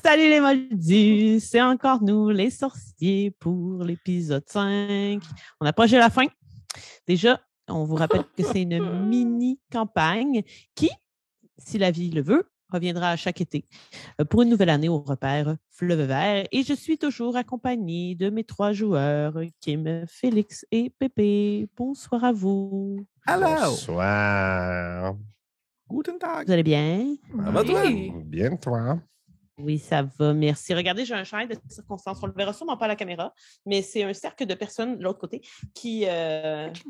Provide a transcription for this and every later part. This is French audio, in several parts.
Salut les moldus, c'est encore nous les sorciers pour l'épisode 5. On approche de la fin. Déjà, on vous rappelle que c'est une mini-campagne qui, si la vie le veut, reviendra à chaque été pour une nouvelle année au repère Fleuve Vert. Et je suis toujours accompagnée de mes 3 joueurs, Kim, Félix et Pépé. Bonsoir à vous. Hello. Bonsoir. Guten Tag. Vous allez bien? Ça va toi? Bien, toi? Oui, ça va, merci. Regardez, j'ai un chandail de circonstance. On ne le verra sûrement pas à la caméra, mais c'est un cercle de personnes de l'autre côté qui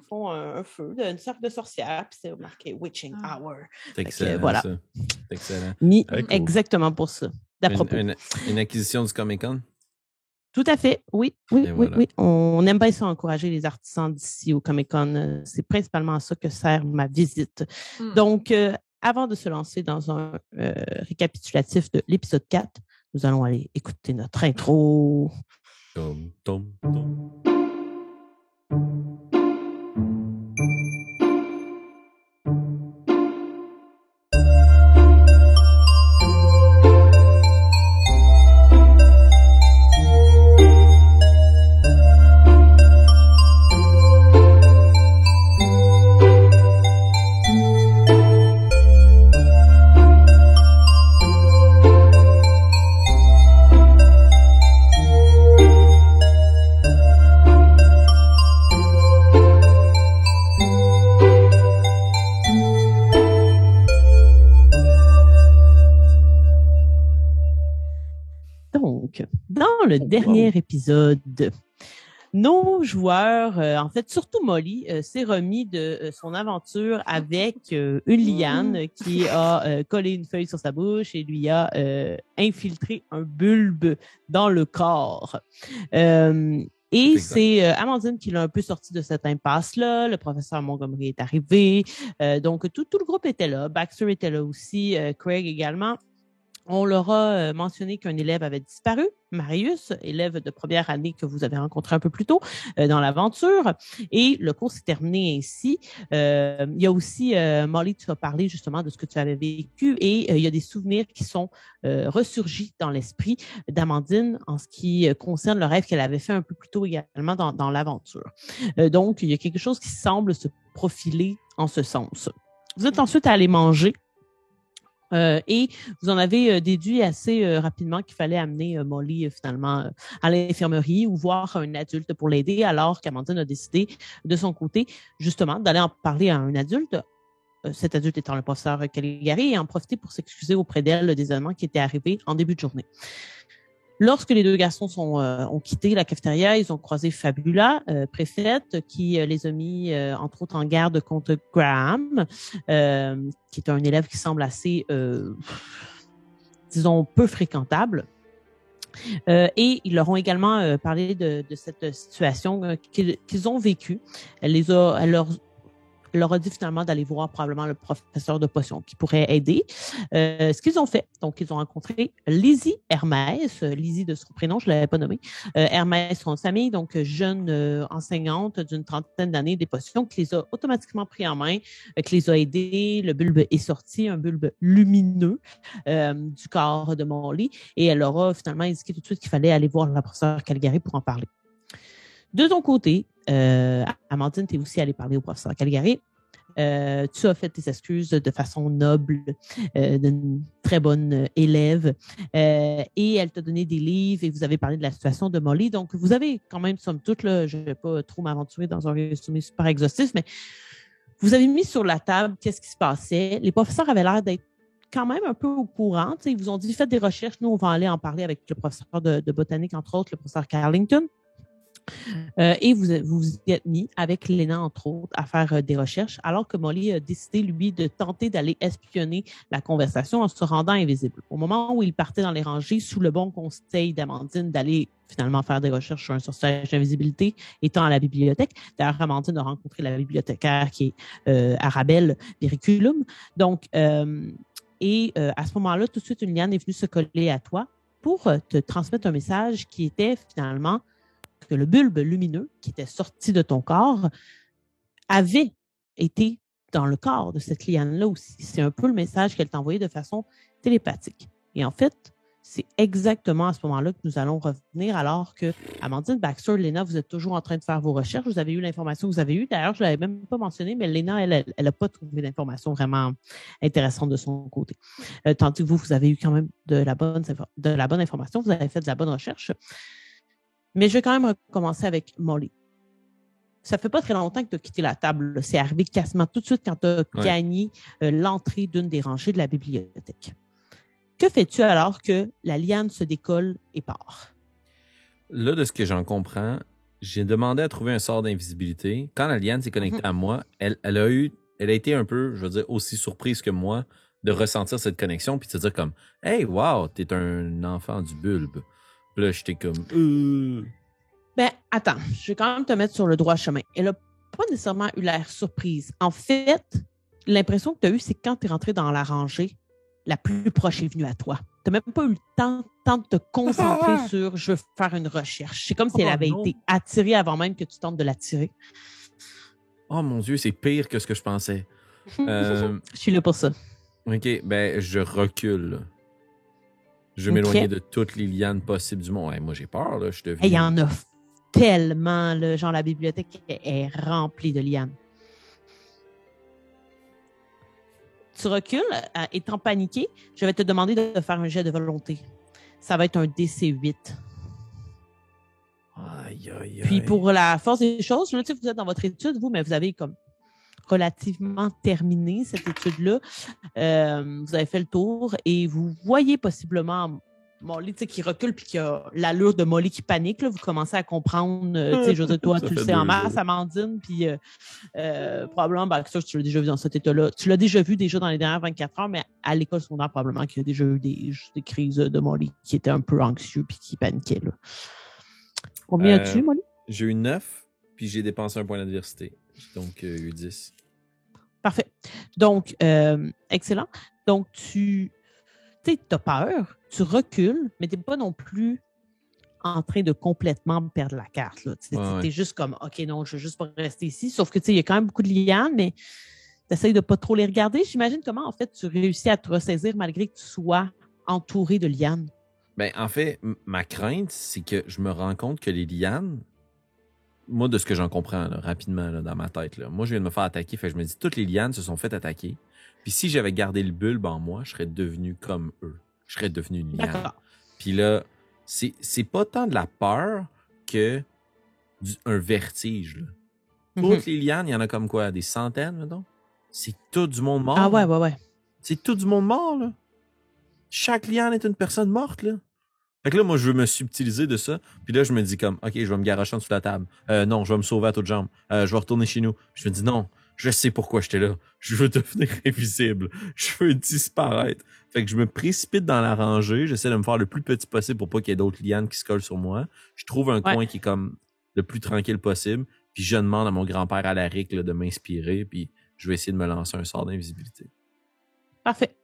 font un feu, un cercle de sorcières, puis c'est marqué Witching Hour. C'est excellent, voilà. ça. C'est excellent. Très cool. Exactement pour ça. D'à propos. Une acquisition du Comic-Con? Tout à fait, oui. Voilà. Oui. On aime bien ça encourager les artisans d'ici au Comic-Con. C'est principalement à ça que sert ma visite. Donc, avant de se lancer dans un récapitulatif de l'épisode 4, nous allons aller écouter notre intro. Tom, tom, tom. Donc, dans le dernier épisode, nos joueurs, en fait, surtout Molly, s'est remis de son aventure avec une liane qui a collé une feuille sur sa bouche et lui a infiltré un bulbe dans le corps. Et c'est Amandine qui l'a un peu sorti de cette impasse-là. Le professeur Montgomery est arrivé. Donc, tout le groupe était là. Baxter était là aussi, Craig également. On leur a mentionné qu'un élève avait disparu, Marius, élève de première année que vous avez rencontré un peu plus tôt dans l'aventure. Et le cours s'est terminé ainsi. Il y a aussi, Molly, tu as parlé justement de ce que tu avais vécu et il y a des souvenirs qui sont ressurgis dans l'esprit d'Amandine en ce qui concerne le rêve qu'elle avait fait un peu plus tôt également dans l'aventure. Donc, il y a quelque chose qui semble se profiler en ce sens. Vous êtes ensuite allés manger. Et vous en avez déduit assez rapidement qu'il fallait amener Molly finalement à l'infirmerie ou voir un adulte pour l'aider, alors qu'Amandine a décidé de son côté justement d'aller en parler à un adulte, cet adulte étant le professeur Caligari, et en profiter pour s'excuser auprès d'elle des événements qui étaient arrivés en début de journée. Lorsque les 2 garçons ont quitté la cafétéria, ils ont croisé Fabula, préfète, qui les a mis, entre autres, en garde contre Graham, qui est un élève qui semble assez, disons, peu fréquentable. Et ils leur ont également parlé de cette situation qu'ils ont vécue. Elle leur a dit finalement d'aller voir probablement le professeur de potions qui pourrait aider. Ce qu'ils ont fait, donc ils ont rencontré Lizzie Hermès, Lizzie de son prénom, je ne l'avais pas nommé, Hermès, son famille, donc jeune enseignante d'une 30aine d'années des potions, qui les a automatiquement pris en main, qui les a aidés. Le bulbe est sorti, un bulbe lumineux du corps de Molly, et elle leur a finalement indiqué tout de suite qu'il fallait aller voir le professeur Caligari pour en parler. De ton côté, Amandine, tu es aussi allée parler au professeur Caligari. Tu as fait tes excuses de façon noble, d'une très bonne élève, et elle t'a donné des livres et vous avez parlé de la situation de Molly. Donc, vous avez quand même, somme toute, là, je ne vais pas trop m'aventurer dans un résumé super exhaustif, mais vous avez mis sur la table qu'est-ce qui se passait. Les professeurs avaient l'air d'être quand même un peu au courant. T'sais, ils vous ont dit, faites des recherches, nous, on va aller en parler avec le professeur de botanique, entre autres, le professeur Carlington. Et vous y êtes mis avec Léna, entre autres, à faire des recherches, alors que Molly a décidé, lui, de tenter d'aller espionner la conversation en se rendant invisible. Au moment où il partait dans les rangées, sous le bon conseil d'Amandine d'aller finalement faire des recherches sur un sortilège d'invisibilité, étant à la bibliothèque. D'ailleurs, Amandine a rencontré la bibliothécaire qui est Arabelle Periculum. Donc, à ce moment-là, tout de suite, une liane est venue se coller à toi pour te transmettre un message qui était finalement que le bulbe lumineux qui était sorti de ton corps avait été dans le corps de cette liane-là aussi. C'est un peu le message qu'elle t'a envoyé de façon télépathique. Et en fait, c'est exactement à ce moment-là que nous allons revenir, alors que Amandine, Baxter, Léna, vous êtes toujours en train de faire vos recherches. Vous avez eu l'information que vous avez eue. D'ailleurs, je ne l'avais même pas mentionné, mais Léna, elle n'a pas trouvé d'informations vraiment intéressantes de son côté. Tandis que vous avez eu quand même de la bonne information. Vous avez fait de la bonne recherche. Mais je vais quand même recommencer avec Molly. Ça fait pas très longtemps que tu as quitté la table, là. C'est arrivé quasiment tout de suite quand tu as gagné l'entrée d'une des rangées de la bibliothèque. Que fais-tu alors que la liane se décolle et part? Là, de ce que j'en comprends, j'ai demandé à trouver un sort d'invisibilité. Quand la liane s'est connectée à moi, elle a été un peu, je veux dire, aussi surprise que moi de ressentir cette connexion puis de se dire comme « Hey, wow, t'es un enfant du bulbe. » Puis là, j'étais comme Ben, attends, je vais quand même te mettre sur le droit chemin. Elle n'a pas nécessairement eu l'air surprise. En fait, l'impression que tu as eue, c'est quand tu es rentré dans la rangée, la plus proche est venue à toi. Tu n'as même pas eu le temps de te concentrer sur « je veux faire une recherche ». C'est comme si elle avait été attirée avant même que tu tentes de l'attirer. Oh mon Dieu, c'est pire que ce que je pensais. Je suis là pour ça. OK, ben je recule. Là. Je vais m'éloigner de toutes les lianes possibles du monde. Hey, moi, j'ai peur, là. Je suis devenu... Il y en a tellement, là. Genre, la bibliothèque est remplie de lianes. Tu recules, étant paniqué, je vais te demander de faire un jet de volonté. Ça va être un DC8. Aïe, aïe, aïe. Puis pour la force des choses, là, tu sais, vous êtes dans votre étude, vous, mais vous avez comme relativement terminé cette étude-là. Vous avez fait le tour et vous voyez possiblement Molly, tu sais, qui recule puis qui a l'allure de Molly qui panique. Là. Vous commencez à comprendre, tu sais, je veux dire, toi, tu le sais en masse, Amandine, puis probablement, Baxter, tu l'as déjà vu dans cet état-là. Tu l'as déjà vu déjà dans les dernières 24 heures, mais à l'école secondaire, probablement qu'il y a déjà eu des crises de Molly qui était un peu anxieux puis qui paniquait. Là. Combien as-tu, Molly? J'ai eu 9, puis j'ai dépensé un point d'adversité. Donc, eu 10. Parfait. Donc, excellent. Donc, tu as peur, tu recules, mais tu n'es pas non plus en train de complètement perdre la carte. Tu es juste comme, OK, non, je ne veux juste pas rester ici. Sauf que, il y a quand même beaucoup de lianes, mais tu essaies de ne pas trop les regarder. J'imagine comment, en fait, tu réussis à te ressaisir malgré que tu sois entouré de lianes. Ben, en fait, ma crainte, c'est que je me rends compte que les lianes, moi, de ce que j'en comprends là, rapidement là, dans ma tête, là, moi, je viens de me faire attaquer. Fait que je me dis, toutes les lianes se sont fait attaquer. Puis si j'avais gardé le bulbe en moi, je serais devenu comme eux. Je serais devenu une liane. D'accord. Puis là, c'est pas tant de la peur que un vertige. Là. Toutes les lianes, il y en a comme quoi? Des centaines, mettons? C'est tout du monde mort. Ah ouais. C'est tout du monde mort, là. Chaque liane est une personne morte, là. Fait que là, moi, je veux me subtiliser de ça. Puis là, je me dis comme, OK, je vais me garocher en dessous de la table. Non, je vais me sauver à toutes jambes. Je vais retourner chez nous. Je me dis, non, je sais pourquoi j'étais là. Je veux devenir invisible. Je veux disparaître. Fait que je me précipite dans la rangée. J'essaie de me faire le plus petit possible pour pas qu'il y ait d'autres lianes qui se collent sur moi. Je trouve un coin qui est comme le plus tranquille possible. Puis je demande à mon grand-père Alaric là, de m'inspirer. Puis je vais essayer de me lancer un sort d'invisibilité. Parfait.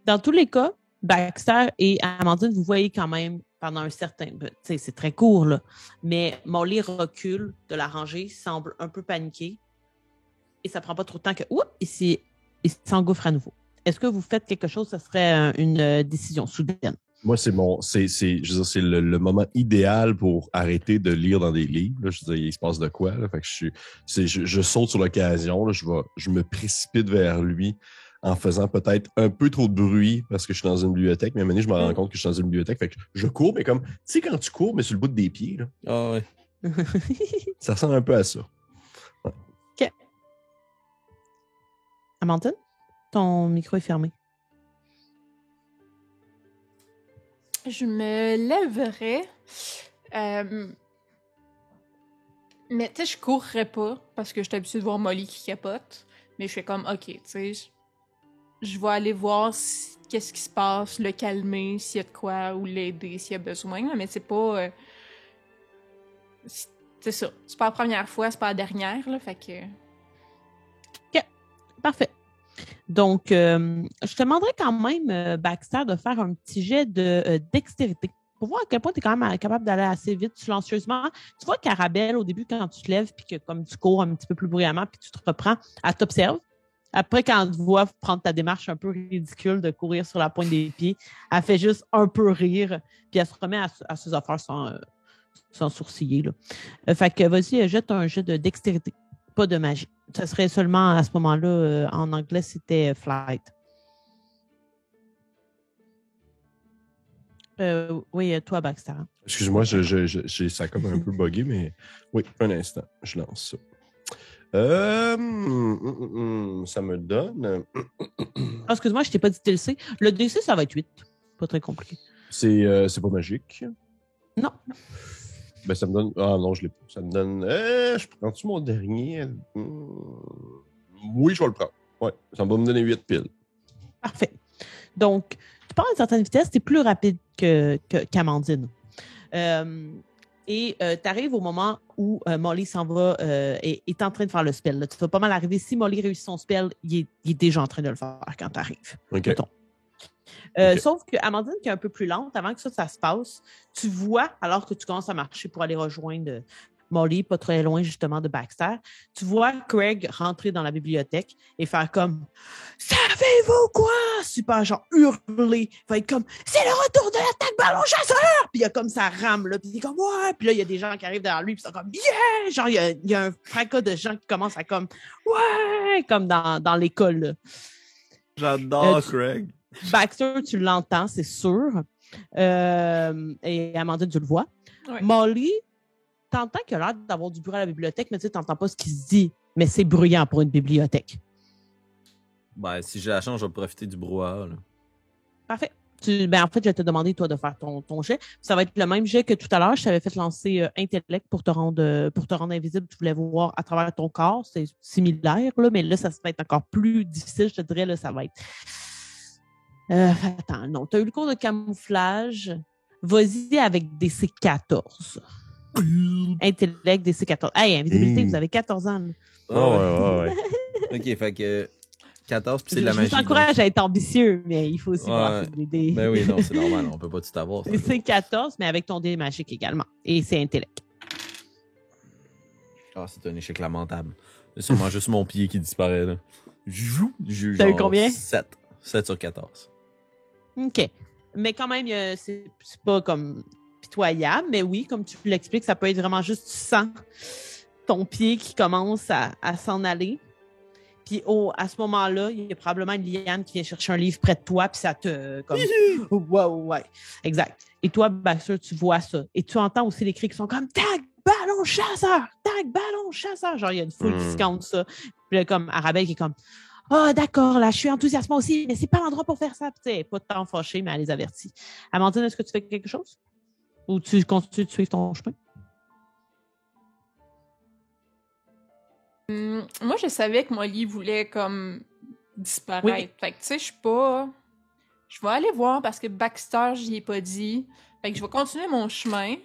Dans tous les cas, Baxter et Amandine, vous voyez quand même pendant un certain... Tu sais, c'est très court, là. Mais Molly recule de la rangée, semble un peu paniqué. Et ça prend pas trop de temps que... il s'engouffre à nouveau. Est-ce que vous faites quelque chose? Ce serait une décision soudaine. Moi, c'est le moment idéal pour arrêter de lire dans des livres. Là. Je veux dire, il se passe de quoi? Là? Fait que je saute sur l'occasion. Là. Je me précipite vers lui en faisant peut-être un peu trop de bruit parce que je suis dans une bibliothèque. Mais à un moment donné, je me rends compte que je suis dans une bibliothèque. Fait que je cours, mais comme, tu sais, quand tu cours, mais sur le bout des pieds, là. Ah ouais. Ça ressemble un peu à ça. Ouais. OK. Amandine, ton micro est fermé. Je me lèverais. Mais tu sais, je courrais pas parce que je suis habituée de voir Molly qui capote. Mais je fais comme, OK, tu sais, je vais aller voir qu'est-ce qui se passe, le calmer s'il y a de quoi, ou l'aider s'il y a besoin. Mais c'est pas... c'est ça. C'est pas la première fois, c'est pas la dernière, là, fait que... OK. Parfait. Donc, je te demanderais quand même, Baxter, de faire un petit jet de dextérité pour voir à quel point tu es quand même capable d'aller assez vite, silencieusement. Tu vois qu'Arabelle, au début, quand tu te lèves, puis que comme tu cours un petit peu plus bruyamment, puis tu te reprends, elle t'observe. Après, quand elle te voit prendre ta démarche un peu ridicule de courir sur la pointe des pieds, elle fait juste un peu rire, puis elle se remet à ses affaires sans sourciller. Là. Fait que vas-y, jette un jet de dextérité, pas de magie. Ça serait seulement à ce moment-là, en anglais, c'était flight. Oui, toi, Baxter. Excuse-moi, ça a comme un peu buggé, mais oui, un instant, je lance ça. Ça me donne. Ah, excuse-moi, je t'ai pas dit TLC. Le DC, ça va être 8. Pas très compliqué. C'est pas magique. Non. Ben, ça me donne. Ah non, je l'ai pas. Ça me donne. Je prends-tu mon dernier? Oui, je vais le prendre. Ouais, ça va me donner 8 piles. Parfait. Donc, tu pars à une certaine vitesse, tu es plus rapide qu'Amandine. Et tu arrives au moment où Molly s'en va et est en train de faire le spell. Là. Tu vas pas mal arriver. Si Molly réussit son spell, il est déjà en train de le faire quand tu arrives. OK. Okay. Sauf que Amandine, qui est un peu plus lente, avant que ça se passe, tu vois, alors que tu commences à marcher pour aller rejoindre Molly, pas très loin justement de Baxter, tu vois Craig rentrer dans la bibliothèque et faire comme « Savez-vous quoi? » Super genre hurler. Il va être comme « C'est le retour de l'attaque ballon chasseur! » Puis il y a comme ça rame, là. Puis il est comme « Ouais! » Puis là, il y a des gens qui arrivent derrière lui, puis ils sont comme « Yeah! » Genre, il y a un fracas de gens qui commencent à comme « Ouais! » Comme dans l'école, là. J'adore Craig. Baxter, tu l'entends, c'est sûr. Et Amandine, tu le vois. Ouais. Molly, t'entends qu'il a l'air d'avoir du bruit à la bibliothèque, mais tu n'entends pas ce qu'il se dit. Mais c'est bruyant pour une bibliothèque. Ben, si j'ai la chance, je vais profiter du brouhaha. Là. Parfait. En fait, je vais te demander, toi, de faire ton jet. Ça va être le même jet que tout à l'heure. Je t'avais fait lancer intellect pour te rendre invisible. Tu voulais voir à travers ton corps. C'est similaire, là, mais là, ça va être encore plus difficile. Je te dirais, là, ça va être... attends, non. Tu as eu le cours de camouflage. Vas-y avec des C14. Intellect, des C14. Hey, invisibilité, vous avez 14 ans. Là. Ouais. OK, fait que 14, puis c'est de la magie. Je t'encourage à être ambitieux, mais il faut aussi voir des... Ben oui, non, c'est normal. On peut pas tout avoir. Des C14, mais avec ton dé magique également. Et c'est intellect. Ah, c'est un échec lamentable. C'est sûrement juste mon pied qui disparaît, là. T'as eu combien? 7. 7 sur 14. OK. Mais quand même, c'est pas comme pitoyable, mais oui, comme tu l'expliques, ça peut être vraiment juste tu sens ton pied qui commence à s'en aller. Puis à ce moment-là, il y a probablement une liane qui vient chercher un livre près de toi, puis ça te... comme ouais, exact. Et toi, Baxter, tu vois ça. Et tu entends aussi les cris qui sont comme « Tag, ballon chasseur! Tag, ballon chasseur! » Genre, il y a une foule qui se compte ça. Puis là, comme Arabelle qui est comme « Ah, d'accord, là, je suis enthousiasmée aussi, mais c'est pas l'endroit pour faire ça. » Tu sais, pas de temps fâché, mais elle les avertit. Amandine, est-ce que tu fais quelque chose? Ou tu continues de suivre ton chemin? Moi, je savais que Molly voulait comme disparaître. Oui. Fait que, tu sais, je suis pas... Je vais aller voir parce que Baxter, j'y ai pas dit. Fait que je vais continuer mon chemin.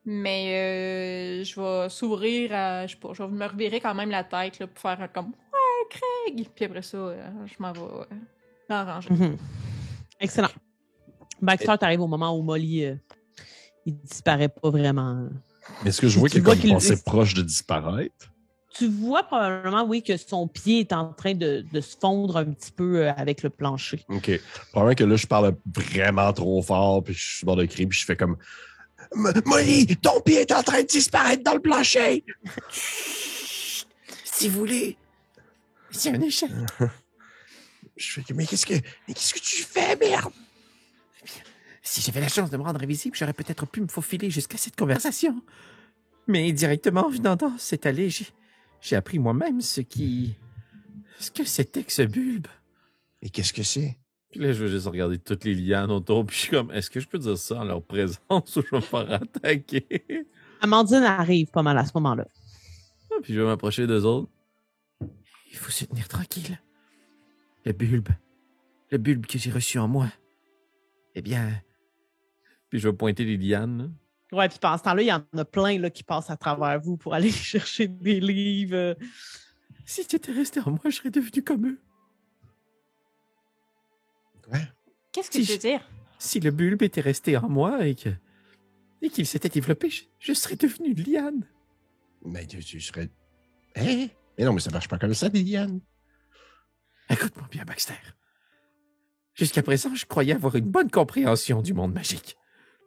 Mais je vais s'ouvrir à... Je sais pas, je vais me revirer quand même la tête là, pour faire comme... Ouais, Craig! Puis après ça, je m'en vais m'arranger. Mm-hmm. Excellent. Baxter, t'arrives au moment où Molly... il disparaît pas vraiment. Est-ce que je vois qu'il est passé proche de disparaître? Tu vois probablement, oui, que son pied est en train de se fondre un petit peu avec le plancher. OK. Probablement que là, je parle vraiment trop fort, puis je suis bord de cri, puis je fais comme « Molly, ton pied est en train de disparaître dans le plancher! » Si vous voulez, c'est un échec. Je fais « Mais qu'est-ce que tu fais, merde? » Si j'avais la chance de me rendre invisible, j'aurais peut-être pu me faufiler jusqu'à cette conversation. Mais directement en venant dans cette allée, j'ai appris moi-même ce que c'était que ce bulbe. Et qu'est-ce que c'est? Puis là, je veux juste regarder toutes les lianes autour, puis je suis comme, est-ce que je peux dire ça en leur présence ou je vais me faire attaquer? Amandine arrive pas mal à ce moment-là. Puis je vais m'approcher d'eux autres. Il faut se tenir tranquille. Le bulbe que j'ai reçu en moi. Eh bien... Puis je vais pointer les lianes. Ouais, puis pendant ce temps-là, il y en a plein là, qui passent à travers vous pour aller chercher des livres. Si tu étais resté en moi, je serais devenu comme eux. Ouais. Qu'est-ce que tu veux dire? Si le bulbe était resté en moi et qu'il s'était développé, je serais devenu une liane. Mais tu serais... Hein? Mais non, mais ça marche pas comme ça, des lianes. Écoute-moi bien, Baxter. Jusqu'à présent, je croyais avoir une bonne compréhension du monde magique.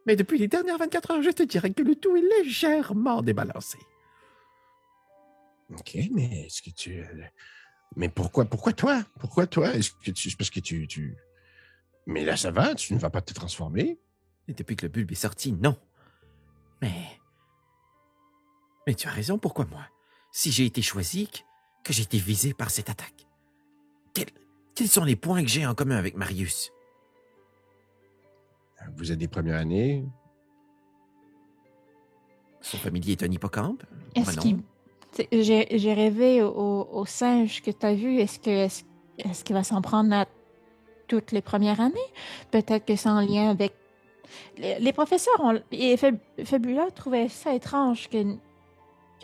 Mais depuis les dernières 24 heures, je te dirais que le tout est légèrement débalancé. OK, mais est-ce que tu... Mais pourquoi toi? Pourquoi toi? Est-ce que c'est parce que tu... Mais là, ça va, tu ne vas pas te transformer? Et depuis que le bulbe est sorti, non. Mais tu as raison, pourquoi moi? Si j'ai été choisi, que j'ai été visé par cette attaque. Quels sont les points que j'ai en commun avec Marius? Vous êtes des premières années? Son familier est un hippocampe? Moi, Est-ce non. qu'il... J'ai rêvé au singe que tu as vu. Est-ce qu'il va s'en prendre à toutes les premières années? Peut-être que c'est en lien avec... Les professeurs et Fabula trouvaient ça étrange que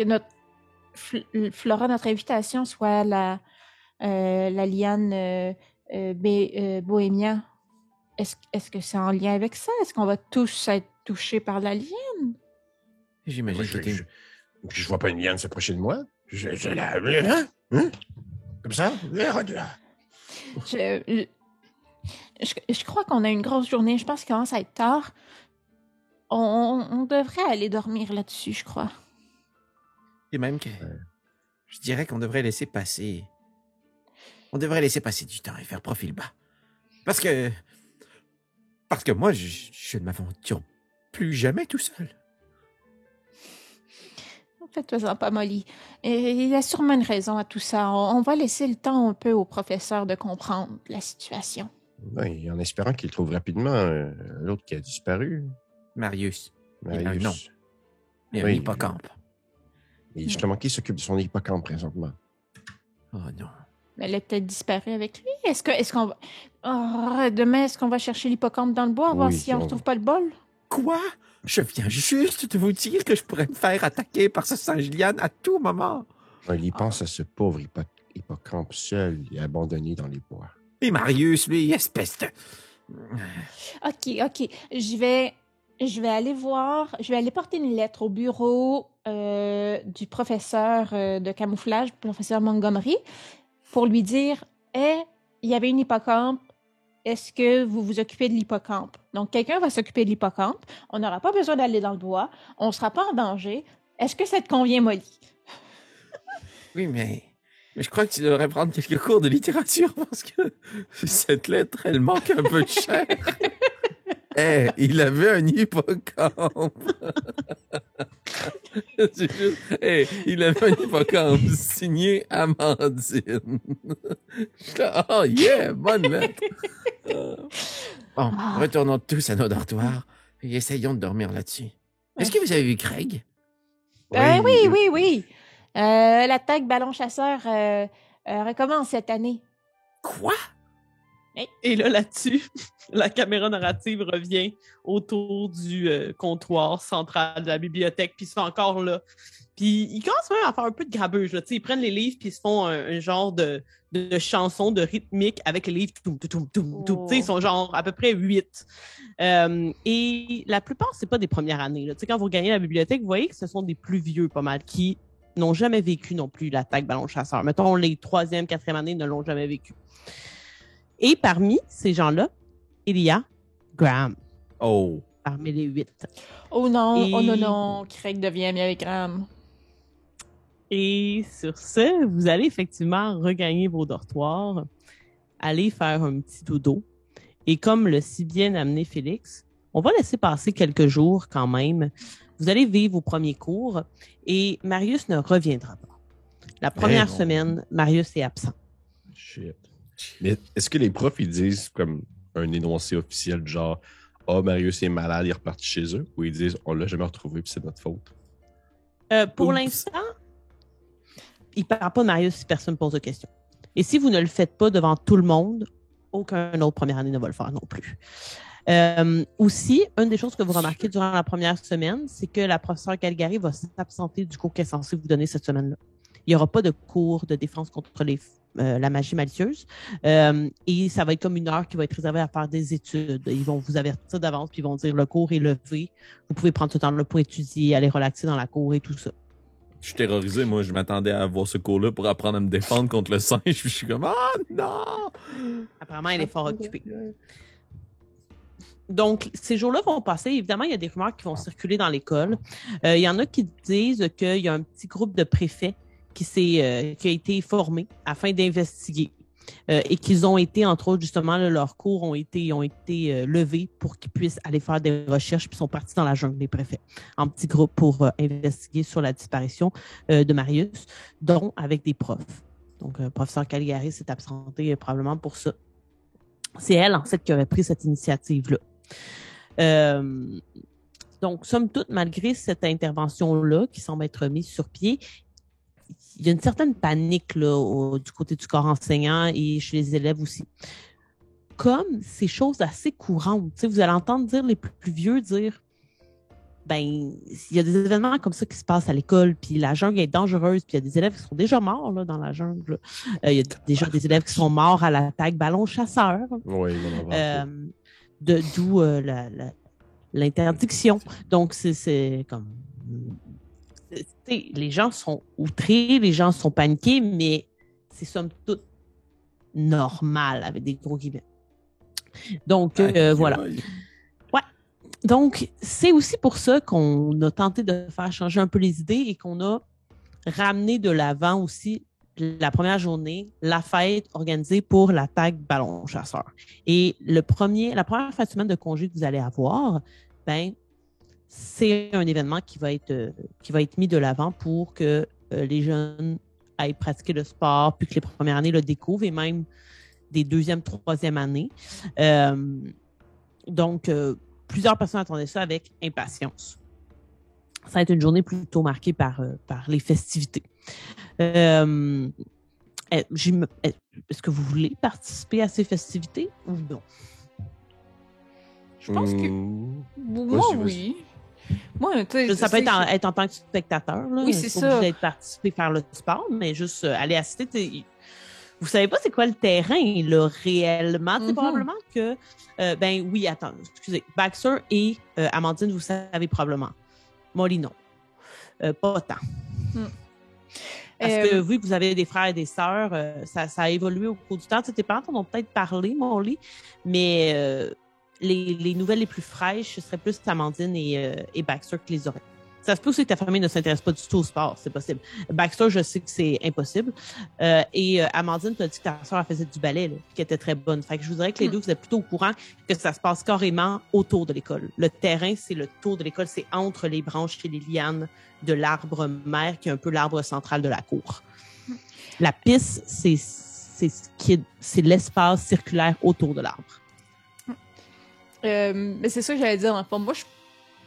notre Flora, notre invitation, soit la liane Bohémia. Est-ce que c'est en lien avec ça? Est-ce qu'on va tous être touchés par la liane? J'imagine que t'es... Je vois pas une liane s'approcher de moi. Je la... Hein? Comme ça? Je crois qu'on a une grosse journée. Je pense qu'il commence à être tard. On devrait aller dormir là-dessus, je crois. Et même que... Je dirais qu'on devrait laisser passer... On devrait laisser passer du temps et faire profil bas. Parce que moi, je ne m'aventure plus jamais tout seul. Faites-toi-en pas, Molly. Et il y a sûrement une raison à tout ça. On va laisser le temps un peu au professeur de comprendre la situation. Oui, en espérant qu'il trouve rapidement l'autre qui a disparu. Marius. Marius. Non. Et un Oui. hippocampe. Et justement, qui s'occupe de son hippocampe présentement? Oh non. Mais elle est peut-être disparue avec lui. Est-ce qu'on va... Oh, demain, est-ce qu'on va chercher l'hippocampe dans le bois, voir Oui, si on on- retrouve pas le bol? Quoi? Je viens juste de vous dire que je pourrais me faire attaquer par ce singe-liane à tout moment. Il y pense à ce pauvre hippocampe seul et abandonné dans les bois. Et Marius, lui, espèce de... OK. Je vais aller voir... Je vais aller porter une lettre au bureau du professeur de camouflage, le professeur Montgomery, pour lui dire « il y avait une hippocampe. Est-ce que vous vous occupez de l'hippocampe? » Donc, quelqu'un va s'occuper de l'hippocampe. On n'aura pas besoin d'aller dans le bois. On ne sera pas en danger. Est-ce que ça te convient, Molly? Oui, mais je crois que tu devrais prendre quelques cours de littérature parce que cette lettre, elle manque un peu de chair. Il avait un hippocampe. C'est juste... il avait un hippocampe signé Amandine. Oh yeah, bonne lettre. Bon, retournons tous à nos dortoirs et essayons de dormir là-dessus. Est-ce que vous avez vu Craig? Oui. L'attaque ballon chasseur recommence cette année. Quoi? Et là-dessus, la caméra narrative revient autour du comptoir central de la bibliothèque, puis ils sont encore là. Puis ils commencent même à faire un peu de grabuge. Là. Ils prennent les livres, puis ils se font un genre de chanson, de rythmique avec les livres. Oh. Ils sont genre à peu près 8. Et la plupart, c'est pas des premières années. Là. Quand vous regagnez la bibliothèque, vous voyez que ce sont des plus vieux pas mal, qui n'ont jamais vécu non plus l'attaque ballon chasseur. Mettons, les 3e, 4e années ne l'ont jamais vécu. Et parmi ces gens-là, il y a Graham, Oh. parmi les 8. Oh non, Et- oh non, Craig devient ami avec Graham. Et sur ce, vous allez effectivement regagner vos dortoirs, aller faire un petit dodo. Et comme le si bien amené Félix, on va laisser passer quelques jours quand même. Vous allez vivre vos premiers cours et Marius ne reviendra pas. La première non. semaine, Marius est absent. Shit. Mais est-ce que les profs, ils disent comme un énoncé officiel du genre « Ah, Marius est malade, il est reparti chez eux » ou ils disent « On l'a jamais retrouvé, puis c'est notre faute Pour Oups. l'instant, il ne parle pas de Marius si personne ne pose de questions. Et si vous ne le faites pas devant tout le monde, aucun autre première année ne va le faire non plus. Aussi, une des choses que vous remarquez durant la première semaine, c'est que la professeure Calgary va s'absenter du cours qu'elle est censée vous donner cette semaine-là. Il n'y aura pas de cours de défense contre la magie malicieuse. Et ça va être comme une heure qui va être réservée à faire des études. Ils vont vous avertir d'avance, puis ils vont dire le cours est levé. Vous pouvez prendre ce temps-là pour étudier, aller relaxer dans la cour et tout ça. ». Je suis terrorisé, moi. Je m'attendais à avoir ce cours-là pour apprendre à me défendre contre le singe. Puis je suis comme, ah non! Apparemment, elle est fort occupée. Donc, ces jours-là vont passer. Évidemment, il y a des rumeurs qui vont circuler dans l'école. Il y en a qui disent qu'il y a un petit groupe de préfets qui a été formé afin d'investiguer et qu'ils ont été, entre autres, justement, là, leurs cours ont été levés pour qu'ils puissent aller faire des recherches, puis sont partis dans la jungle, les préfets, en petits groupes pour investiguer sur la disparition de Marius, dont avec des profs. Donc, professeur Caligari s'est absenté probablement pour ça. C'est elle, en fait, qui aurait pris cette initiative-là. Donc, somme toute, malgré cette intervention-là qui semble être mise sur pied, il y a une certaine panique là, du côté du corps enseignant et chez les élèves aussi. Comme ces choses assez courantes, vous allez entendre dire les plus vieux dire ben, il y a des événements comme ça qui se passent à l'école, puis la jungle est dangereuse, puis il y a des élèves qui sont déjà morts là, dans la jungle. Il y a déjà des élèves qui sont morts à l'attaque ballon chasseur. Oui, D'où l'interdiction. Donc, c'est comme... les gens sont outrés, les gens sont paniqués, mais c'est somme toute normal, avec des gros guillemets. Donc, voilà. Ouais. Donc, c'est aussi pour ça qu'on a tenté de faire changer un peu les idées et qu'on a ramené de l'avant aussi la première journée, la fête organisée pour l'attaque ballon chasseur. Et la première fin de semaine de congé que vous allez avoir, ben, c'est un événement qui va être mis de l'avant pour que les jeunes aillent pratiquer le sport, puis que les premières années le découvrent, et même des deuxième, troisième années. Donc, plusieurs personnes attendaient ça avec impatience. Ça va être une journée plutôt marquée par les festivités. Est-ce que vous voulez participer à ces festivités ou non? Je pense que... Moi, oui. Moi, ça peut être en tant que spectateur. Là. Oui, c'est ça. Pas être participer, faire le sport, mais juste aller assister. Vous savez pas c'est quoi le terrain, là, réellement. C'est probablement que... ben oui, attends, excusez. Baxter et Amandine, vous savez probablement. Molly, non. Pas tant. Parce que vu que vous avez des frères et des sœurs, ça a évolué au cours du temps. Tes parents t'en ont peut-être parlé, Molly, mais les nouvelles les plus fraîches, ce serait plus Amandine et Baxter qui les auraient. Ça se peut aussi que ta famille ne s'intéresse pas du tout au sport, c'est possible. Baxter, je sais que c'est impossible. Et Amandine t'a dit que ta sœur faisait du ballet, là, qui était très bonne. Fait que je vous dirais que les deux, vous êtes plutôt au courant que ça se passe carrément autour de l'école. Le terrain, c'est le tour de l'école, c'est entre les branches et les lianes de l'arbre mère, qui est un peu l'arbre central de la cour. La piste, c'est l'espace circulaire autour de l'arbre. Mais c'est ça que j'allais dire. Enfin, moi, je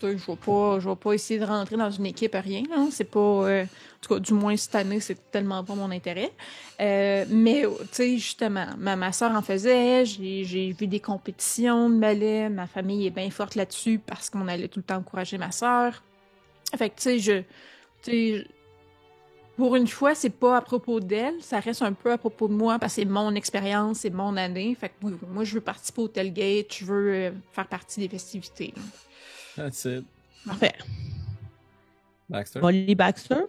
vais pas essayer de rentrer dans une équipe, rien. Hein. C'est pas... en tout cas, du moins, cette année, c'est tellement pas mon intérêt. Mais, tu sais, justement, ma soeur en faisait. J'ai vu des compétitions de ballet. Ma famille est bien forte là-dessus parce qu'on allait tout le temps encourager ma soeur. Fait que, tu sais, pour une fois, c'est pas à propos d'elle. Ça reste un peu à propos de moi parce que c'est mon expérience, c'est mon année. Fait que, oui, moi, je veux participer au tailgate. Je veux faire partie des festivités. That's it. Parfait. Baxter? Molly Baxter?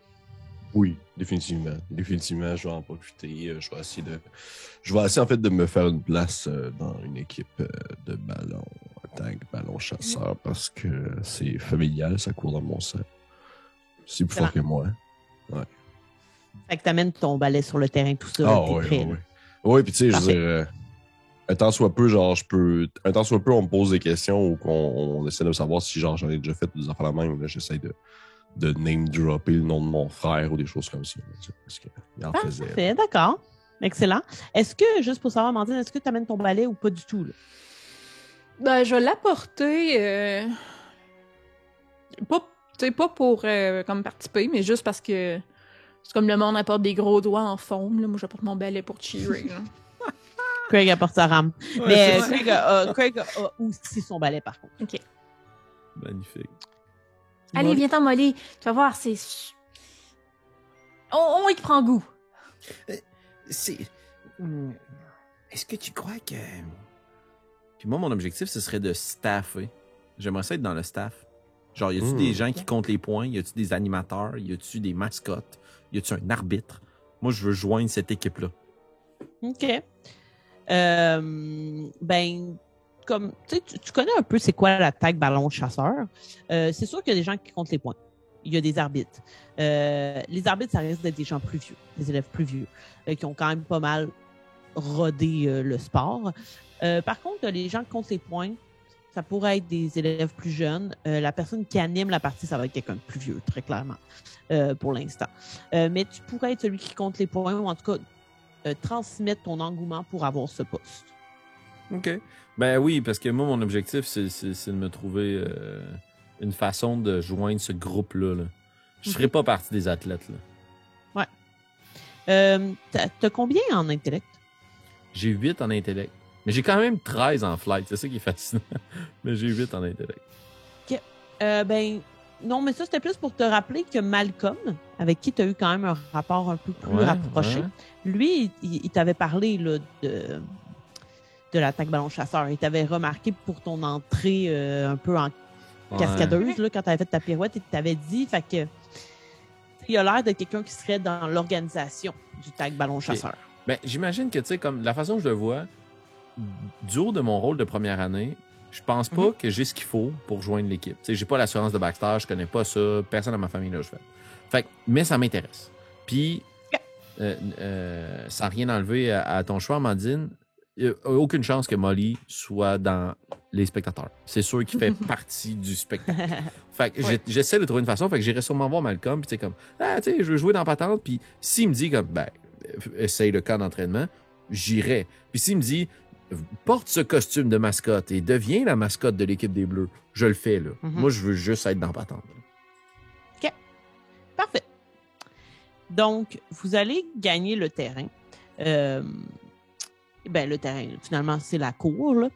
Oui, définitivement. Définitivement, je vais en profiter. Je vais essayer en fait de me faire une place dans une équipe de ballon chasseur parce que c'est familial, ça court dans mon sang. C'est plus fort que moi. Ouais. Fait que t'amènes ton balai sur le terrain, tout ça. Ah oui. Oui, puis tu sais, je veux dire, un temps soit peu, on me pose des questions ou qu'on essaie de savoir si genre j'en ai déjà fait des affaires la même. Là, j'essaie de name dropper le nom de mon frère ou des choses comme ça. Parce qu'il en faisait. Parfait, d'accord. Excellent. Est-ce que, juste pour savoir, Amandine, est-ce que tu amènes ton balai ou pas du tout? Là? Ben, je vais l'apporter. Pas pour comme participer, mais juste parce que c'est comme le monde apporte des gros doigts en forme. Là. Moi, j'apporte mon balai pour cheerer. Craig apporte sa rame. Ouais, mais Craig a aussi son balai, par contre. OK. Magnifique. Allez, viens-t'en, Molly. Tu vas voir, c'est... On y prend goût. Est-ce que tu crois que... Puis moi, mon objectif, ce serait de staffer. J'aimerais ça être dans le staff. Genre, y a-tu des gens qui comptent les points? Y a-tu des animateurs? Y a-tu des mascottes? Y a-tu un arbitre? Moi, je veux joindre cette équipe-là. OK. Ben, comme tu connais un peu c'est quoi l'attaque ballon chasseur. C'est sûr qu'il y a des gens qui comptent les points. Il y a des arbitres. Les arbitres, ça risque d'être des gens plus vieux, des élèves plus vieux, qui ont quand même pas mal rodé le sport. Par contre, les gens qui comptent les points, ça pourrait être des élèves plus jeunes. La personne qui anime la partie, ça va être quelqu'un de plus vieux, très clairement, pour l'instant. Mais tu pourrais être celui qui compte les points ou en tout cas transmettre ton engouement pour avoir ce poste. OK. Ben oui, parce que moi, mon objectif, c'est de me trouver une façon de joindre ce groupe-là. Là. Je ne ferai pas partie des athlètes. Là. Ouais. T'as combien en intellect? J'ai 8 en intellect. Mais j'ai quand même 13 en flight. C'est ça qui est fascinant. Mais j'ai 8 en intellect. OK. Ben, non, mais ça, c'était plus pour te rappeler que Malcolm, avec qui tu as eu quand même un rapport un peu plus rapproché, lui, il t'avait parlé là, de l'attaque ballon chasseur. Il t'avait remarqué pour ton entrée un peu en cascadeuse, là, quand tu avais fait ta pirouette, et tu t'avais dit, fait que il a l'air de quelqu'un qui serait dans l'organisation du tag ballon chasseur. Ben, j'imagine que, tu sais, comme la façon que je le vois, du haut de mon rôle de première année, je pense pas que j'ai ce qu'il faut pour joindre l'équipe. Tu sais, j'ai pas l'assurance de Baxter, je connais pas ça, personne dans ma famille là, je fais. Fait que, mais ça m'intéresse. Puis, sans rien enlever à ton choix, Amandine, il n'y a aucune chance que Molly soit dans les spectateurs. C'est sûr qu'il fait partie du spectacle. Fait que j'essaie de trouver une façon, fait que j'irai sûrement voir Malcolm, puis tu sais, comme, tu sais, je veux jouer dans Patente, puis s'il me dit, comme, ben, essaye le camp d'entraînement, j'irai. Puis s'il me dit, porte ce costume de mascotte et deviens la mascotte de l'équipe des Bleus, je le fais, là. Moi, je veux juste être dans Patente. OK. Parfait. Donc, vous allez gagner le terrain. Ben, le terrain, finalement, c'est la cour, là,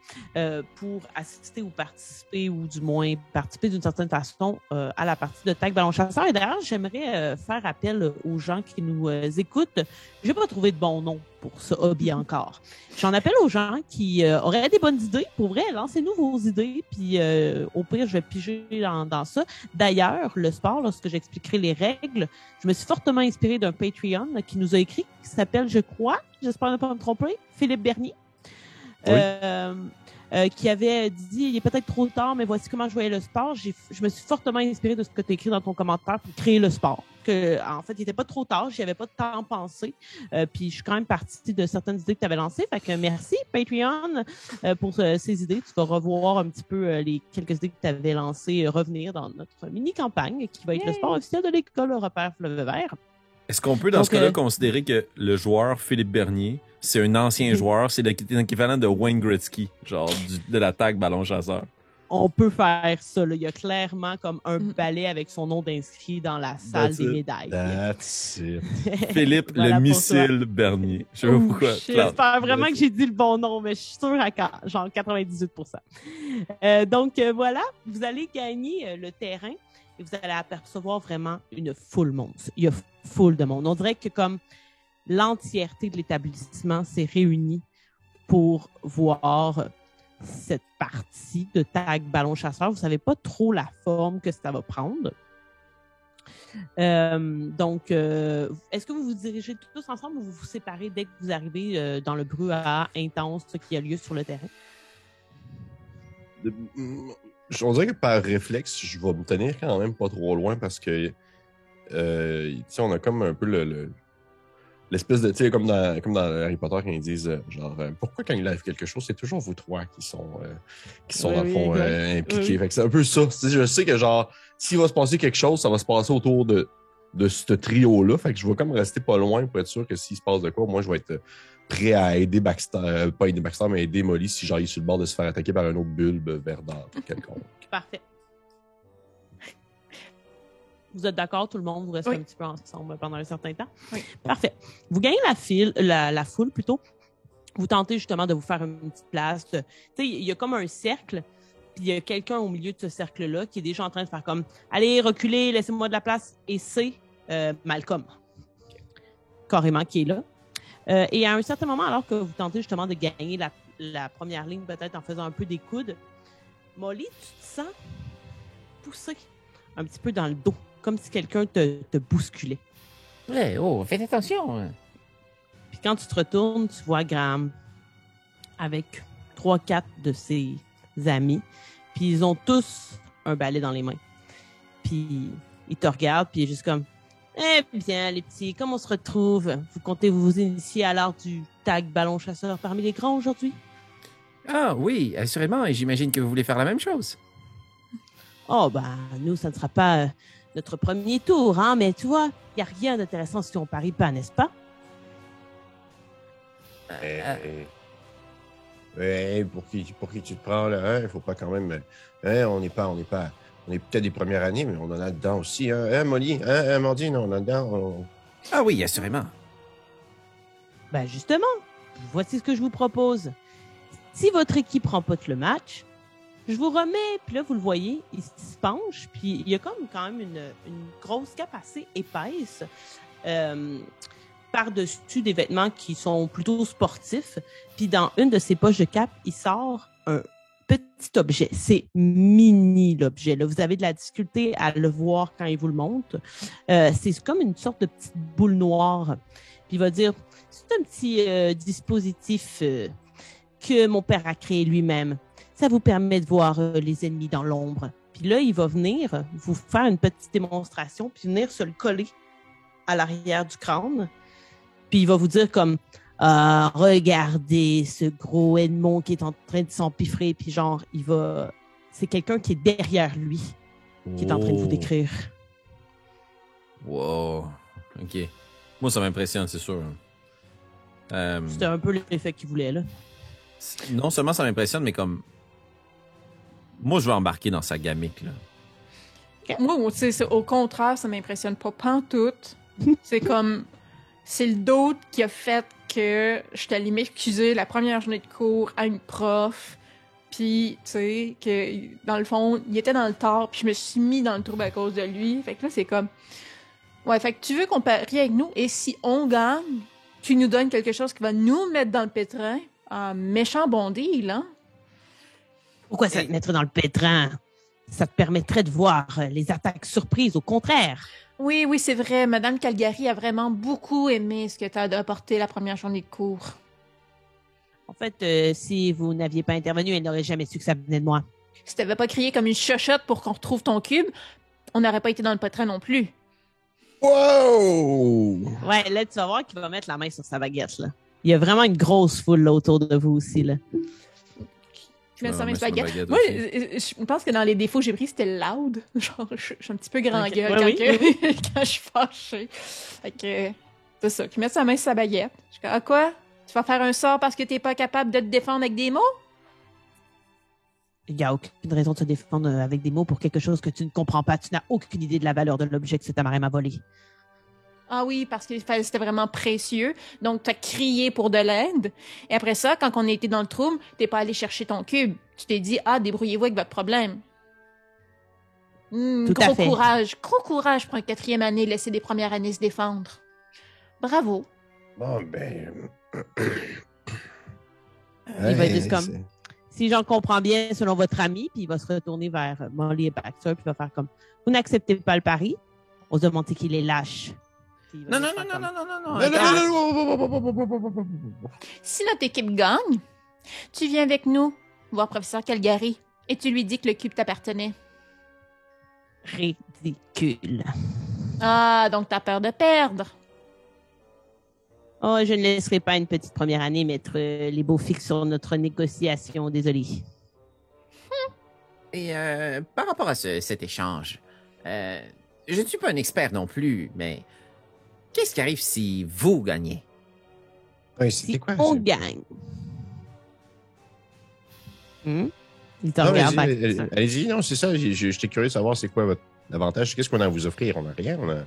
pour assister ou participer, ou du moins participer d'une certaine façon à la partie de tag ballon chasseur. Et d'ailleurs, j'aimerais faire appel aux gens qui nous écoutent. Je n'ai pas trouvé de bon nom pour ce hobby encore. J'en appelle aux gens qui auraient des bonnes idées. Pour vrai, lancez-nous vos idées, puis au pire, je vais piger dans ça. D'ailleurs, le sport, lorsque j'expliquerai les règles, je me suis fortement inspirée d'un Patreon qui nous a écrit, qui s'appelle, je crois, j'espère ne pas me tromper, Philippe Bernier, qui avait dit, il est peut-être trop tard, mais voici comment je voyais le sport. Je me suis fortement inspirée de ce que tu as écrit dans ton commentaire pour créer le sport. En fait, il n'était pas trop tard, j'y avais pas de temps à penser. Puis je suis quand même partie de certaines idées que tu avais lancées. Fait que merci, Patreon, pour ces idées. Tu vas revoir un petit peu les quelques idées que tu avais lancées revenir dans notre mini-campagne qui va être le sport officiel de l'école Repère Fleuve Vert. Est-ce qu'on peut, dans ce cas-là, considérer que le joueur Philippe Bernier, c'est un ancien joueur, c'est l'équivalent de Wayne Gretzky, genre de l'attaque ballon chasseur? On peut faire ça. Là. Il y a clairement comme un balai avec son nom d'inscrit dans la salle des médailles. That's it. Philippe le missile Bernier. Je sais pas pourquoi. J'espère vraiment que j'ai dit le bon nom, mais je suis sûre à genre 98%. Donc voilà, vous allez gagner le terrain et vous allez apercevoir vraiment une foule monde. Il y a foule de monde. On dirait que comme l'entièreté de l'établissement s'est réunie pour voir cette partie de tag ballon chasseur. Vous ne savez pas trop la forme que ça va prendre. Donc, est-ce que vous vous dirigez tous ensemble ou vous vous séparez dès que vous arrivez dans le brouhaha intense qui a lieu sur le terrain? On dirait que par réflexe, je vais me tenir quand même pas trop loin parce que on a comme un peu l'espèce de, tu sais, comme dans Harry Potter, quand ils disent, pourquoi quand il arrive quelque chose, c'est toujours vous trois qui sont dans le fond impliqués. Fait que c'est un peu ça. Je sais que, genre, s'il va se passer quelque chose, ça va se passer autour de ce trio-là. Fait que je vais comme rester pas loin pour être sûr que s'il se passe de quoi, moi, je vais être prêt à aider Baxter, pas aider Baxter, mais aider Molly si, genre, il est sur le bord de se faire attaquer par un autre bulbe verdâtre quelconque. Parfait. Vous êtes d'accord, tout le monde, vous restez un petit peu ensemble pendant un certain temps? Oui. Parfait. Vous gagnez la foule plutôt. Vous tentez justement de vous faire une petite place. Tu sais, il y a comme un cercle, puis il y a quelqu'un au milieu de ce cercle-là qui est déjà en train de faire comme « Allez, reculez, laissez-moi de la place. » Et c'est Malcolm, carrément, qui est là. Et à un certain moment, alors que vous tentez justement de gagner la première ligne, peut-être en faisant un peu des coudes, Molly, tu te sens poussé un petit peu dans le dos, comme si quelqu'un te bousculait. Ouais, oh, faites attention. Puis quand tu te retournes, tu vois Graham avec 3-4 de ses amis. Puis ils ont tous un balai dans les mains. Puis ils te regardent, puis il est juste comme « Eh bien, les petits, comment on se retrouve? Vous comptez vous initier à l'art du tag ballon chasseur parmi les grands aujourd'hui? » Ah oui, assurément, et j'imagine que vous voulez faire la même chose. Oh, ben, nous, ça ne sera pas notre premier tour, hein, mais tu vois, il n'y a rien d'intéressant si on parie pas, n'est-ce pas? Ouais, pour qui tu te prends, là, hein? Il faut pas quand même... Hein, on est peut-être des premières années, mais on en a dedans aussi, hein? Hein, Molly? Hein, Amandine, on en a dedans? Ah oui, assurément. Ben, justement, voici ce que je vous propose. Si votre équipe remporte le match, je vous remets, puis là, vous le voyez, il se penche, puis il y a comme quand même une grosse cape assez épaisse par-dessus des vêtements qui sont plutôt sportifs. Puis dans une de ses poches de cape, il sort un petit objet. C'est mini, l'objet. Là, vous avez de la difficulté à le voir quand il vous le montre. C'est comme une sorte de petite boule noire. Puis il va dire, c'est un petit dispositif que mon père a créé lui-même. Ça vous permet de voir les ennemis dans l'ombre. Puis là, il va venir vous faire une petite démonstration, puis venir se le coller à l'arrière du crâne. Puis il va vous dire comme regardez ce gros Edmond qui est en train de s'empiffrer. Puis genre, c'est quelqu'un qui est derrière lui qui est en train de vous décrire. Wow. OK. Moi, ça m'impressionne, c'est sûr. C'était un peu l'effet qu'il voulait, là. Non seulement ça m'impressionne, mais comme... Moi, je vais embarquer dans sa gamique, là. Moi, au contraire, ça m'impressionne pas pantoute. C'est comme... C'est le doute qui a fait que je suis allée m'excuser la première journée de cours à une prof. Puis, tu sais, que dans le fond, il était dans le tort, puis je me suis mis dans le trouble à cause de lui. Fait que là, c'est comme... Ouais, fait que tu veux qu'on parie avec nous, et si on gagne, tu nous donnes quelque chose qui va nous mettre dans le pétrin. Un méchant bon deal, hein? Pourquoi ça te mettrait dans le pétrin? Ça te permettrait de voir les attaques surprises, au contraire. Oui, c'est vrai. Madame Calgary a vraiment beaucoup aimé ce que tu as apporté la première journée de cours. En fait, si vous n'aviez pas intervenu, elle n'aurait jamais su que ça venait de moi. Si t'avais pas crié comme une chochotte pour qu'on retrouve ton cube, on n'aurait pas été dans le pétrin non plus. Wow! Ouais, là, tu vas voir qu'il va mettre la main sur sa baguette, là. Il y a vraiment une grosse foule là, autour de vous aussi, là. Mais ça mettre ma baguette. baguette Moi, aussi. je pense que dans les défauts que j'ai pris, c'était loud. Genre, je suis un petit peu grand Ok. gueule Ouais, quand je suis fâchée. Fait que, c'est ça. Qu'il mette sa main sur sa baguette. Je suis comme, ah quoi? Tu vas faire un sort parce que t'es pas capable de te défendre avec des mots? Il n'y a aucune raison de se défendre avec des mots pour quelque chose que tu ne comprends pas. Tu n'as aucune idée de la valeur de l'objet que cet amarin m'a volé. Ah oui, parce que c'était vraiment précieux. Donc, t'as crié pour de l'aide. Et après ça, quand on était dans le trouble, t'es pas allé chercher ton cube. Tu t'es dit, débrouillez-vous avec votre problème. Tout à fait. Gros courage pour un 4e année, laisser des premières années se défendre. Bravo. Bon, ben... Il va dire comme, si j'en comprends bien, selon votre ami, puis il va se retourner vers Molly et Baxter, puis il va faire comme, vous n'acceptez pas le pari? On se demande qu'il est lâche. Non. Si notre équipe gagne, tu viens avec nous voir professeur Calgary et tu lui dis que le cube t'appartenait. Ridicule. Ah, donc t'as peur de perdre. Oh, je ne laisserai pas une petite première année mettre les beaux fixes sur notre négociation, désolé. Et par rapport à cet échange, je ne suis pas un expert non plus, mais qu'est-ce qui arrive si vous gagnez? Ouais, Si c'était quoi? on gagne. Il te Non, regarde, mais Baxter. allez-y, non, c'est ça. J'étais curieux de savoir c'est quoi votre avantage. Qu'est-ce qu'on a à vous offrir? On n'a rien, on a...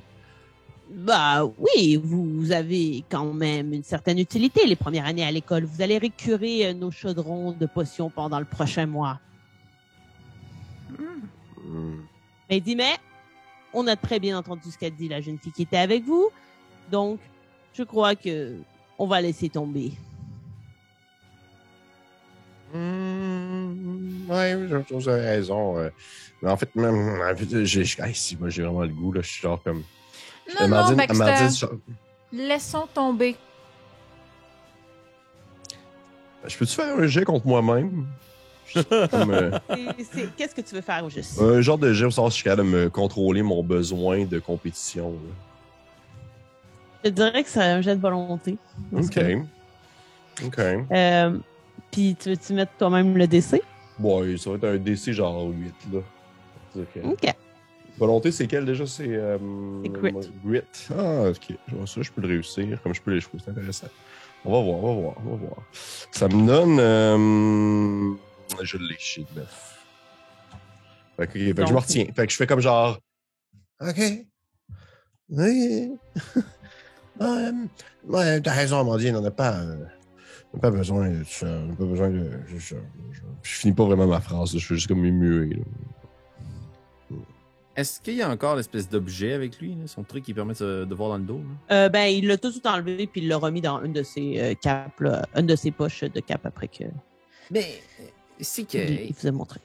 Bah oui, vous avez quand même une certaine utilité les premières années à l'école. Vous allez récurer nos chaudrons de potions pendant le prochain mois. Mais il dit, mais on a très bien entendu ce qu'a dit la jeune fille qui était avec vous. Donc, je crois que on va laisser tomber. vous avez raison. Mais en fait, même, moi, j'ai vraiment le goût, là. Je suis genre comme. Non, Elle m'a dit, laissons tomber. Je peux-tu faire un jet contre moi-même? Comme, Qu'est-ce que tu veux faire au juste? un genre de jet pour savoir si je suis capable de me contrôler mon besoin de compétition. Là. Je dirais que c'est un jet de volonté. OK. Puis, tu veux-tu mettre toi-même le DC? Bon, ça va être un DC genre 8, là. OK. Volonté, c'est quel déjà? C'est grit. Grit. Ah, OK. Ça, je peux le réussir. Comme je peux les cheveux, c'est intéressant. On va voir. Ça me donne... Je l'ai, chez 9. Fait que je me retiens. Fait que je fais comme genre... OK. Oui. Ouais, t'as raison, Amandine, on n'a pas besoin de ça. On n'a pas besoin de. Je finis pas vraiment ma phrase, je fais juste comme muer. Est-ce qu'il y a encore l'espèce d'objet avec lui, là, son truc qui permet de voir dans le dos? Ben, il l'a tout enlevé puis il l'a remis dans une de ses capes, là, une de ses poches de cap après que Mais c'est que il vous a montré.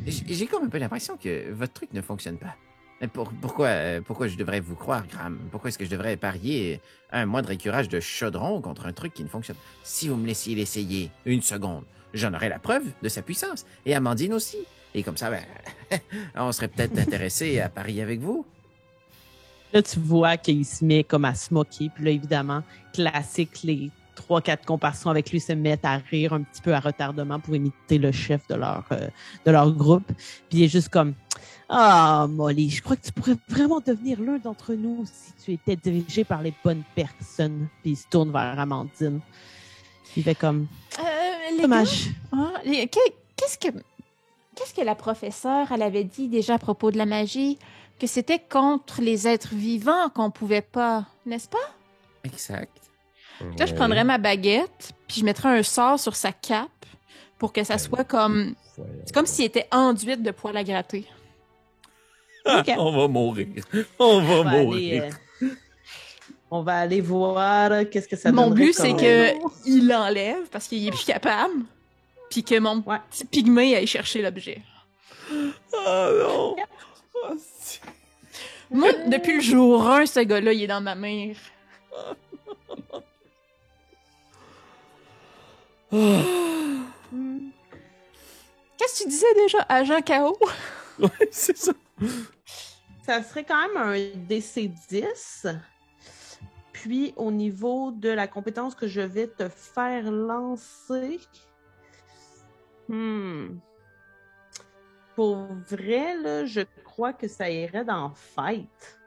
j'ai comme un peu l'impression que votre truc ne fonctionne pas. Mais pourquoi je devrais vous croire, Graham? Pourquoi est-ce que je devrais parier un mois de récurage de chaudron contre un truc qui ne fonctionne? Si vous me laissiez l'essayer une seconde, j'en aurais la preuve de sa puissance. Et Amandine aussi. Et comme ça, ben, on serait peut-être intéressé à parier avec vous. Là, tu vois qu'il se met comme à se moquer. Puis là, évidemment, classique, les 3-4 comparsons avec lui se mettent à rire un petit peu à retardement pour imiter le chef de leur groupe. Puis il est juste comme « Ah, Molly, je crois que tu pourrais vraiment devenir l'un d'entre nous si tu étais dirigé par les bonnes personnes. » Puis il se tourne vers Amandine. Il fait comme « Dommage. » Qu'est-ce que la professeure, elle avait dit déjà à propos de la magie? Que c'était contre les êtres vivants qu'on pouvait pas, n'est-ce pas? Exact. Là, je prendrais ma baguette, puis je mettrais un sort sur sa cape pour que ça soit comme... C'est comme s'il était enduite de poils à gratter. Okay. On va mourir. On va mourir. On va aller voir qu'est-ce que ça Mon donnerait but, c'est comme- qu'il l'enlève parce qu'il est plus capable, puis que mon petit pygmée aille chercher l'objet. Oh non! Oh, si. Moi, depuis le jour 1, ce gars-là, il est dans ma mère. Qu'est-ce que tu disais déjà, agent KO? Ouais, c'est ça. Ça serait quand même un DC10. Puis, au niveau de la compétence que je vais te faire lancer... Pour vrai, là, je crois que ça irait dans Fight.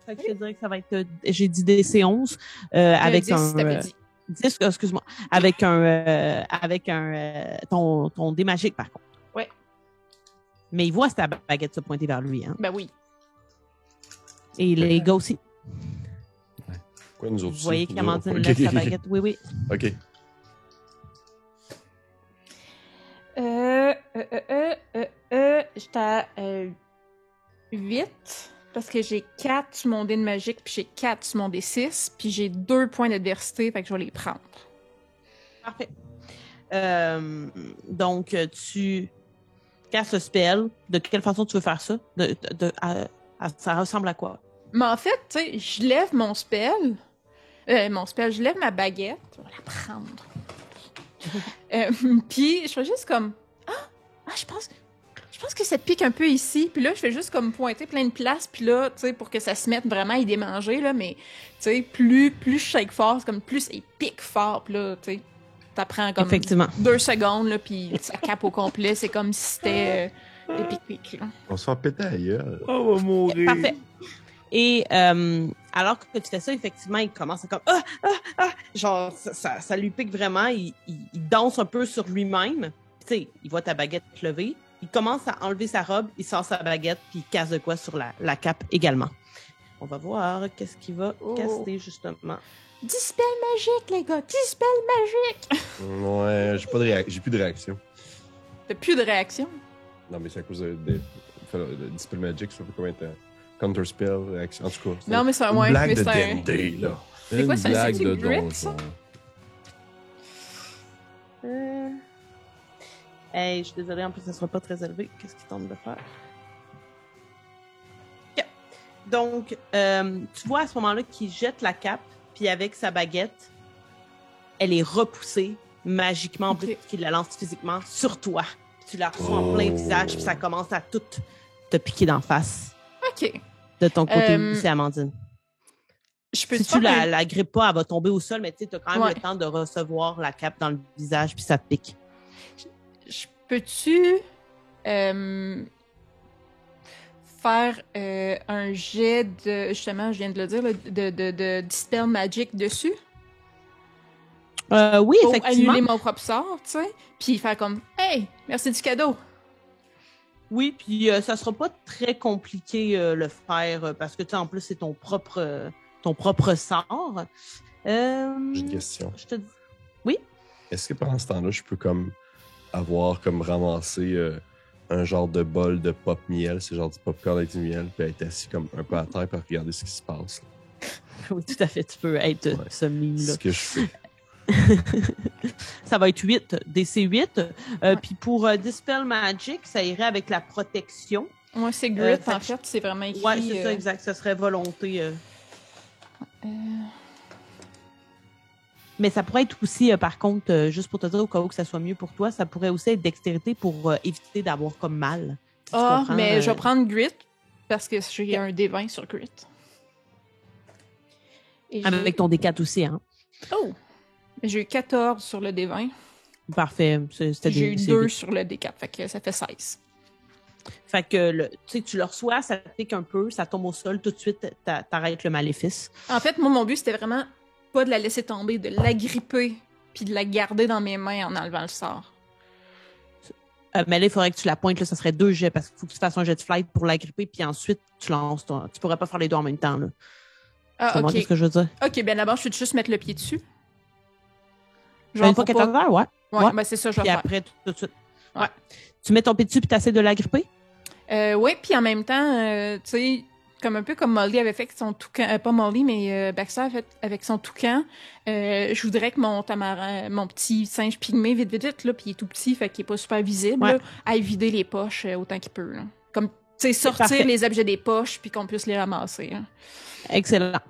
Fait que je dirais que ça va être... J'ai dit DC11 avec 10, un... t'avais dit. 10, excuse-moi. Avec ton dé magique, par contre. Ouais. Mais il voit sa baguette se pointer vers lui, hein. Ben oui. Et les gars aussi. Quoi, nous autres Vous voyez aussi? qu'Amandine Ok. lève sa baguette. Oui, oui. OK. J'étais à 8 parce que j'ai 4 sur mon dé de magique, puis j'ai 4 sur mon dé 6, puis j'ai 2 points d'adversité, fait que je vais les prendre. Parfait. Donc, tu casses le spell. De quelle façon tu veux faire ça? Ça ressemble à quoi? Mais en fait, tu sais, je lève mon spell. Je lève ma baguette. Je vais la prendre. Puis je fais juste comme... je pense que ça te pique un peu ici. Puis là, je fais juste comme pointer plein de places. Puis là, tu sais, pour que ça se mette vraiment à y démanger, là. Mais, tu sais, plus je shake fort, c'est comme plus il pique fort. Puis là, tu sais, t'apprends comme... Effectivement. 2 secondes, là, puis ça cape au complet. C'est comme si c'était des pic-pic, là. On se fait péter ailleurs. On va mourir. Parfait. Et alors que tu fais ça, effectivement, il commence à comme genre ça lui pique vraiment. Il danse un peu sur lui-même. Tu sais, il voit ta baguette levée. Il commence à enlever sa robe, il sort sa baguette, puis il casse de quoi sur la cape également. On va voir qu'est-ce qu'il va caster justement. Dispel magique, les gars! Dispel magique! Ouais, j'ai plus de réaction. T'as plus de réaction? Non, mais c'est à cause de Dispel Magic, ça fait combien de temps? Counterspell, réaction, en tout cas. Non, mais c'est un... une Ouais, blague mais de c'est un... D&D, là. C'est quoi, Une c'est un blague sexy de grit, donjon. ça? Hey, je suis désolée, en plus, ça sera pas très élevé. Qu'est-ce qu'il tente de faire? Ok. Donc, tu vois à ce moment-là qu'il jette la cape, puis avec sa baguette, elle est repoussée magiquement, en plus qu'il la lance physiquement sur toi. Puis tu la reçois en plein visage, puis ça commence à tout te piquer d'en face. OK. De ton côté aussi, Amandine. Je peux Si tu la grippes pas, elle va tomber au sol, mais tu sais, t'as quand même le temps de recevoir la cape dans le visage, puis ça te pique. Peux-tu faire un jet de... Justement, je viens de le dire, là, de Dispel Magic dessus? Oui, pour effectivement. Annuler mon propre sort, tu sais. Puis faire comme « Hey, merci du cadeau! » Oui, puis ça sera pas très compliqué le faire, parce que, tu sais, en plus, c'est ton propre sort. J'ai une question. Je te dis... Oui? Est-ce que pendant ce temps-là, je peux comme avoir comme ramassé un genre de bol de pop miel, c'est genre du popcorn avec du miel, puis être assis comme un peu à terre pour regarder ce qui se passe? Oui, tout à fait. Tu peux être ce mime-là. C'est ce que je fais. Ça va être 8, DC 8. Puis pour Dispel Magic, ça irait avec la protection. Moi, c'est Grit, en fait. C'est vraiment écrit... Ouais, c'est ça, exact. Ça serait volonté. Mais ça pourrait être aussi, par contre, juste pour te dire au cas où que ça soit mieux pour toi, ça pourrait aussi être dextérité pour éviter d'avoir comme mal. Si mais je vais prendre Grit parce que j'ai un D20 sur Grit. Et avec ton D4 aussi, hein? Oh! J'ai eu 14 sur le D20. Parfait. J'ai eu 2 sur le D4, fait que ça fait 16. Fait que tu le reçois, ça te pique un peu, ça tombe au sol, tout de suite, t'arrêtes le maléfice. En fait, moi, mon but, c'était vraiment pas de la laisser tomber, de l'agripper, puis de la garder dans mes mains en enlevant le sort. Mais là, il faudrait que tu la pointes, là, ça serait 2 jets, parce qu'il faut que tu fasses un jet de flight pour l'agripper, puis ensuite, tu lances ton... Tu pourrais pas faire les deux en même temps, là. Ah, ok. Qu'est-ce que je veux dire? Ok, ben d'abord, je vais juste mettre le pied dessus. Genre une fois qu'elle est en l'air, ouais. Ouais, ben c'est ça, je vais puis faire. après, tout de suite. Ouais. Tu mets ton pied dessus, puis tu essaies de l'agripper? Oui, puis en même temps, tu sais, comme un peu comme Molly avait fait avec son toucan, pas Molly, mais Baxter avait fait avec son toucan, je voudrais que mon tamarin, mon petit singe pygmée, vite, là, puis il est tout petit, fait qu'il est pas super visible, là, aille vider les poches autant qu'il peut. Là. Comme, tu sais, sortir les objets des poches, puis qu'on puisse les ramasser. Hein. Excellent.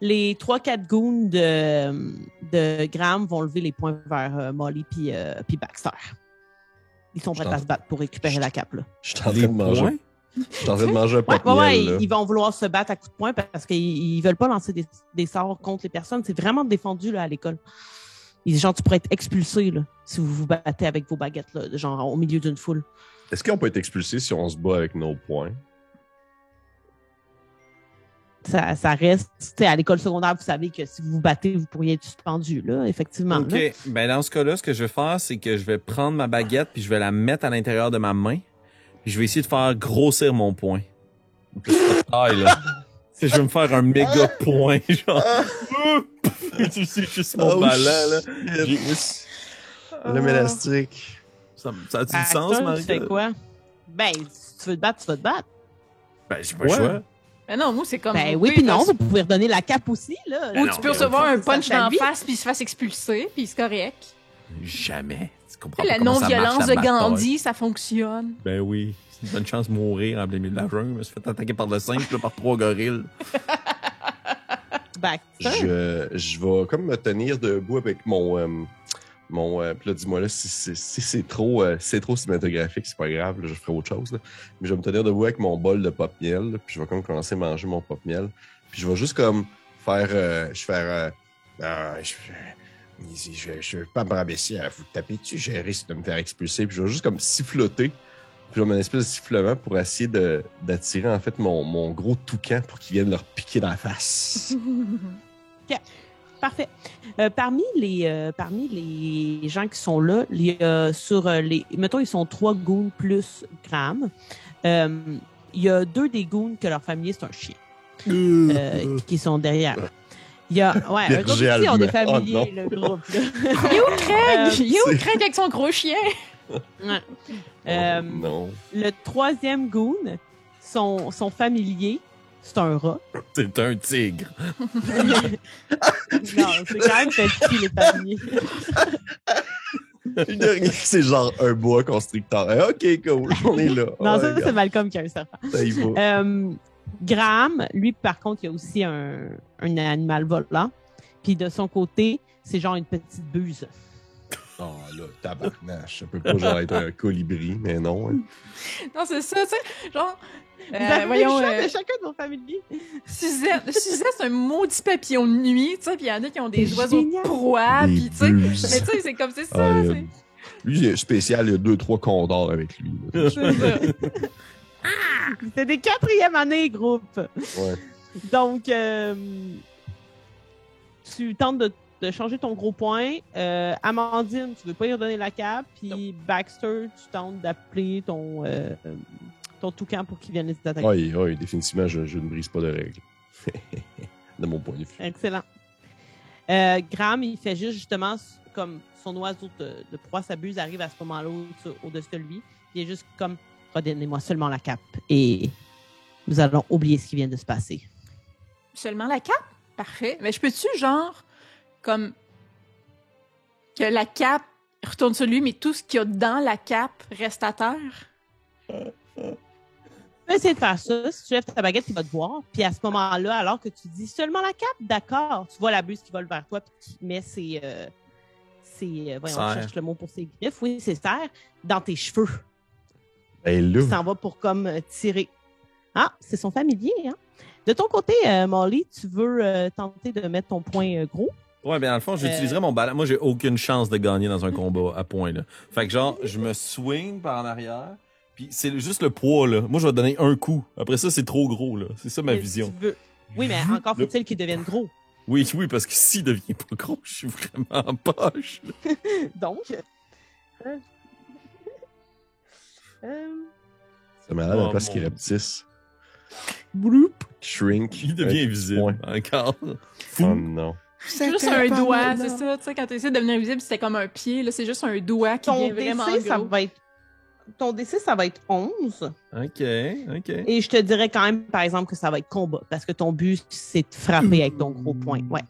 Les 3-4 goons de Graham vont lever les poings vers Molly puis Baxter. Ils sont prêts à se battre pour récupérer la cape, là. Je suis en train de manger. Je suis en train de manger un pop miel, ils vont vouloir se battre à coups de poing parce qu'ils veulent pas lancer des sorts contre les personnes. C'est vraiment défendu là, à l'école. Genre, tu pourrais être expulsé là, si vous vous battez avec vos baguettes, là, genre au milieu d'une foule. Est-ce qu'on peut être expulsé si on se bat avec nos poings? Ça reste, tu sais, à l'école secondaire, vous savez que si vous vous battez, vous pourriez être suspendu, là, effectivement. OK. Là. Ben, dans ce cas-là, ce que je vais faire, c'est que je vais prendre ma baguette puis je vais la mettre à l'intérieur de ma main. Puis je vais essayer de faire grossir mon poing. Taille, là. Je vais me faire un méga poing, genre. Tu sais, juste mon ballon, là. L'homme élastique. Ça a-tu du sens, Marie? Tu fais quoi? Ben, si tu veux te battre, tu vas te battre. Ben, j'ai pas le choix. Ben non, moi, c'est comme... Ben oui, puis non, vous pouvez redonner la cape aussi, là. Ou tu peux recevoir un punch dans la face, puis il se fasse expulser, puis c'est correct. Jamais. Tu comprends La pas comment ça non-violence marche, de la bataille. Gandhi, ça fonctionne. Ben oui. C'est une bonne chance de mourir en plein milieu de la jungle. Je me suis fait attaquer par le singe, là, par 3 gorilles. Je vais comme me tenir debout avec mon... puis là, dis-moi là, si c'est trop cinématographique, c'est pas grave, là, je ferai autre chose. Là. Mais je vais me tenir debout avec mon bol de pop miel, là, puis je vais comme commencer à manger mon pop miel. Puis je vais juste comme faire... je veux pas me rabaisser à vous taper dessus, j'ai risque de me faire expulser. Puis je vais juste comme siffloter. Puis je vais mettre une espèce de sifflement pour essayer d'attirer en fait mon gros toucan pour qu'il vienne leur piquer dans la face. OK. Parfait. Parmi les gens qui sont là, mettons, ils sont 3 goons plus Graham. Il y a 2 des goons que leur famille, c'est un chien. Qui sont derrière. Il y a, eux autres aussi ont des familiers, le groupe. You Craig! You Craig avec son gros chien! Non. Le 3e goon, son familier, c'est un rat. C'est un tigre. Non, c'est quand même petit, les familiers. Une araignée, c'est genre un boa constricteur. Ah, ok, cool, on est là. Non, Oh, ça, regarde, c'est Malcolm qui a un serpent. ça y va. Graham, lui, par contre, il y a aussi un animal volant. Puis de son côté, c'est genre une petite buse. Oh là, tabarnache. Ça peut pas genre être un colibri, mais non. Hein. Non, c'est ça, tu sais. Genre. Vous avez voyons. le chat de chacun de vos familiers. Suzette, c'est un maudit papillon de nuit, tu sais, puis il y en a qui ont des C'est oiseaux génial. de proie, Des puis tu sais. buses. Mais tu sais, c'est comme c'est ça. Ah, c'est- lui, il est spécial, il y a 2-3 condors avec lui. là. c'est ça. C'est des 4e années, groupe. Ouais. Donc, tu tentes de changer ton gros point. Amandine, tu veux pas y redonner la cape. Puis Baxter, tu tentes d'appeler ton toucan pour qu'il vienne les attaquer. Oui, oui, définitivement, je ne brise pas de règles. De mon point de vue. Excellent. Graham, il fait juste justement comme son oiseau de proie s'abuse, arrive à ce moment-là au-dessus de lui. Il est juste comme, redonnez-moi seulement la cape et nous allons oublier ce qui vient de se passer. Seulement la cape? Parfait. Mais je peux-tu, genre, comme. Que la cape retourne sur lui, mais tout ce qu'il y a dans la cape reste à terre? Tu peux essayer de faire ça. Si tu lèves ta baguette, il va te voir. Puis à ce moment-là, alors que tu dis seulement la cape, d'accord, tu vois la buse qui vole vers toi puis qui met ses voyons, Serre. je cherche le mot pour ses griffes. Oui, ses serres dans tes cheveux. Ben Il là, s'en va pour comme tirer. Ah, c'est son familier, hein? De ton côté, Molly, tu veux tenter de mettre ton point gros? Ouais, ben dans le fond, j'utiliserais mon ballon. Moi, j'ai aucune chance de gagner dans un combat à point, là. Fait que genre, je me swing par en arrière, puis c'est juste le poids, là. Moi, je vais donner un coup. Après ça, c'est trop gros, là. C'est ça ma Mais vision. tu veux- Oui, mais encore faut-il qu'il devienne gros. Oui, oui, parce que s'il devient pas gros, je suis vraiment en poche. là. Donc... ça m'a l'air d'un Oh, place qui mon rapetisse. Bloup. Shrink. Il devient invisible. Point. Encore. Oh non. Juste un doigt, c'est ça, tu sais, quand tu essaies de devenir invisible, c'était comme un pied, là, c'est juste un doigt qui Ton devient vraiment DC, ça gros. va être... Ton DC, ça va être 11. OK, OK. Et je te dirais quand même, par exemple, que ça va être combat. Parce que ton but, c'est de frapper avec ton gros point. Ouais.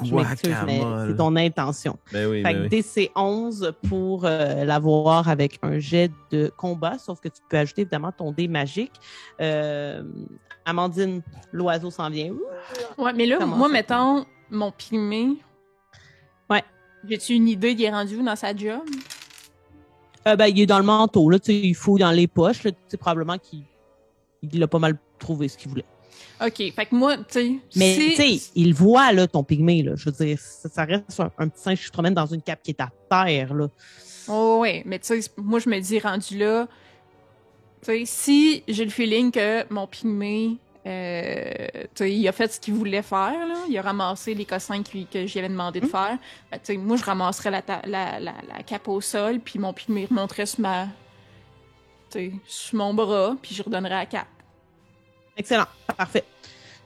Je m'excuse, mais c'est Guacamole. ton intention. Ben oui, Fait ben que oui. DC 11 pour l'avoir avec un jet de combat, sauf que tu peux ajouter évidemment ton dé magique. Amandine, l'oiseau s'en vient. Ouais, mais là, Comment moi, ça? mettons, mon pygmée. Ouais. J'ai-tu une idée, il est rendu où dans sa job? Ben, il est dans le manteau, là, tu sais, il fouille dans les poches, là, tu sais, probablement qu'il a pas mal trouvé ce qu'il voulait. OK, fait que moi, tu sais... Mais, si- tu sais, il voit, là, ton pygmée, là. Je veux dire, ça reste un petit singe qui se promène dans une cape qui est à terre, là. Oh, ouais, mais tu sais, moi, je me dis, rendu là, tu sais, si j'ai le feeling que mon pygmée, tu sais, il a fait ce qu'il voulait faire, là, il a ramassé les cossins que j'y avais demandé de faire, ben, tu sais, moi, je ramasserais la cape au sol, puis mon pygmée remonterait sur sur mon bras, puis je redonnerais la cape. Excellent. Parfait.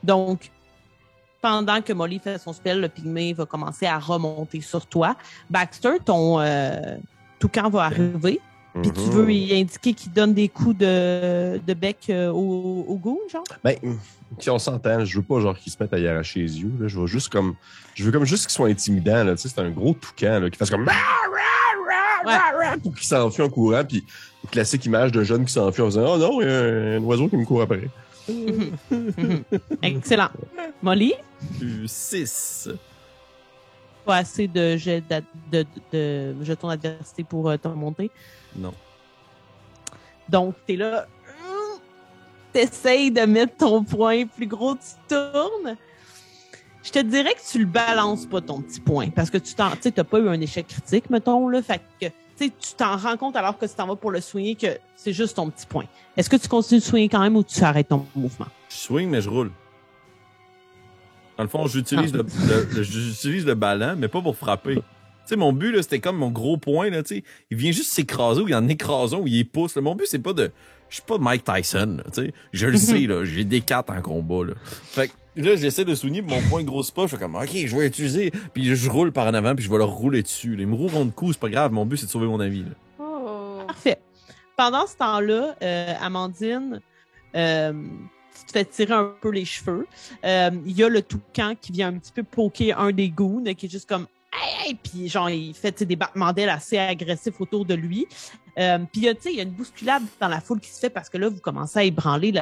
Donc, pendant que Molly fait son spell, le pygmée va commencer à remonter sur toi. Baxter, ton toucan va arriver. Puis tu veux y indiquer qu'il donne des coups de bec au goût, genre? Ben, si on s'entend, je veux pas genre qu'ils se mettent à y arracher les yeux. Là. Je veux juste comme juste qu'ils soient intimidants. Là. Tu sais, c'est un gros toucan là, qui fasse comme pour qu'il s'enfuit en courant. Puis classique image de jeune qui s'enfuit en faisant oh non, il y a un oiseau qui me court après. Excellent. Molly, 6. pas assez de jetons d'adversité pour te monter. Non. Donc, t'es là. T'essayes de mettre ton point plus gros, tu tournes. Je te dirais que tu le balances pas, ton petit point, parce que tu sais, t'as pas eu un échec critique, mettons, là. Fait que, tu sais, tu t'en rends compte alors que tu t'en vas pour le soigner que c'est juste ton petit point. Est-ce que tu continues de soigner quand même ou tu arrêtes ton mouvement? Je swing, mais je roule. Dans le fond, j'utilise le ballon, mais pas pour frapper. Tu sais, mon but, là, c'était comme mon gros point, là, tu sais. Il vient juste s'écraser ou il en écrase un ou il les pousse. Là. Mon but, c'est pas de... Je suis pas Mike Tyson, là, tu sais. Je le sais, là. J'ai des cartes en combat, là. Fait que là, j'essaie de soigner, puis mon point grosse pas. Je fais comme, OK, je vais utiliser. Puis je roule par en avant, puis je vais leur rouler dessus. Là. Ils me rouleront de coups, c'est pas grave. Mon but, c'est de sauver mon ami, là. Oh. Parfait. Pendant ce temps-là, Amandine, tu te fais tirer un peu les cheveux. Il y a le toucan qui vient un petit peu poker un des goons, qui est juste comme hey, hey! Puis genre, il fait des battements d'ailes assez agressifs autour de lui. Puis tu sais, il y a une bousculade dans la foule qui se fait parce que là, vous commencez à ébranler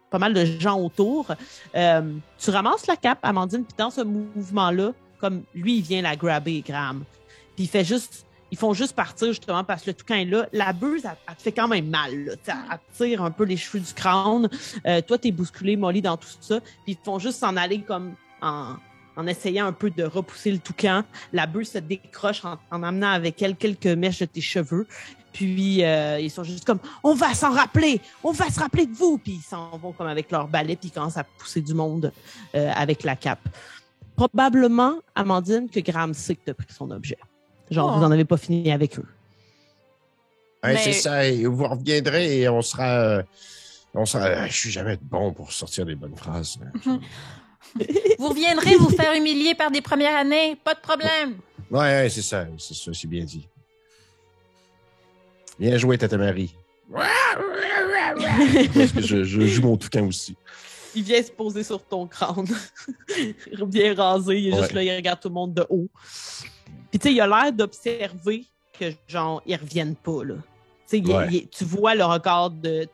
pas mal de gens autour. Tu ramasses la cape, Amandine, puis dans ce mouvement-là, comme lui, il vient la grabber, Graham. Puis ils font juste partir justement parce que le toucan est là. La buse, elle te fait quand même mal. Là. Elle te tire un peu les cheveux du crâne. Toi, t'es bousculé, Molly, dans tout ça. Puis ils font juste s'en aller comme en essayant un peu de repousser le toucan. La buse se décroche en amenant avec elle quelques mèches de tes cheveux. Puis ils sont juste comme « On va s'en rappeler! On va se rappeler de vous! » Puis ils s'en vont comme avec leur balai puis ils commencent à pousser du monde avec la cape. Probablement, Amandine, que Graham sait que tu as pris son objet. Genre, vous n'en avez pas fini avec eux. Ouais, Mais- c'est ça. Et vous reviendrez et on sera. Je suis jamais bon pour sortir des bonnes phrases. Vous reviendrez vous faire humilier par des premières années, pas de problème. Ouais, c'est ça. C'est ça, c'est bien dit. Bien joué, Tata Marie. Parce que je joue mon toucan aussi. Il vient se poser sur ton crâne. Bien rasé, il est juste Ouais. là, il regarde tout le monde de haut. Puis tu sais, il a l'air d'observer que genre, ils reviennent pas, là. Tu sais, Ouais. tu vois le regard de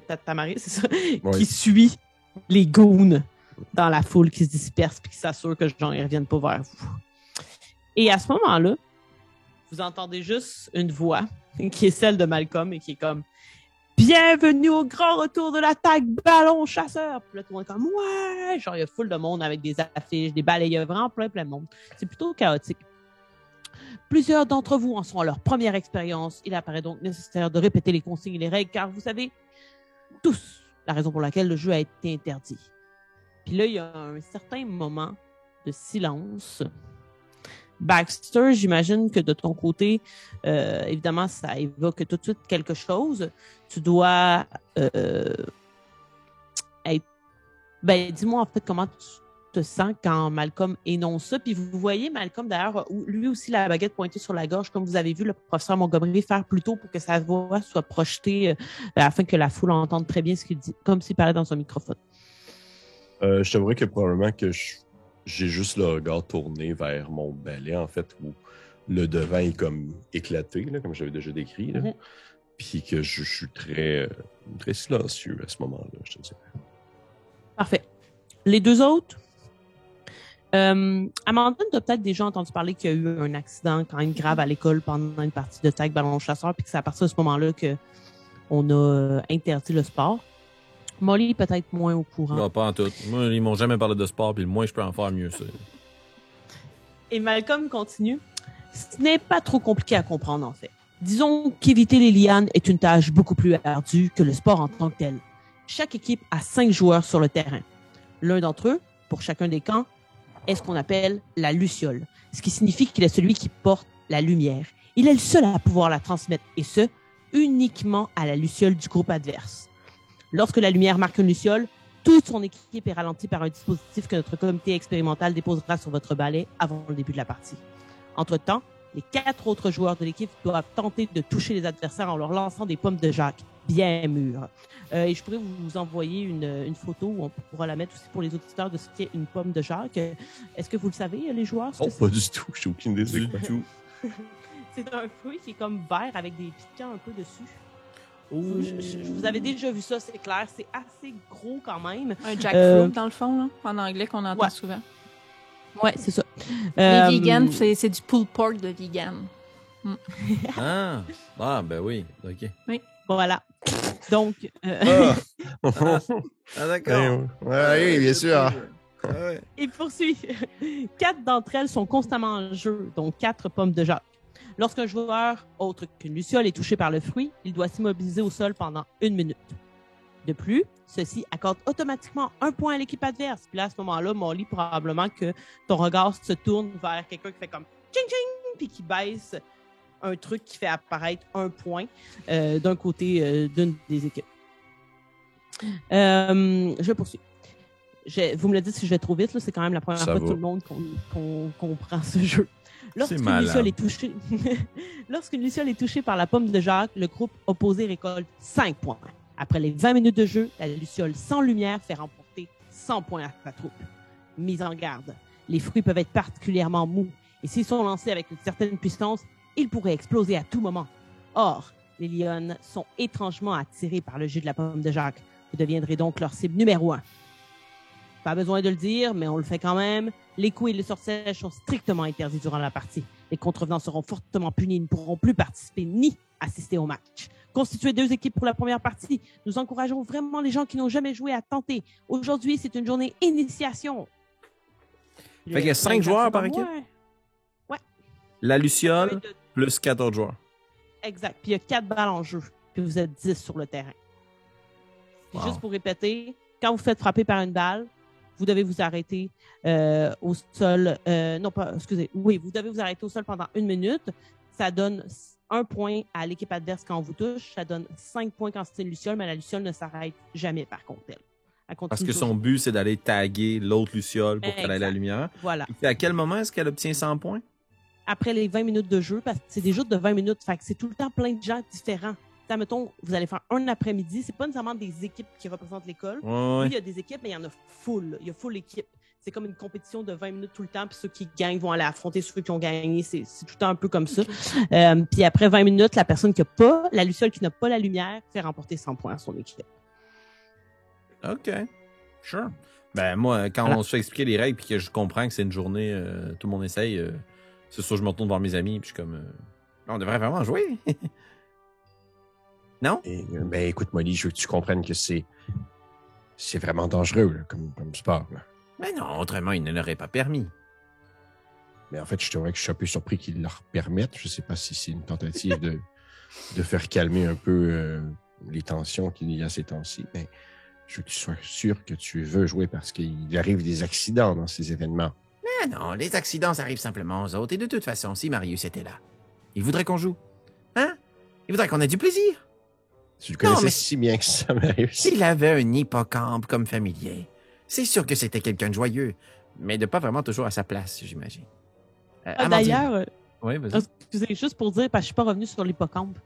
Tata Marie, c'est ça, Ouais. qui suit les goons dans la foule qui se disperse puis qui s'assure que genre, ils reviennent pas vers vous. Et à ce moment-là, vous entendez juste une voix qui est celle de Malcolm et qui est comme Bienvenue au grand retour de l'attaque ballon chasseur. Puis là, tout le monde est comme ouais, genre il y a foule de monde avec des affiches, des balais, il y a vraiment plein de monde. C'est plutôt chaotique. Plusieurs d'entre vous en sont à leur première expérience. Il apparaît donc nécessaire de répéter les consignes et les règles car vous savez tous la raison pour laquelle le jeu a été interdit. Puis là, il y a un certain moment de silence. Baxter, j'imagine que de ton côté, évidemment, ça évoque tout de suite quelque chose. Tu dois être... Ben, dis-moi en fait comment tu te sens quand Malcolm énonce ça. Puis vous voyez Malcolm, d'ailleurs, lui aussi la baguette pointée sur la gorge, comme vous avez vu le professeur Montgomery faire plus tôt pour que sa voix soit projetée afin que la foule entende très bien ce qu'il dit, comme s'il parlait dans son microphone. Je t'avouerais que probablement que j'ai juste le regard tourné vers mon balai, en fait, où le devant est comme éclaté, là, comme j'avais déjà décrit. Là. Mhm. Puis que je suis très, très silencieux à ce moment-là, je te dirais. Parfait. Les deux autres? Amandine, tu as peut-être déjà entendu parler qu'il y a eu un accident quand même grave à l'école pendant une partie de tag ballon chasseur, puis que c'est à partir de ce moment-là qu'on a interdit le sport. Molly, peut-être moins au courant. Non, pas en tout. Moi, ils m'ont jamais parlé de sport, puis le moins je peux en faire, mieux c'est. Et Malcolm continue. Ce n'est pas trop compliqué à comprendre, en fait. Disons qu'éviter les lianes est une tâche beaucoup plus ardue que le sport en tant que tel. Chaque équipe a 5 joueurs sur le terrain. L'un d'entre eux, pour chacun des camps, est ce qu'on appelle la luciole, ce qui signifie qu'il est celui qui porte la lumière. Il est le seul à pouvoir la transmettre, et ce, uniquement à la luciole du groupe adverse. Lorsque la lumière marque une luciole, toute son équipe est ralentie par un dispositif que notre comité expérimental déposera sur votre balai avant le début de la partie. Entre-temps, les 4 autres joueurs de l'équipe doivent tenter de toucher les adversaires en leur lançant des pommes de Jacques bien mûres. Et je pourrais vous envoyer une photo où on pourra la mettre aussi pour les auditeurs de ce qu'est une pomme de Jacques. Est-ce que vous le savez, les joueurs? ce Non, que c'est? pas du tout. J'ai aucune idée. c'est Du quoi. tout. C'est un fruit qui est comme vert avec des piquants un peu dessus. Vous avez déjà vu ça, c'est clair. C'est assez gros quand même. Un jackfruit, dans le fond, là, en anglais, qu'on entend Ouais. souvent. Ouais, c'est ça. Les vegans, c'est du pulled pork de vegan. Ah, ben oui, ok. Voilà. Donc, Ah, d'accord. Oui, bien sûr. Ah ouais. il poursuit. 4 d'entre elles sont constamment en jeu, donc 4 pommes de Jacques. Lorsqu'un joueur autre qu'une luciole est touché par le fruit, il doit s'immobiliser au sol pendant 1 minute. De plus, ceci accorde automatiquement 1 point à l'équipe adverse. Puis là, à ce moment-là, Molly, probablement que ton regard se tourne vers quelqu'un qui fait comme ching ching, puis qui baisse un truc qui fait apparaître 1 point d'un côté d'une des équipes. Je poursuis. Vous me le dites si je vais trop vite, là, c'est quand même la première Ça fois va. de tout le monde qu'on comprend ce jeu. Lorsqu'une malade. luciole est touchée, lorsqu'une luciole est touchée par la pomme de Jacques, le groupe opposé récolte 5 points. Après les 20 minutes de jeu, la luciole sans lumière fait remporter 100 points à sa troupe. Mise en garde. Les fruits peuvent être particulièrement mous Et s'ils sont lancés avec une certaine puissance, ils pourraient exploser à tout moment. Or, les lionnes sont étrangement attirées par le jus de la pomme de Jacques. Vous deviendrez donc leur cible numéro 1. Pas besoin de le dire, mais on le fait quand même. Les coups et les sortilèges sont strictement interdits durant la partie. Les contrevenants seront fortement punis et ne pourront plus participer ni assister au match. Constituez 2 équipes pour la première partie. Nous encourageons vraiment les gens qui n'ont jamais joué à tenter. Aujourd'hui, c'est une journée initiation. Fait qu'il y a 5 joueurs par équipe? Ouais. La Luciole, plus 4 autres joueurs. Exact. Puis il y a 4 balles en jeu. Puis vous êtes 10 sur le terrain. Puis Wow. juste pour répéter, quand vous faites frapper par une balle, vous devez vous arrêter au sol. Vous devez vous arrêter au sol pendant 1 minute. Ça donne 1 point à l'équipe adverse quand on vous touche. Ça donne 5 points quand c'est une Luciole, mais la Luciole ne s'arrête jamais par contre, elle. Parce que son but, c'est d'aller taguer l'autre Luciole pour qu'elle ait la lumière. Voilà. Et à quel moment est-ce qu'elle obtient 100 points? Après les 20 minutes de jeu, parce que c'est des jeux de 20 minutes, fait que c'est tout le temps plein de gens différents. Ça, mettons, vous allez faire un après-midi, c'est pas nécessairement des équipes qui représentent l'école. Ouais. Oui, il y a des équipes, mais il y en a full. Il y a full équipe. C'est comme une compétition de 20 minutes tout le temps, puis ceux qui gagnent vont aller affronter ceux qui ont gagné. C'est tout le temps un peu comme ça. Puis après 20 minutes, la personne qui n'a pas, la Luciole qui n'a pas la lumière, fait remporter 100 points à son équipe. OK. Sure. Ben, moi, quand on se fait expliquer les règles puis que je comprends que c'est une journée, tout le monde essaye, c'est sûr, je me retourne voir mes amis puis je suis comme... on devrait vraiment jouer. Non? Ben, écoute, Molly, je veux que tu comprennes que c'est vraiment dangereux là, comme sport. Là. Mais non, autrement, il ne l'aurait pas permis. Mais en fait, je t'avoue que je suis un peu surpris qu'ils leur permettent. Je ne sais pas si c'est une tentative de faire calmer un peu les tensions qu'il y a ces temps-ci. Mais je veux que tu sois sûr que tu veux jouer parce qu'il arrive des accidents dans ces événements. Mais non, les accidents arrivent simplement aux autres. Et de toute façon, si Marius était là, il voudrait qu'on joue. Hein? Il voudrait qu'on ait du plaisir. Tu le connaissais mais- si bien que ça, Marius. S'il avait un hippocampe comme familier, c'est sûr que c'était quelqu'un de joyeux, mais de pas vraiment toujours à sa place, j'imagine. Amandine. D'ailleurs, Oui, vas-y. excusez, juste pour dire, parce que je suis pas revenue sur l'hippocampe.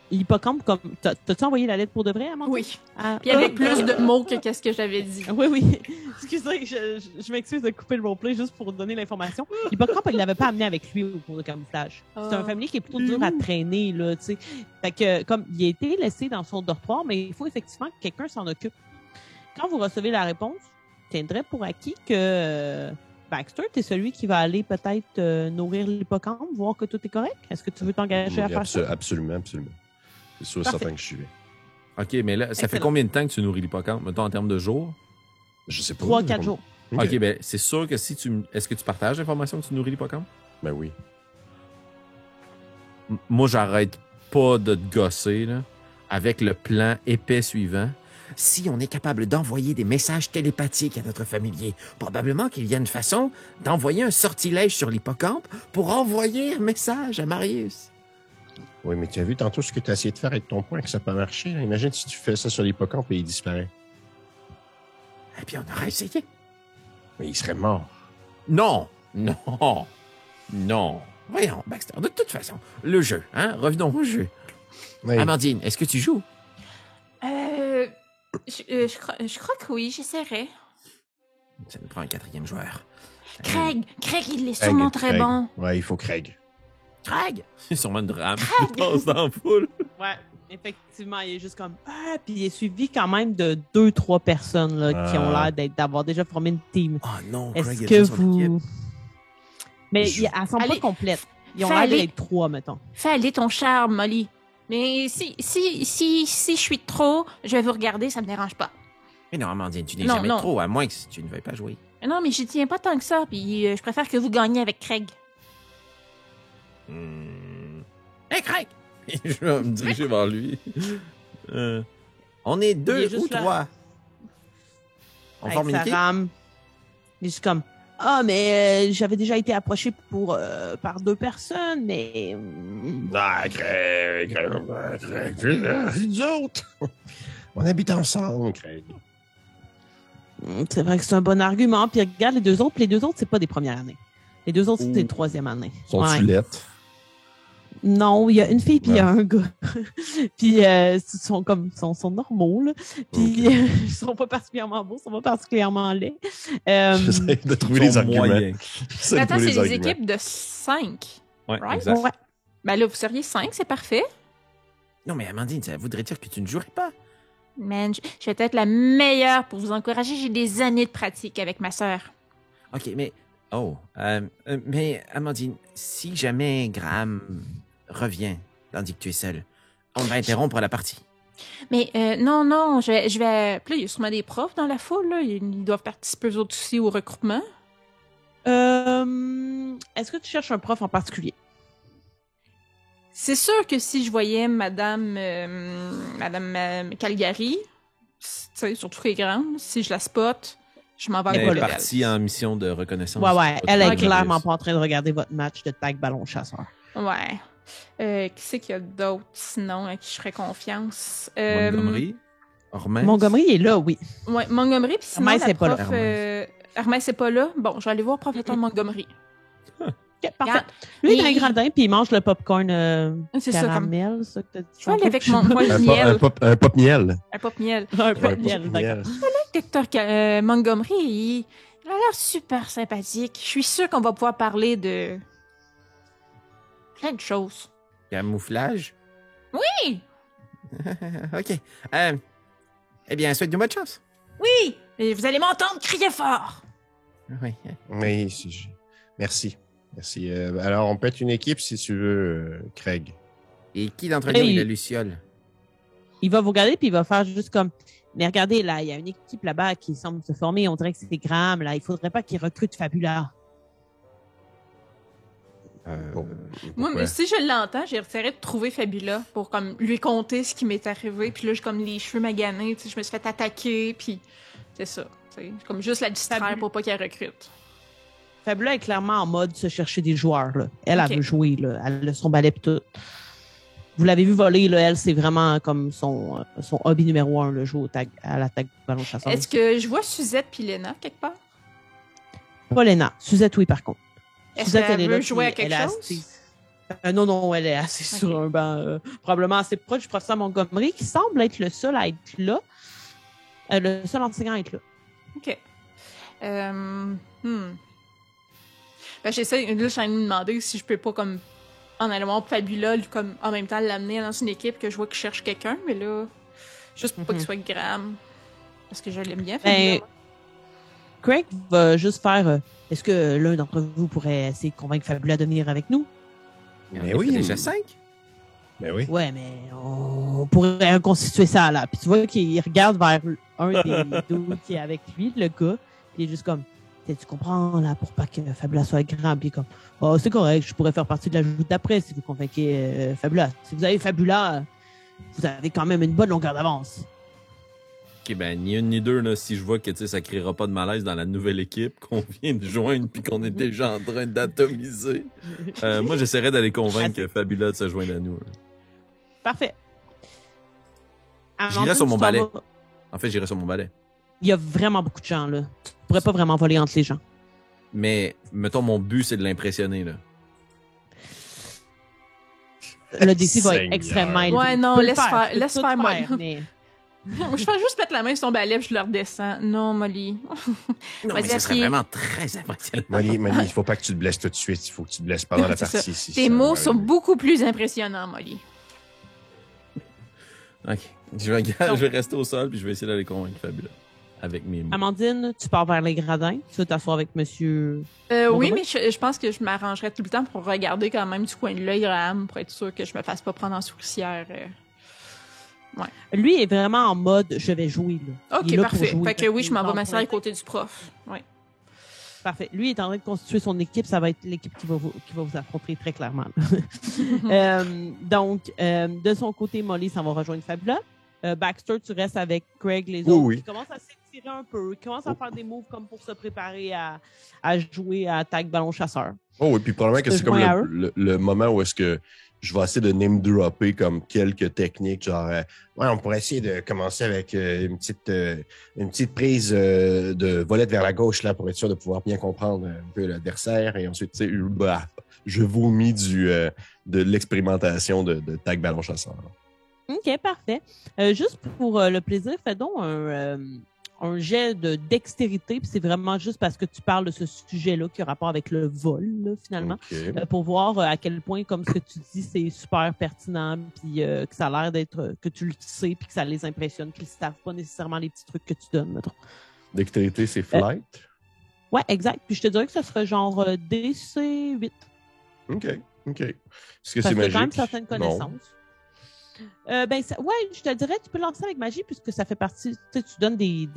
L'hippocampe, comme t'as-tu envoyé la lettre pour de vrai, Amandine? Oui. Ah, Puis il y avait plus de mots que qu'est-ce que j'avais dit. Oui, oui. Excusez, je m'excuse de couper le roleplay juste pour donner l'information. L'hippocampe, il l'avait pas amené avec lui au cours de camouflage. C'est un familier qui est plutôt dur à traîner, là, tu sais. Fait que, comme, il a été laissé dans son dortoir, mais il faut effectivement que quelqu'un s'en occupe. Quand vous recevez la réponse, je tiendrais pour acquis que Baxter, t'es celui qui va aller peut-être nourrir l'hippocampe, voir que tout est correct. Est-ce que tu veux t'engager à faire ça? Absolument, absolument. C'est sûr et Parfait. certain que je suis. OK, mais là, ça fait Excellent. combien de temps que tu nourris l'hippocampe, mettons, en termes de jours? Je sais pas. 3-4 jours. OK, ben, c'est sûr que si tu... Est-ce que tu partages l'information que tu nourris l'hippocampe? Ben oui. Moi, j'arrête pas de te gosser, là, avec le plan épais suivant. Si on est capable d'envoyer des messages télépathiques à notre familier, probablement qu'il y a une façon d'envoyer un sortilège sur l'hippocampe pour envoyer un message à Marius. Oui, mais tu as vu tantôt ce que tu as essayé de faire avec ton poing, que ça n'a pas marché. Là. Imagine si tu fais ça sur l'hippocampe et il disparaît. Et puis on aura essayé. Mais il serait mort. Non, non, non. Voyons, Baxter, de toute façon, le jeu, hein? Revenons au jeu. Oui. Amandine, est-ce que tu joues? Je crois que oui, j'essaierai. Ça nous prend un 4e joueur. Craig, il est sûrement très Craig. bon. Ouais, il faut Craig. Craig! C'est sûrement une drame qui passe dans la foule. Ouais, effectivement, il est juste comme ah, puis il est suivi quand même de 2-3 personnes là, qui ont l'air d'avoir déjà formé une team. Oh non, Est-ce que vous Mais elles sont pas Allez, complètes. Ils ont fais l'air aller. d'être 3, mettons. Fais aller ton charme, Molly. Mais si je suis de trop, je vais vous regarder, ça me dérange pas. Mais non, Amandine, tu n'es Non, jamais non. trop, à moins que tu ne veuilles pas jouer. Mais non, mais j'y tiens pas tant que ça, puis je préfère que vous gagniez avec Craig. Hé, Craig! Je vais me diriger vers lui. On est Il est 2 juste ou là. 3. On Avec forme une sa équipe? rame. Il est juste comme ah, mais j'avais déjà été approché par 2 personnes, mais Ah, Craig, c'est nous autres. On habite ensemble, Craig. c'est vrai que c'est un bon argument. Puis regarde les 2 autres, c'est pas des premières années. Les 2 autres, c'est Ouh. des 3e années. Sont-tu lettres? Non, il y a une fille puis il y a un gars. Puis ils sont normaux, là. Puis ils sont pas particulièrement beaux, ils sont pas particulièrement laids. J'essaie de trouver Ils les sont arguments. moyens. J'essaie de Attends, trouver c'est les des arguments. équipes de 5. Ouais, Right? exact. Ouais. Ben là, vous seriez 5, c'est parfait. Non, mais Amandine, ça voudrait dire que tu ne jouerais pas. Man, je vais être la meilleure pour vous encourager. J'ai des années de pratique avec ma sœur. OK, mais... Oh, mais Amandine, si jamais Graham revient, tandis que tu es seule, on va interrompre la partie. Mais non, je vais... Puis là, il y a sûrement des profs dans la foule, là. Ils doivent participer eux autres aussi au regroupement. Est-ce que tu cherches un prof en particulier? C'est sûr que si je voyais Madame Calgary, tu sais, surtout qu'elle est grande, si je la spot, je m'en vais Elle à est level. partie en mission de reconnaissance. Ouais. Elle est Ok. clairement pas en train de regarder votre match de tag ballon chasseur. Ouais. Qui c'est qu'il y a d'autres, sinon, à qui je ferais confiance? Montgomery, Ormez. Montgomery est là, oui. Ouais, Montgomery, puis sinon, Hermès la est pas là. prof... Hermès c'est pas là. Bon, je vais aller voir professeur Montgomery. OK, parfait. Regarde, Lui, il est et- un gradin, puis il mange le popcorn C'est ça, comme... caramel, ça que t'as dit. Je vais aller avec mon Un miel. pop miel. Un pop miel. Un Un pop pop miel, d'accord. Docteur Montgomery, il a l'air super sympathique. Je suis sûre qu'on va pouvoir parler de plein de choses. Camouflage? Oui! OK. Eh bien, souhaite-nous bonne chance. Oui! Et vous allez m'entendre crier fort! Oui. Oui, merci. Merci. Alors, on peut être une équipe si tu veux, Craig. Et qui d'entre nous Hey. est la Luciole? Il va vous regarder, puis il va faire juste comme... Mais regardez, là, il y a une équipe là-bas qui semble se former. On dirait que c'est Graham, là. Il faudrait pas qu'il recrute Fabula. Bon, Moi, pourquoi? mais si je l'entends, j'essaierai de trouver Fabula pour comme lui conter ce qui m'est arrivé. Puis là, j'ai comme les cheveux maganés, tu sais, je me suis fait attaquer, puis c'est ça. Tu sais, comme juste la distraire Fabula. pour pas qu'elle recrute. Fabula est clairement en mode se chercher des joueurs, là. Elle, Ok. elle veut jouer, là. Elle a son balai pis tout. Vous l'avez vu voler, là. Elle, c'est vraiment comme son hobby numéro 1, le jouer à la tag ballon chasseur. Est-ce que je vois Suzette puis Léna quelque part? Pas Léna. Suzette, oui, par contre. Est-ce Suzette, qu'elle elle est veut là, jouer à puis quelque elle est chose? assise. Non, elle est assise Ok. sur un banc, probablement assez proche du professeur Montgomery, qui semble être le seul à être là. Le seul enseignant à être là. OK. Ben, j'essaie, là, je suis en train de me demander si je peux pas, comme, en allant voir Fabula, lui, comme, en même temps, l'amener dans une équipe que je vois qu'il cherche quelqu'un, mais là, juste pour pas qu'il soit Graham. Parce que je l'aime bien, Fabula. Ben, Craig va juste faire est-ce que l'un d'entre vous pourrait essayer de convaincre Fabula de venir avec nous? Mais On oui. est déjà 5? Ben oui. Ouais, mais on pourrait reconstituer ça là. Puis tu vois qu'il regarde vers un des deux qui est avec lui, le gars, puis il est juste comme tu comprends là pour pas que Fabula soit grand, puis il est comme oh c'est correct, je pourrais faire partie de la joute d'après si vous convainquez Fabula. Si vous avez Fabula, vous avez quand même une bonne longueur d'avance. Ok, ben, ni une ni deux, là, si je vois que, tu sais, ça créera pas de malaise dans la nouvelle équipe qu'on vient de joindre puis qu'on est déjà en train d'atomiser. Moi, j'essaierais d'aller convaincre Fabula de se joindre à nous. là. Parfait. J'irai sur mon tu t'en balai. vas- En fait, j'irai sur mon balai. Il y a vraiment beaucoup de gens là. Tu pourrais pas vraiment voler entre les gens. Mais, mettons, mon but, c'est de l'impressionner, là. Le DC va Seigneur. être extrêmement élevé. Ouais, Tu non, peux le laisse faire, tu peux laisse tout faire, Molly. mais Je fais juste mettre la main sur ton balai, puis je le redescends. Non, Molly. Non, Vas-y, mais ce serait appuie. vraiment très impressionnant. Molly, il faut pas que tu te blesses tout de suite. Il faut que tu te blesses pendant la C'est ça. partie. si Tes ça mots va sont arriver. beaucoup plus impressionnants, Molly. Ok. Je vais rester au sol puis je vais essayer d'aller convaincre Fabula. Avec mes mots. Amandine, tu pars vers les gradins. Tu vas t'asseoir avec monsieur. Oui, Montgomery? mais je pense que je m'arrangerais tout le temps pour regarder quand même du coin de l'œil Graham, pour être sûr que je me fasse pas prendre en souricière. Lui est vraiment en mode je vais jouer là. Il est Ok, là pour parfait. jouer. Fait que oui, je m'en vais Dans m'asseoir à ton- côté du prof. Ouais. Parfait. Lui est en train de constituer son équipe. Ça va être l'équipe qui va vous affronter très clairement. Donc, de son côté, Molly s'en va rejoindre Fabula. Baxter, tu restes avec Craig, les Oui, autres. oui. Qui commencent à s'étirer un peu. Qui commencent à faire des moves comme pour se préparer à jouer à tag ballon chasseur. Oh oui, puis probablement que Tu te c'est comme joins à eux? le moment où est-ce que je vais essayer de name-dropper comme quelques techniques, genre, ouais, on pourrait essayer de commencer avec une petite prise de volette vers la gauche, là, pour être sûr de pouvoir bien comprendre un peu l'adversaire, et ensuite, tu sais, je vomis de l'expérimentation de tag ballon chasseur. OK, parfait. Juste pour le plaisir, fais donc un jet de dextérité, puis c'est vraiment juste parce que tu parles de ce sujet-là qui a rapport avec le vol, là, finalement, OK. pour voir à quel point, comme ce que tu dis, c'est super pertinent, puis que ça a l'air d'être, que tu le sais, puis que ça les impressionne, qu'ils ne savent pas nécessairement les petits trucs que tu donnes, mettons. Dextérité, c'est flight? Ouais, exact. Puis je te dirais que ce serait genre DC 8. OK. Est-ce que Parce c'est que tu as magique? quand même certaines Non. connaissances. Ouais, je te dirais, tu peux lancer avec magie puisque ça fait partie, tu sais, tu donnes des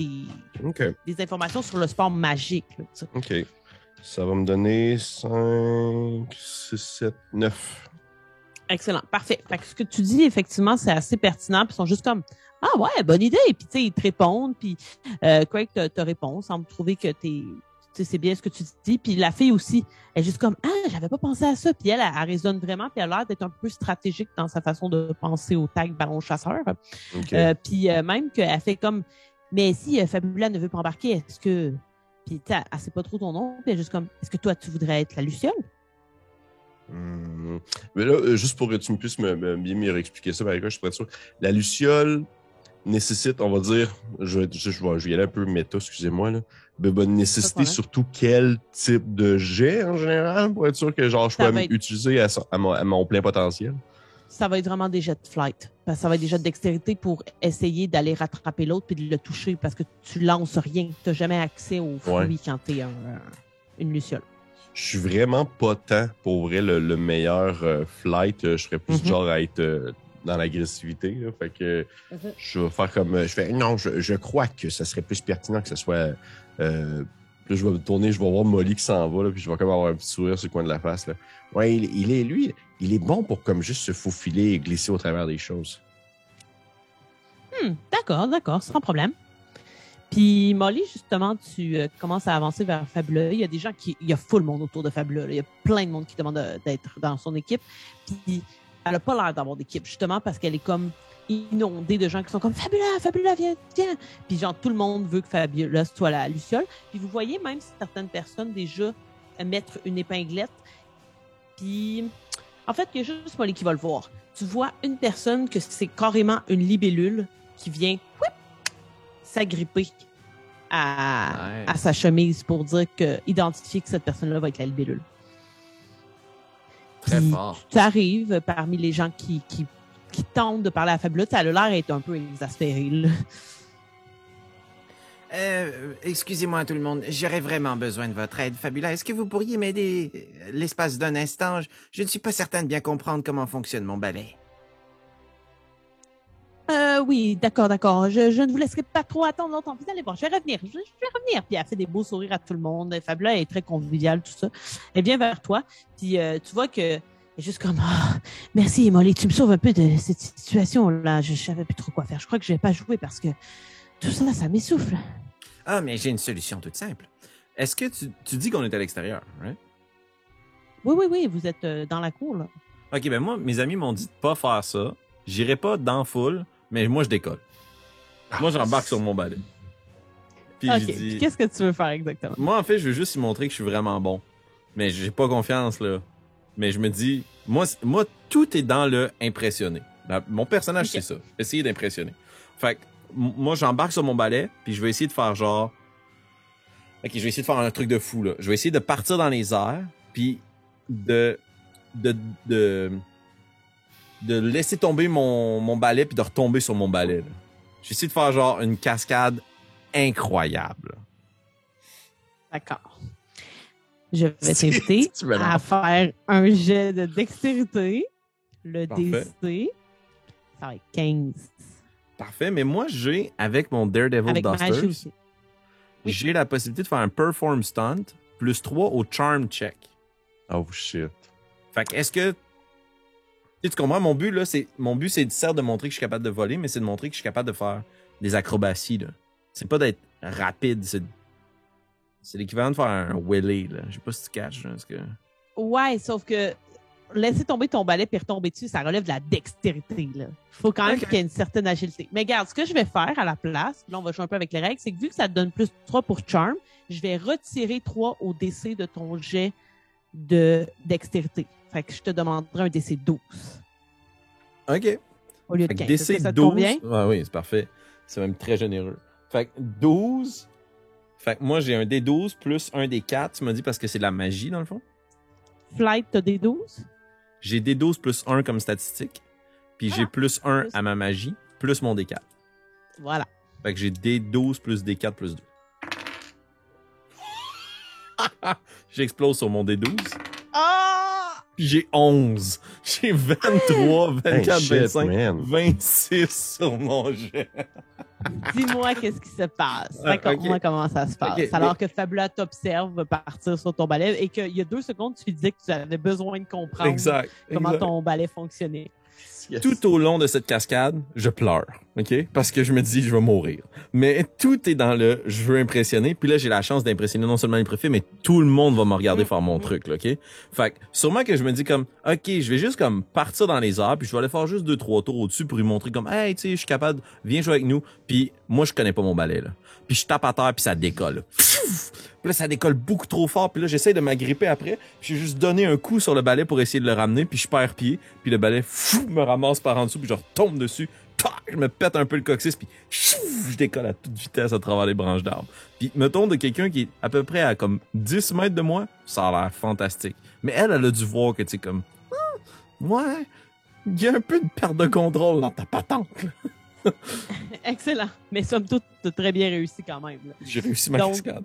OK. informations sur le sport magique. Là, tu sais. OK. Ça va me donner 5, 6, 7, 9. Excellent, parfait. Fait que ce que tu dis, effectivement, c'est assez pertinent. Puis ils sont juste comme, ah ouais, bonne idée. Puis tu sais, ils te répondent. Puis Craig te répond, semble trouver que c'est bien ce que tu dis. Puis la fille aussi, elle est juste comme, ah, j'avais pas pensé à ça. Puis elle raisonne vraiment. Puis elle a l'air d'être un peu stratégique dans sa façon de penser au tag ballon chasseur. OK. Puis même qu'elle fait comme, mais si Fabula ne veut pas embarquer, est-ce que... Puis elle sait pas trop ton nom. Puis elle est juste comme, est-ce que toi, tu voudrais être la Luciole? Mais là, juste pour que tu me puisses bien me réexpliquer ça, Marie-Claude, je suis pas sûr. La Luciole nécessite, on va dire, je vais y aller un peu méta, excusez-moi, là. Mais va nécessiter surtout quel type de jet en général pour être sûr que genre je peux m'utiliser à mon plein potentiel? Ça va être vraiment des jets de flight. Parce que ça va être des jets de dextérité pour essayer d'aller rattraper l'autre puis de le toucher parce que tu lances rien. Tu n'as jamais accès aux fruits quand tu es une Luciole. Je suis vraiment pas tant pour vrai le meilleur flight. Je serais plus du genre à être dans l'agressivité. Là. Fait que je vais faire comme. Je crois que ça serait plus pertinent que ce soit. Là, je vais me tourner, je vais voir Molly qui s'en va, là, puis je vais comme avoir un petit sourire sur le coin de la face. Là. Ouais, il est bon pour comme juste se faufiler et glisser au travers des choses. D'accord, sans problème. Puis Molly, justement, tu commences à avancer vers Fabula. Il y a des gens il y a full monde autour de Fabula. Il y a plein de monde qui demande d'être dans son équipe. Puis elle a pas l'air d'avoir d'équipe, justement, parce qu'elle est comme inondée de gens qui sont comme Fabula, viens. Puis genre, tout le monde veut que Fabula soit la Luciole. Puis vous voyez même certaines personnes déjà mettre une épinglette. Puis en fait, il y a juste Molly qui va le voir. Tu vois une personne que c'est carrément une libellule qui vient s'agripper à sa chemise pour identifier que cette personne-là va être la libellule. Très Puis, fort. tu arrives parmi les gens qui tentent de parler à Fabula. Elle a l'air d'être un peu exaspérée. Là. Excusez-moi tout le monde, j'aurais vraiment besoin de votre aide, Fabula. Est-ce que vous pourriez m'aider l'espace d'un instant? Je ne suis pas certain de bien comprendre comment fonctionne mon balai. Oui, d'accord. Je ne vous laisserai pas trop attendre longtemps. Vous allez voir, je vais revenir. Puis elle fait des beaux sourires à tout le monde. Fabula est très conviviale, tout ça. Elle vient vers toi. Puis tu vois que elle est juste comme merci Molly, tu me sauves un peu de cette situation-là. Je savais plus trop quoi faire. Je crois que je vais pas jouer parce que tout ça, ça m'essouffle. Ah, mais j'ai une solution toute simple. Est-ce que tu dis qu'on est à l'extérieur, right? Oui, vous êtes dans la cour, là. OK, ben moi, mes amis m'ont dit de pas faire ça. J'irai pas dans la foule, mais moi, je décolle. Moi, j'embarque sur mon balai. Puis OK, je dis... puis qu'est-ce que tu veux faire exactement? Moi, en fait, je veux juste lui montrer que je suis vraiment bon. Mais j'ai pas confiance, là. Mais je me dis... Moi, tout est dans le impressionner. Mon personnage, c'est ça. Essayer d'impressionner. Fait que moi, j'embarque sur mon balai, puis je vais essayer de faire genre... OK, je vais essayer de faire un truc de fou, là. Je vais essayer de partir dans les airs, puis de laisser tomber mon balai, puis de retomber sur mon balai, là. Je vais essayer de faire genre une cascade incroyable. D'accord. Je vais t'inviter à faire un jet de dextérité. Le Parfait. DC. Ça va être 15. Parfait, mais moi, j'ai, avec mon Daredevil Avec magie Dusters, aussi. Oui. j'ai la possibilité de faire un Perform Stunt plus 3 au Charm Check. Oh shit. Fait que, est-ce que... Tu comprends, mon but, là, c'est certes de montrer que je suis capable de voler, mais c'est de montrer que je suis capable de faire des acrobaties, là. C'est pas d'être rapide, c'est l'équivalent de faire un wheelie, là. Je sais pas si tu catches, là, parce que... Ouais, sauf que laisser tomber ton balai puis retomber dessus, ça relève de la dextérité. Il faut quand même qu'il y ait une certaine agilité. Mais regarde, ce que je vais faire à la place, là, on va jouer un peu avec les règles, c'est que vu que ça te donne plus 3 pour charm, je vais retirer 3 au DC de ton jet de dextérité. Fait que je te demanderai un DC 12. OK. Au lieu de Fait que 15. Est-ce que DC ça te 12. convient? Ah oui, c'est parfait. C'est même très généreux. Fait que 12. Fait que moi, j'ai un D12 plus un D4. Tu m'as dit parce que c'est de la magie, dans le fond? Flight, t'as des 12? J'ai D12 plus 1 comme statistique. Puis j'ai plus 1 plus- à ma magie, plus mon D4. Voilà. Fait que j'ai D12 plus D4 plus 2. J'explose sur mon D12. Ah! Puis j'ai 11. J'ai 23, 24, shit, 25, man. 26 sur mon jet. Dis-moi qu'est-ce qui se passe. Ah, ok. Moi, comment ça se passe. Ok, Alors que Fabula t'observe partir sur ton balai et qu'il y a 2 secondes, tu lui disais que tu avais besoin de comprendre Exact. comment exact. ton balai fonctionnait. Tout au long de cette cascade, je pleure, OK? Parce que je me dis, je vais mourir. Mais tout est dans le je veux impressionner. Puis là, j'ai la chance d'impressionner non seulement les préfets, mais tout le monde va me regarder faire mon truc, là, OK? Fait que sûrement que je me dis comme, OK, je vais juste comme partir dans les airs, puis je vais aller faire juste 2-3 tours au-dessus pour lui montrer comme, hey, tu sais, je suis capable, viens jouer avec nous. Puis moi, je connais pas mon balai, là. Puis je tape à terre, puis ça décolle. Puis là, ça décolle beaucoup trop fort. Puis là, j'essaie de m'agripper après. Puis j'ai juste donné un coup sur le balai pour essayer de le ramener. Puis je perds pied. Puis le balai me ramasse par en dessous. Puis je retombe dessus. Je me pète un peu le coccyx. Puis je décolle à toute vitesse à travers les branches d'arbres. Puis mettons de quelqu'un qui est à peu près à comme 10 mètres de moi, ça a l'air fantastique. Mais elle a dû voir que tu sais comme... ouais, il y a un peu de perte de contrôle dans ta patente. Là. Excellent. Mais somme toute, t'as très bien réussi quand même. Là. J'ai réussi ma Donc, cascade.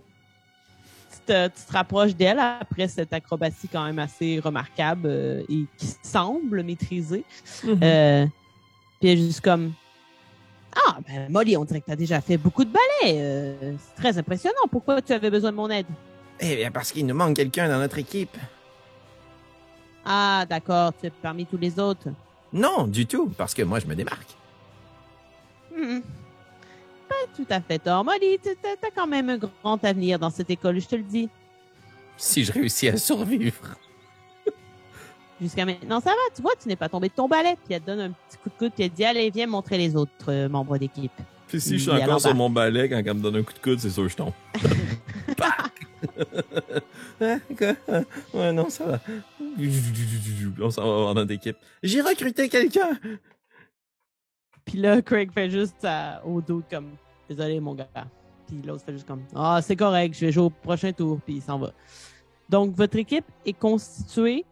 Tu te rapproches d'elle après cette acrobatie quand même assez remarquable et qui semble maîtrisée. Puis elle est juste comme... Ah, ben Molly, on dirait que tu as déjà fait beaucoup de ballets. C'est très impressionnant. Pourquoi tu avais besoin de mon aide? Eh bien, parce qu'il nous manque quelqu'un dans notre équipe. Ah, d'accord, tu es parmi tous les autres. Non, du tout, parce que moi, je me démarque. Pas tout à fait tort. Molly, t'as quand même un grand avenir dans cette école, je te le dis. Si je réussis à survivre. Jusqu'à maintenant, ça va, tu vois, tu n'es pas tombé de ton balai. Puis elle te donne un petit coup de coude, puis elle dit, allez, viens montrer les autres membres d'équipe. Puis si je suis Il est à encore sur l'embarque. mon balai, quand elle me donne un coup de coude, c'est sûr que je tombe. Hein, quoi? Ouais, non, ça va. On s'en va voir notre équipe. J'ai recruté quelqu'un! Puis là, Craig fait juste au dos comme, désolé, mon gars. Puis l'autre fait juste comme, ah, c'est correct, je vais jouer au prochain tour, puis il s'en va. Donc, votre équipe est constituée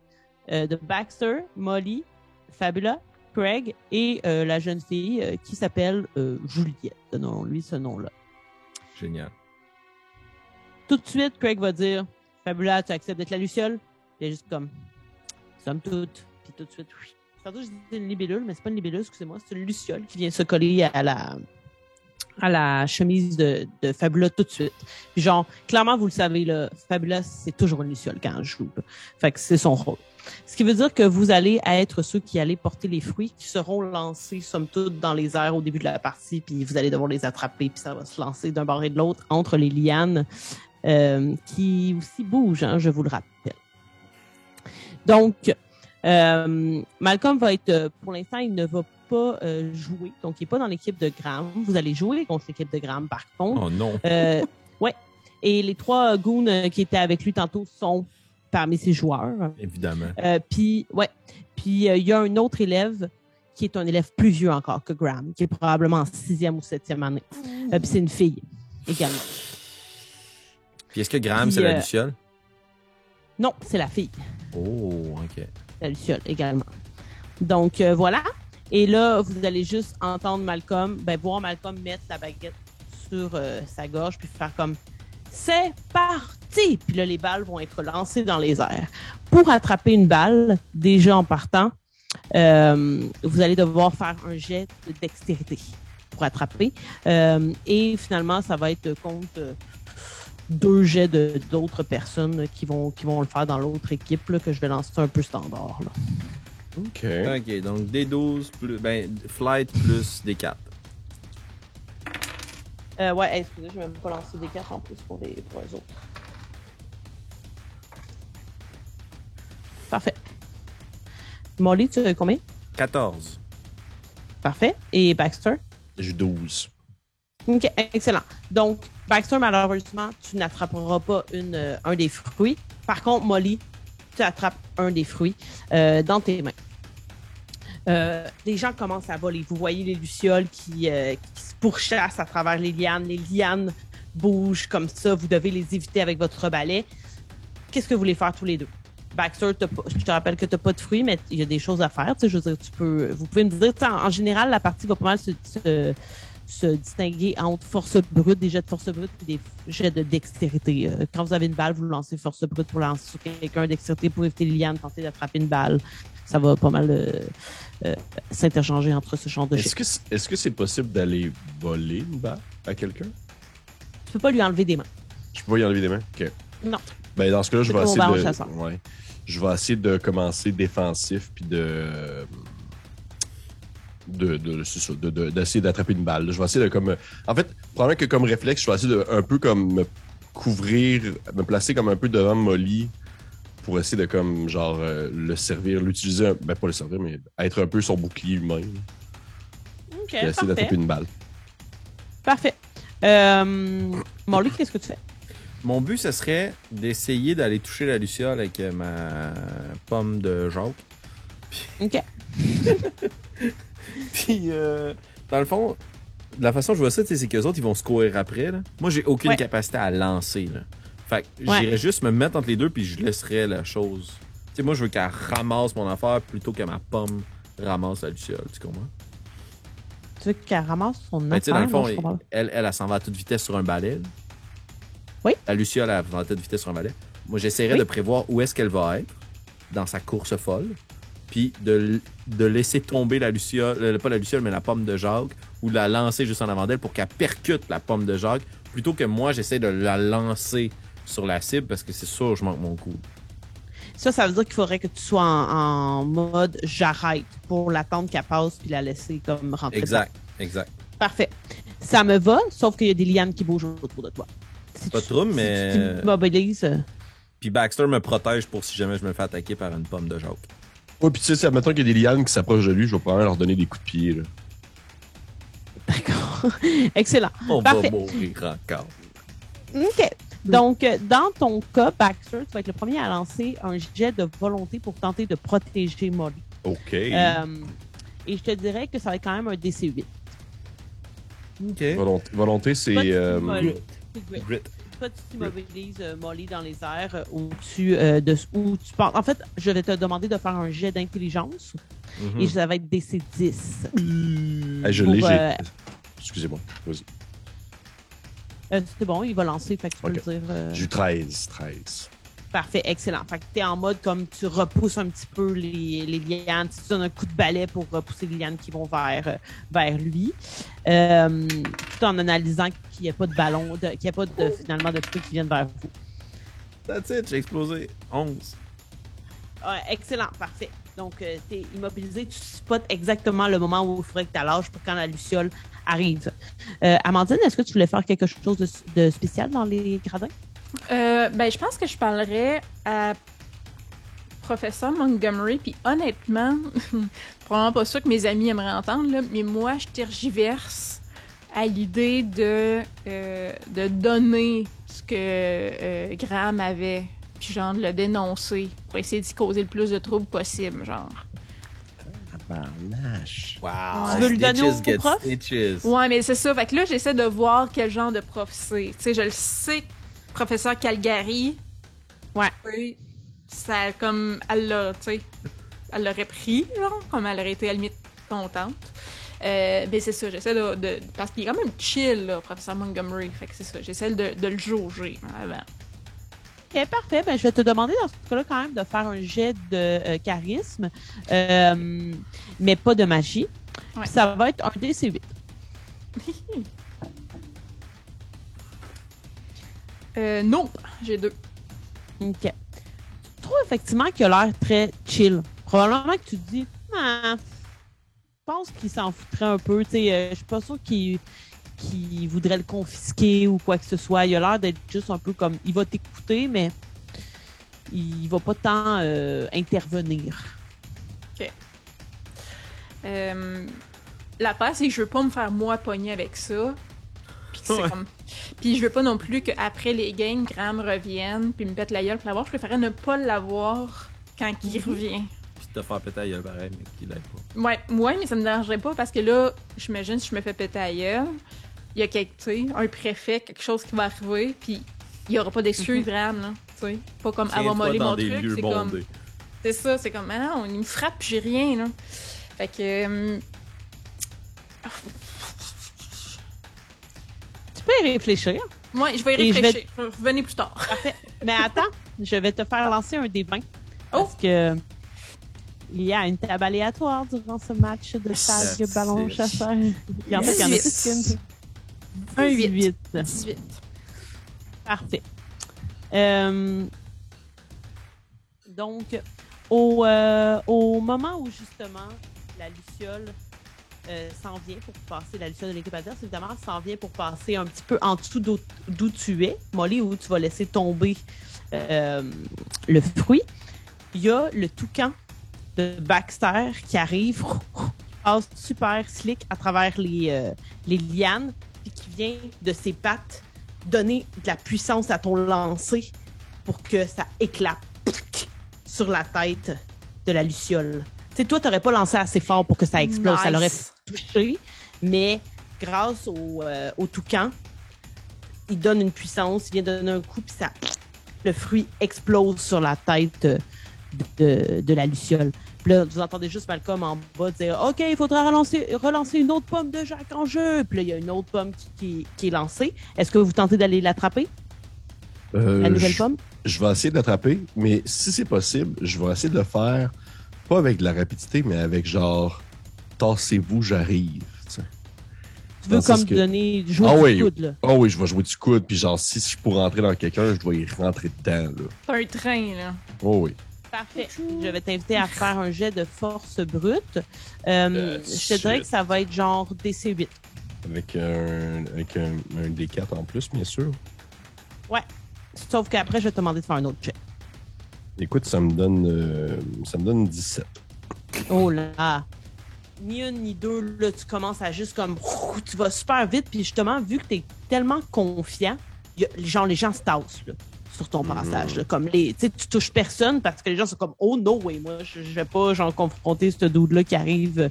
de Baxter, Molly, Fabula, Craig et la jeune fille qui s'appelle Juliette. Donnons-lui ce nom-là. Génial. Tout de suite, Craig va dire, Fabula, tu acceptes d'être la Luciole? Il est juste comme, somme toute. Puis tout de suite, oui. Tantôt, je disais une libellule, mais c'est pas une libellule, excusez-moi, c'est une Luciole qui vient se coller à la chemise de Fabula tout de suite. Puis genre, clairement, vous le savez, là, Fabula, c'est toujours une Luciole quand je joue. Là. Fait que c'est son rôle. Ce qui veut dire que vous allez être ceux qui allez porter les fruits, qui seront lancés, somme toute, dans les airs au début de la partie, puis vous allez devoir les attraper, puis ça va se lancer d'un bord et de l'autre entre les lianes qui aussi bougent, hein, je vous le rappelle. Donc, Malcolm va être, pour l'instant, il ne va pas jouer, donc il n'est pas dans l'équipe de Graham. Vous allez jouer contre l'équipe de Graham, par contre. Oh non. Ouais. Et les 3 goons qui étaient avec lui tantôt sont parmi ses joueurs. Évidemment. Puis il y a un autre élève qui est un élève plus vieux encore que Graham, qui est probablement en 6e ou 7e année. Puis c'est une fille également. Puis est-ce que Graham, Puis, c'est la Luciole? Non, c'est la fille. Oh, OK. La Luciole également. Donc voilà. Et là, vous allez juste entendre Malcolm, voir Malcolm mettre la baguette sur sa gorge puis faire comme c'est parti! Puis là, les balles vont être lancées dans les airs. Pour attraper une balle, déjà en partant, vous allez devoir faire un jet de dextérité pour attraper. Et finalement, ça va être contre 2 jets d'autres personnes qui vont le faire dans l'autre équipe là, que je vais lancer un peu standard. Là. OK. OK, donc D12 plus... Flight plus D4. Ouais, excusez, je vais même pas lancer des 4 en plus pour les autres. Parfait. Molly, tu as combien? 14. Parfait. Et Baxter? J'ai 12. OK, excellent. Donc, Baxter, malheureusement, tu n'attraperas pas un des fruits. Par contre, Molly, tu attrapes un des fruits dans tes mains. Les gens commencent à voler. Vous voyez les lucioles qui se pourchassent à travers les lianes. Les lianes bougent comme ça. Vous devez les éviter avec votre balai. Qu'est-ce que vous voulez faire tous les deux? Baxter, je te rappelle que tu n'as pas de fruits, mais il y a des choses à faire. Je veux dire, vous pouvez me dire, en général, la partie va pas mal se distinguer entre force brute, des jets de force brute et des jets de dextérité. Quand vous avez une balle, vous lancez force brute pour lancer sur quelqu'un, dextérité pour éviter les lianes, tenter d'attraper une balle. Ça va pas mal s'interchanger entre ce genre de jets. Est-ce que c'est possible d'aller voler une balle à quelqu'un? Tu peux pas lui enlever des mains. Je peux pas y enlever des mains? OK. Non. Ben, dans ce cas-là, je vais C'est essayer ton ballon de... chasseur. Ouais. Je vais essayer de commencer défensif puis d'essayer d'attraper une balle. Je vais essayer de comme... En fait, probablement que comme réflexe, je vais essayer de un peu comme me couvrir, me placer comme un peu devant Molly pour essayer de comme genre le servir, l'utiliser, ben pas le servir, mais être un peu son bouclier humain. OK, Et essayer d'attraper une balle. Parfait. Molly, qu'est-ce que tu fais? Mon but, ce serait d'essayer d'aller toucher la luciole avec ma pomme de Jacques. OK. Puis, dans le fond, de la façon que je vois ça, c'est qu'eux autres, ils vont se courir après. Là. Moi, j'ai aucune capacité à lancer. Là. Fait que j'irais juste me mettre entre les deux, puis je laisserais la chose. Tu sais, moi, je veux qu'elle ramasse mon affaire plutôt que ma pomme ramasse la luciole. Tu comprends? Tu veux qu'elle ramasse son Ben, tu sais, dans le affaire? fond, elle s'en va à toute vitesse sur un balai. Là. Oui. La luciole, elle va à toute vitesse sur un balai. Moi, j'essaierais de prévoir où est-ce qu'elle va être dans sa course folle. Puis de laisser tomber la luciole, pas la luciole, mais la pomme de Jacques, ou de la lancer juste en avant d'elle pour qu'elle percute la pomme de Jacques, plutôt que moi, j'essaie de la lancer sur la cible, parce que c'est sûr je manque mon coup. Ça veut dire qu'il faudrait que tu sois en mode j'arrête pour l'attendre qu'elle passe puis la laisser comme rentrer. Exact. Parfait. Ça me va, sauf qu'il y a des lianes qui bougent autour de toi. Pas trop, mais... Si tu t'immobilises... Puis Baxter me protège pour si jamais je me fais attaquer par une pomme de Jacques. Ouais, puis tu sais, admettons qu'il y a des lianes qui s'approchent de lui, je vais probablement leur donner des coups de pied. Là. D'accord. Excellent. On Parfait. va mourir encore. OK. Donc, dans ton cas, Baxter, tu vas être le premier à lancer un jet de volonté pour tenter de protéger Molly. OK. Et je te dirais que ça va être quand même un DC8. OK. Volonté, c'est... Grit. Toi, tu t'immobilises Molly dans les airs où tu penses. En fait, je vais te demander de faire un jet d'intelligence et ça va être DC 10. Je Pour, l'ai, j'ai... Excusez-moi, vas-y. C'est bon, il va lancer, fait que tu peux Ok. le dire. J'ai eu 13. Parfait, excellent. Fait que t'es en mode comme tu repousses un petit peu les lianes, tu donnes un coup de balai pour repousser les lianes qui vont vers lui. Tout en analysant qu'il n'y ait pas de ballon, qu'il n'y ait pas finalement de fruits qui viennent vers vous. That's it, j'ai explosé. 11. Ouais, excellent, parfait. Donc, t'es immobilisé, tu spots exactement le moment où il faudrait que tu lâches pour quand la luciole arrive. Amandine, est-ce que tu voulais faire quelque chose de spécial dans les gradins? Ben, je pense que je parlerais à professeur Montgomery, puis honnêtement, probablement pas ça que mes amis aimeraient entendre, là, mais moi, je tergiverse à l'idée de donner ce que Graham avait, puis genre de le dénoncer pour essayer d'y causer le plus de troubles possible, genre. Barnache. Wow. Tu veux lui donner au Snitches get prof? snitches. Ouais, mais c'est ça. Fait que là, j'essaie de voir quel genre de prof c'est. Tu sais, je le sais, professeur Calgary. Ouais. Oui. Ça, comme, elle l'a, tu sais, elle l'aurait pris, genre, comme elle aurait été à la limite contente. Ben c'est ça, j'essaie de parce qu'il est quand même chill, là, professeur Montgomery. Fait que c'est ça, j'essaie de le jauger avant. Ok, parfait. Ben, je vais te demander dans ce cas-là quand même de faire un jet de charisme, mais pas de magie. Ouais. Puis ça va être un DC8. Non, j'ai 2. Ok. Je trouve effectivement qu'il a l'air très chill. Probablement que tu te dis, ah, je pense qu'il s'en foutrait un peu. Tu sais, je suis pas sûre qu'il voudrait le confisquer ou quoi que ce soit. Il a l'air d'être juste un peu comme, il va t'écouter, mais il va pas tant intervenir. Ok. La part, c'est que je veux pas me faire moi pogner avec ça. Puis que c'est Ouais. comme... Puis je veux pas non plus qu'après les games, Graham revienne puis me pète la gueule pour l'avoir. Je préférais ne pas l'avoir quand il revient. Puis te faire péter la gueule pareil, mais qu'il l'aide pas. Ouais, mais ça me dérangerait pas parce que là, j'imagine si je me fais péter la gueule, il y a quelque, tu sais, un préfet, quelque chose qui va arriver, puis il y aura pas d'excuse, Graham, là. Tu sais, pas comme avoir Tiens-toi molé dans mon des truc, lieux c'est comme... bondés. C'est ça, c'est comme, ah non, il me frappe puis j'ai rien, là. Fait que... Tu peux y réfléchir. Moi, je vais y Et je vais- réfléchir. Revenez plus tard. Parfait. Mais attends, je vais te faire lancer un des 20. Oh! Parce que il y a une table aléatoire durant ce match de tag That's ballon it. chasseur. Il y en a qui en a 18. plus qu'une. Un 8. 18. 18. Parfait. Donc, au moment où justement la Luciole s'en vient pour passer, la Luciole de l'équipe adverse, évidemment, s'en vient pour passer un petit peu en dessous d'où tu es, Molly, où tu vas laisser tomber le fruit. Il y a le toucan de Baxter qui arrive, passe super slick à travers les lianes, puis qui vient de ses pattes donner de la puissance à ton lancer pour que ça éclate sur la tête de la Luciole. Tu sais, toi, t'aurais pas lancé assez fort pour que ça explose. Ça l'aurait touché, mais grâce au toucan, il donne une puissance, il vient donner un coup, puis ça, le fruit explose sur la tête de la Luciole. Puis là, vous entendez juste Malcolm en bas dire « OK, il faudra relancer une autre pomme de Jacques en jeu. » Puis là, il y a une autre pomme qui est lancée. Est-ce que vous tentez d'aller l'attraper, la nouvelle pomme? Je vais essayer de l'attraper, mais si c'est possible, je vais essayer de le faire, pas avec de la rapidité, mais avec genre, tassez-vous, j'arrive. Tu sais. Tu veux Dans le sens comme que- donner, jouer Ah du oui. coude, là. Oh oui, je vais jouer du coude, puis genre, si je pourrais rentrer dans quelqu'un, je dois y rentrer dedans, là. C'est un train, là. Oh oui. Parfait. Je vais t'inviter à faire un jet de force brute. Je te dirais que ça va être genre DC8. Avec un D4 en plus, bien sûr. Sauf qu'après, je vais te demander de faire un autre jet. Écoute, ça me donne 17. Oh là! Ni une ni deux, là, tu commences à juste comme... Tu vas super vite, puis justement, vu que t'es tellement confiant, genre les gens se tassent, là, sur ton passage. Là, comme tu sais, tu touches personne parce que les gens sont comme « Oh no way, moi, je vais pas genre confronter ce dude-là qui arrive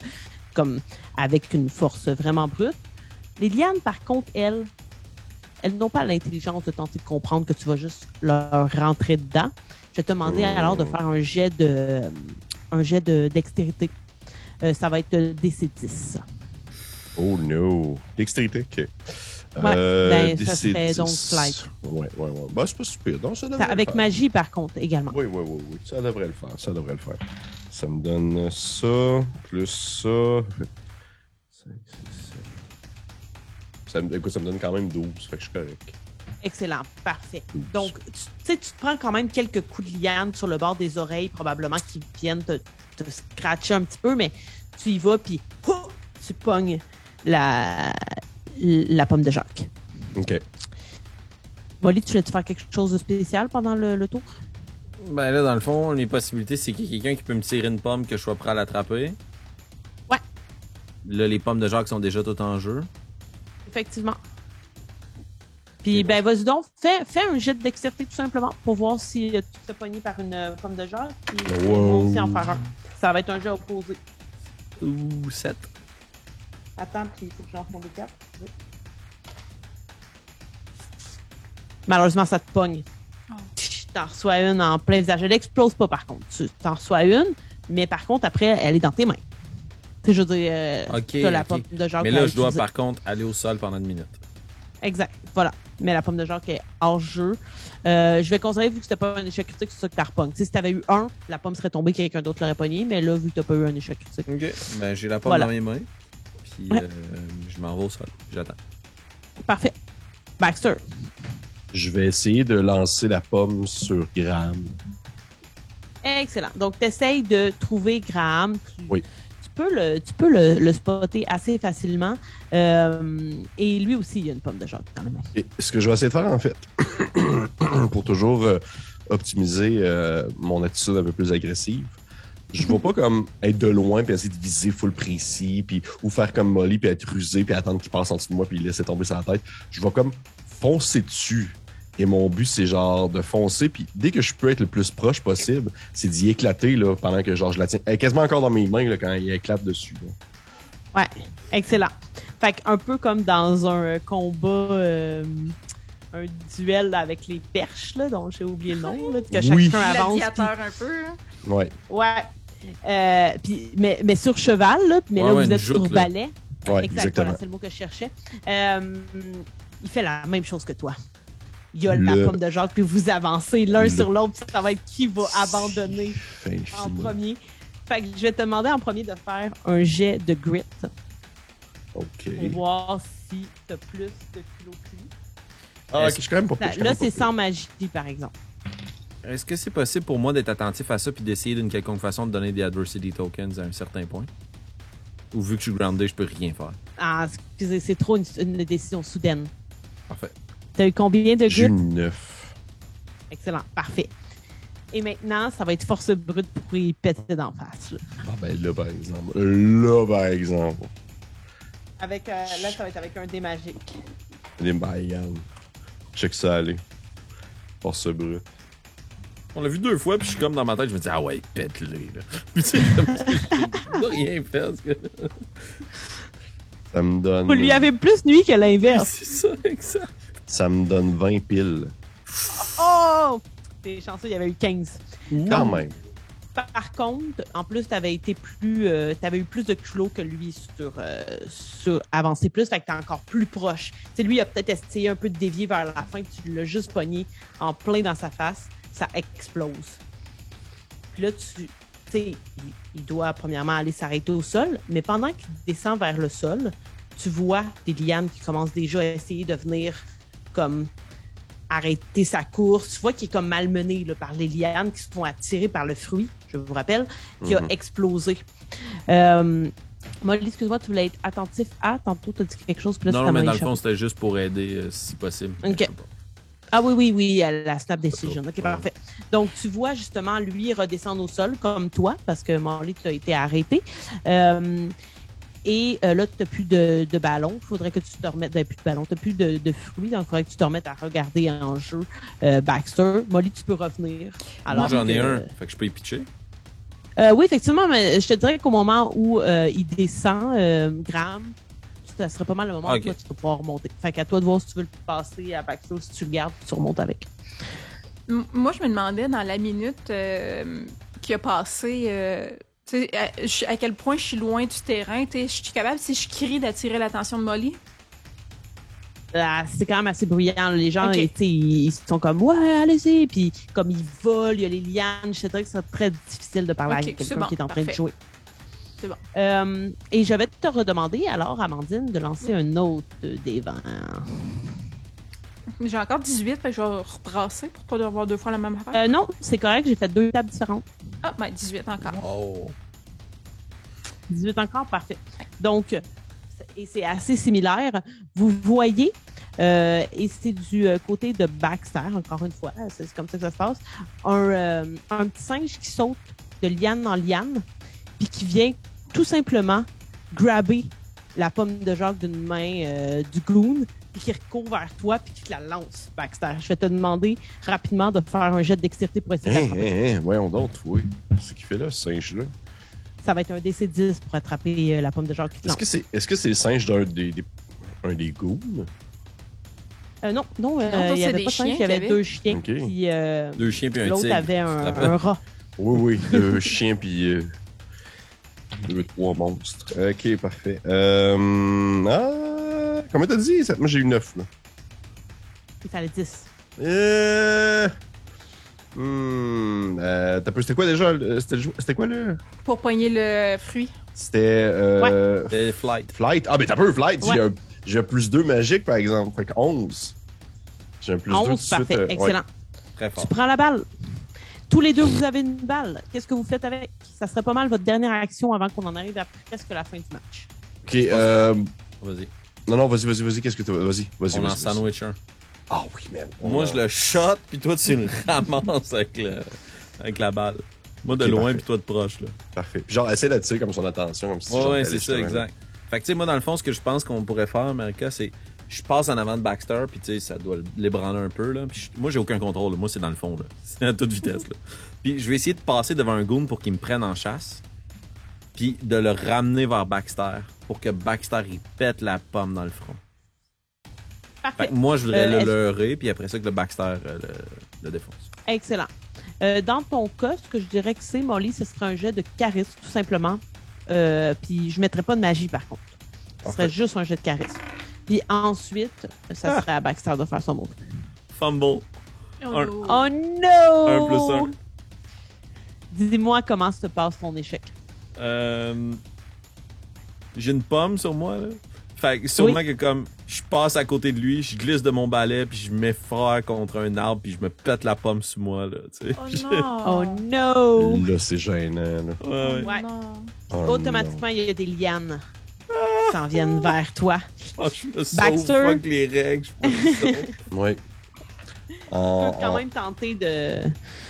comme avec une force vraiment brute. » Les lianes, par contre, elles n'ont pas l'intelligence de tenter de comprendre que tu vas juste leur rentrer dedans. Je vais te demander alors de faire un jet de dextérité. Ça va être DC10. Oh no. Dextérité, ok. Ben, ça DC10. serait donc flight. Ouais. Ben, c'est pas super. Donc, ça devrait Avec le faire. magie, par contre, également. Oui. Ça devrait le faire. Ça me donne ça, plus ça. 5, 6, 7. Écoute, ça me donne quand même 12, fait que je suis correct. Excellent, parfait. Donc, tu sais, tu te prends quand même quelques coups de liane sur le bord des oreilles, probablement, qui viennent te scratcher un petit peu, mais tu y vas, puis tu pognes la pomme de Jacques. Ok. Molly, tu voulais-tu faire quelque chose de spécial pendant le tour? Ben là, dans le fond, les possibilités, c'est qu'il y ait quelqu'un qui peut me tirer une pomme que je sois prêt à l'attraper. Ouais. Là, les pommes de Jacques sont déjà toutes en jeu. Effectivement. Puis, ben, vas-y donc, fais un jet de dextérité tout simplement pour voir si tu te fais pogner par une pomme de Jacques. Puis, Wow. moi aussi en faire un. Ça va être un jet opposé. Ou 7. Attends, puis il faut que j'en fonde des cartes. Oui. Malheureusement, ça te pogne. Oh. T'en reçois une en plein visage. Elle explose pas, par contre. Tu t'en reçois une, mais par contre, après, elle est dans tes mains. Tu sais, je veux dire, Ok, t'as la ok. pomme de Jacques. Mais là, à je dois utiliser. par contre aller au sol pendant une minute. Exact, voilà. Mais la pomme de Jacques est hors jeu. Je vais considérer, vu que c'était pas un échec critique, c'est ça que t'as repogné. Si t'avais eu un, la pomme serait tombée, quelqu'un d'autre l'aurait pogné, mais là, vu que t'as pas eu un échec critique. Ok. Ben, j'ai la pomme Voilà. dans mes mains. Puis, Ouais. je m'en vais au sol. J'attends. Parfait. Baxter. Je vais essayer de lancer la pomme sur Graham. Excellent. Donc, t'essayes de trouver Graham. Oui. Tu peux le spotter assez facilement. Et lui aussi, il y a une pomme de Jacques dans les mains. Et ce que je vais essayer de faire, en fait, pour toujours optimiser mon attitude un peu plus agressive, Je vais pas comme être de loin puis essayer de viser full précis puis ou faire comme Molly puis être rusé puis attendre qu'il passe en dessous de moi puis laisser tomber sa tête. Je vais comme foncer dessus. Et mon but, c'est genre de foncer, puis dès que je peux être le plus proche possible, c'est d'y éclater là, pendant que genre je la tiens. Elle est quasiment encore dans mes mains là, quand il éclate dessus. Là. Ouais, excellent. Fait qu'un peu comme dans un combat, un duel avec les perches, là, dont j'ai oublié le nom, là, que Oui. chacun avance. Gladiateur un peu. Hein. Ouais. Ouais. Mais sur cheval, là, mais Ouais, là, ouais, vous une êtes joute, sur là. balai. Ouais, Exact, exactement. voilà, c'est le mot que je cherchais. Il fait la même chose que toi. Il y a la Le- pomme de Jacques, puis vous avancez l'un Le- sur l'autre, puis ça va être qui va abandonner Fin en fini. premier. Fait que je vais te demander en premier de faire un jet de grit OK. pour voir si tu as plus de culot que lui. Ah, ok, je suis quand même pas pire, Là, c'est sans magie, par exemple. Est-ce que c'est possible pour moi d'être attentif à ça puis d'essayer d'une quelconque façon de donner des adversity tokens à un certain point? Ou vu que je suis grounded, je peux rien faire? Ah, excusez, c'est trop une décision soudaine. Parfait. T'as eu combien de J'ai eu grit? 9. Excellent, parfait. Et maintenant, ça va être force brute pour y péter d'en face. Là. Ah ben là, par exemple. Là, par exemple. Avec, là, ça va être avec un dé magique. Les Mayan. Check ça aller. Force brute. On l'a vu 2 fois, puis je suis comme dans ma tête, je me dis, ah ouais, pète-le, là. Puis tu sais, je peux rien faire, parce que... Ça me donne. Vous lui avez plus nuit que l'inverse. C'est ça, exact. Ça me donne 20 piles. Oh! T'es chanceux, il y avait eu 15. Quand même. Par contre, en plus, t'avais été plus, t'avais eu plus de culot que lui sur avancer plus, fait que t'es encore plus proche. Tu sais, lui, il a peut-être essayé un peu de dévier vers la fin, tu l'as juste pogné en plein dans sa face, ça explose. Puis là, tu sais, il doit premièrement aller s'arrêter au sol, mais pendant qu'il descend vers le sol, tu vois des lianes qui commencent déjà à essayer de venir comme arrêter sa course. Tu vois qu'il est comme malmené là, par les lianes qui se font attirer par le fruit, je vous rappelle, qui a explosé. Molly, excuse-moi, tu voulais être attentif à, tantôt tu as dit quelque chose, puis là, Non, ça mais m'a dans le échappé. fond, c'était juste pour aider si possible. Ok. Ah oui, à la snap decision. Ok, parfait. Donc, tu vois justement lui redescendre au sol comme toi, parce que Molly, tu as été arrêté. Et là, tu n'as plus de ballon. Il faudrait que tu te remettes. Plus de ballon. Tu n'as plus de fruits. Donc, il faudrait que tu te remettes à regarder en jeu Baxter. Molly, tu peux revenir. Moi, j'en ai que- un, fait que je peux y pitcher. Oui, effectivement, mais je te dirais qu'au moment où il descend, Graham, ça serait pas mal le moment où Ok. toi, tu vas pouvoir remonter. Fait qu'à toi de voir si tu veux le passer à Baxter, si tu le gardes, tu remontes avec. Moi, je me demandais dans la minute qui a passé, tu sais, à quel point je suis loin du terrain. Tu sais, je suis capable, si je crie, d'attirer l'attention de Molly. C'est quand même assez bruyant. Les gens, Ok. tu sais, ils sont comme, ouais, allez-y. Puis comme ils volent, il y a les lianes. Je dirais que c'est très difficile de parler Ok, à quelqu'un c'est bon, qui est en train de parfait. jouer. C'est bon. Et je vais te redemander, alors, Amandine, de lancer un autre des vents. J'ai encore 18, fait que je vais rebrasser pour pas avoir 2 fois la même affaire. Non, c'est correct, j'ai fait 2 tables différentes. Ah, ben 18 encore. Oh. 18 encore, parfait. Donc, et c'est assez similaire. Vous voyez, et c'est du côté de Baxter, encore une fois, c'est comme ça que ça se passe, un petit singe qui saute de liane en liane, puis qui vient tout simplement grabber la pomme de Jacques d'une main du goon, puis qui recourt vers toi, puis qui te la lance, Baxter. Je vais te demander rapidement de faire un jet de dextérité pour essayer de l'attraper. Voyons donc, oui. C'est ce qu'il fait là, ce singe-là. Ça va être un DC-10 pour attraper la pomme de Jacques qui te lance. Est-ce que c'est le singe d'un des goons? Non, Non, il c'est n'y avait des pas de singe, chiens il y avait qu'il y avait. 2 chiens. Ok. Puis 2 chiens puis un l'autre tigre. avait Tu te rappelles? un rat. Oui, deux chiens puis 2-3 monstres. Ok, parfait. Combien t'as dit? Moi, j'ai eu 9, là. Il fallait 10. C'était quoi déjà? C'était quoi, là? Pour poigner le fruit. C'était... C'est flight. Flight. Ah, ben t'as peu, Flight. Ouais. J'ai un plus 2 magique, par exemple. Fait que 11. J'ai un plus 2 tout de 11, suite. parfait, excellent. Très Tu fort. prends la balle. Tous les deux, vous avez une balle. Qu'est-ce que vous faites avec? Ça serait pas mal votre dernière action avant qu'on en arrive à presque la fin du match. Ok, Vas-y. non, vas-y, qu'est-ce que tu Vas-y. On en sandwich un. Ah oui, man. Moi, je le shot, puis toi, tu le ramasses avec la balle. Moi de Ok, loin, parfait. puis toi de proche, là. Parfait. Puis genre, essaie d'attirer comme son attention, comme si Ouais, genre, ouais, t'allais c'est ça, justement, exact. Fait que, tu sais, moi, dans le fond, ce que je pense qu'on pourrait faire, Marika, c'est je passe en avant de Baxter, puis tu sais, ça doit l'ébranler un peu, là. Puis moi, j'ai aucun contrôle, là. Moi, c'est dans le fond, là. C'est à toute vitesse, là. Puis je vais essayer de passer devant un goon pour qu'il me prenne en chasse, puis de le ramener vers Baxter, pour que Baxter, il pète la pomme dans le front. Fait Parfait. que moi, je voudrais le est-ce- leurrer, puis après ça, que le Baxter le défonce. Excellent. Dans ton cas, ce que je dirais que c'est, Molly, ce serait un jet de charisme, tout simplement. Puis je mettrais pas de magie, par contre. Ce serait juste un jet de charisme. Puis ensuite, ça serait à Baxter de faire son move. Fumble. Oh, Un- no. Oh no! 1 plus 1. Dis-moi comment se passe ton échec. J'ai une pomme sur moi, là. Fait que sûrement que comme je passe à côté de lui, je glisse de mon balai, puis je m'effraie contre un arbre, puis je me pète la pomme sous moi, là, tu sais. Oh non! Oh no! Là, c'est gênant. Là. Oh Ouais. Ouais. non! Oh, Automatiquement, il y a des lianes qui s'en viennent vers toi. Oh, je me sauve, Baxter. fuck les règles, je me sauve. non. Ouais. Tu peux quand même tenter de...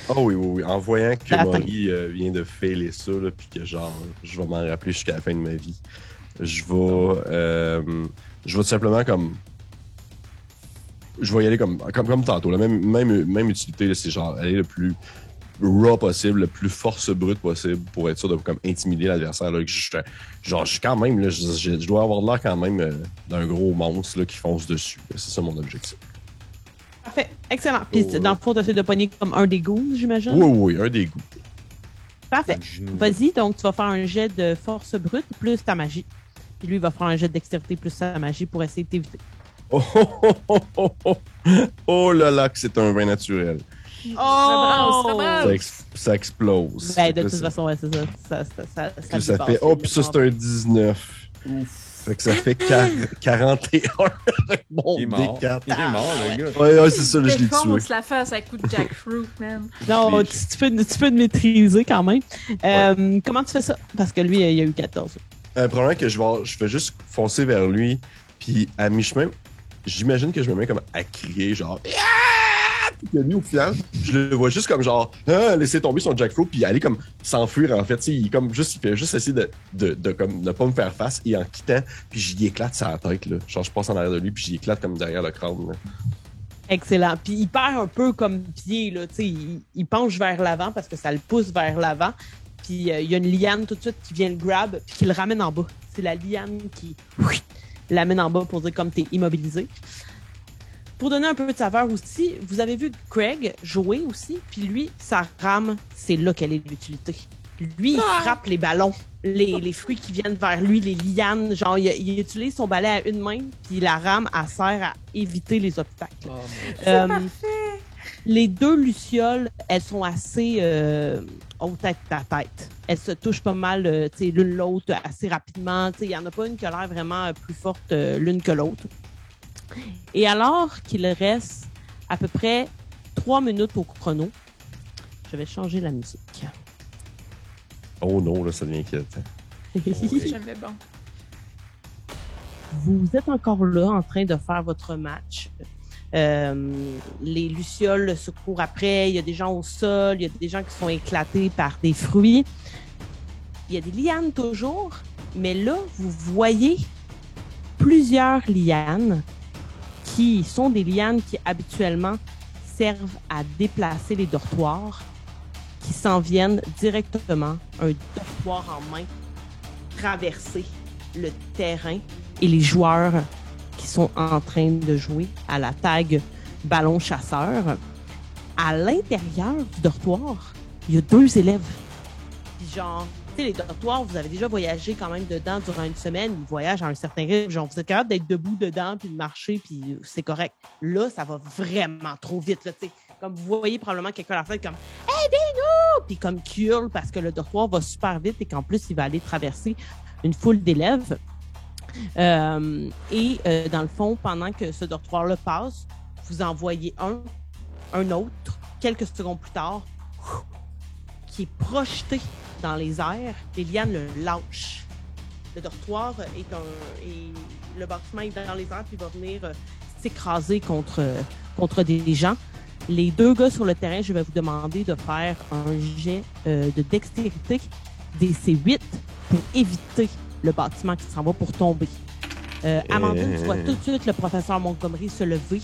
Oh oui, oui, oui. En voyant que Attends. Molly vient de failer ça, là, puis que genre, je vais m'en rappeler jusqu'à la fin de ma vie, je vais tout simplement comme. Je vais y aller comme tantôt. La même utilité, là, c'est genre aller le plus raw possible, le plus force brute possible pour être sûr de comme intimider l'adversaire. Là, que je suis quand même, là, je dois avoir l'air quand même d'un gros monstre là, qui fonce dessus. C'est ça mon objectif. Parfait. Excellent. Puis Oh, dans le fond, tu essaies de pogner comme un des goons, j'imagine? Oui, oui, un des goûts. Parfait. Vas-y, donc tu vas faire un jet de force brute plus ta magie. Puis lui, il va faire un jet de dextérité plus sa magie pour essayer de t'éviter. Oh, oh là là, que c'est un vin naturel. Ça Ça explose. Ben, de Là, toute ça- façon, ouais, c'est ça. Ça ça dépasse, fait. Oh, là, puis ça, il y a c'est un 19. Fait que ça fait 41 avec mon Il est mort. D4. Il est mort, le gars. Ouais, c'est ça, là, je l'ai tué. Défonce la face à coups de jackfruit, man. pas- Non, Je tu peux te maîtriser quand même. Comment tu fais ça? Parce que lui, il a eu 14. Probablement que je vais juste foncer vers lui, puis à mi-chemin, j'imagine que je me mets comme à crier, genre. Ah! Puis que lui, au final, je le vois juste comme genre, laisser tomber son jackfruit, puis aller comme s'enfuir, en fait. Tu sais, il fait juste essayer de comme ne pas me faire face, et en quittant, puis j'y éclate sa tête, là. Genre, je passe en arrière de lui, puis j'y éclate comme derrière le crâne, là. Excellent. Puis il perd un peu comme pied, là. Tu sais, il penche vers l'avant parce que ça le pousse vers l'avant. Puis il y a une liane tout de suite qui vient le grab puis qui le ramène en bas. C'est la liane qui l'amène en bas pour dire comme t'es immobilisé. Pour donner un peu de saveur aussi, vous avez vu Craig jouer aussi, puis lui, sa rame, c'est là qu'elle est l'utilité. Lui, il frappe les ballons, les fruits qui viennent vers lui, les lianes. Genre, il utilise son balai à une main, puis la rame, elle sert à éviter les obstacles. Les deux lucioles, elles sont assez hautes à ta tête. Elles se touchent pas mal tu sais, l'une l'autre assez rapidement. Tu sais, il n'y en a pas une qui a l'air vraiment plus forte l'une que l'autre. Et alors qu'il reste à peu près 3 minutes au chrono, je vais changer la musique. Oh non, là, ça devient inquiétant. Jamais bon. Vous êtes encore là en train de faire votre match. Les lucioles se courent après, il y a des gens au sol, il y a des gens qui sont éclatés par des fruits. Il y a des lianes toujours, mais là, vous voyez plusieurs lianes qui sont des lianes qui habituellement servent à déplacer les dortoirs, qui s'en viennent directement, un dortoir en main, traverser le terrain et les joueurs qui sont en train de jouer à la tag ballon chasseur. À l'intérieur du dortoir, il y a 2 élèves. Puis genre, tu sais, les dortoirs, vous avez déjà voyagé quand même dedans durant une semaine. Ils voyagent à un certain rythme. Genre, vous êtes capable d'être debout dedans puis de marcher, puis c'est correct. Là, ça va vraiment trop vite, là, tu sais. Comme vous voyez probablement quelqu'un à la fenêtre comme « Aidez-nous! » Puis comme qui hurle parce que le dortoir va super vite et qu'en plus, il va aller traverser une foule d'élèves. Dans le fond, pendant que ce dortoir-là passe, vous en voyez un autre, quelques secondes plus tard, qui est projeté dans les airs. Les lianes le lâchent. Le dortoir le bâtiment est dans les airs puis va venir s'écraser contre des gens. Les 2 gars sur le terrain, je vais vous demander de faire un jet de dextérité DC8 pour éviter le bâtiment qui s'en va pour tomber. Amandine, tu vois tout de suite le professeur Montgomery se lever,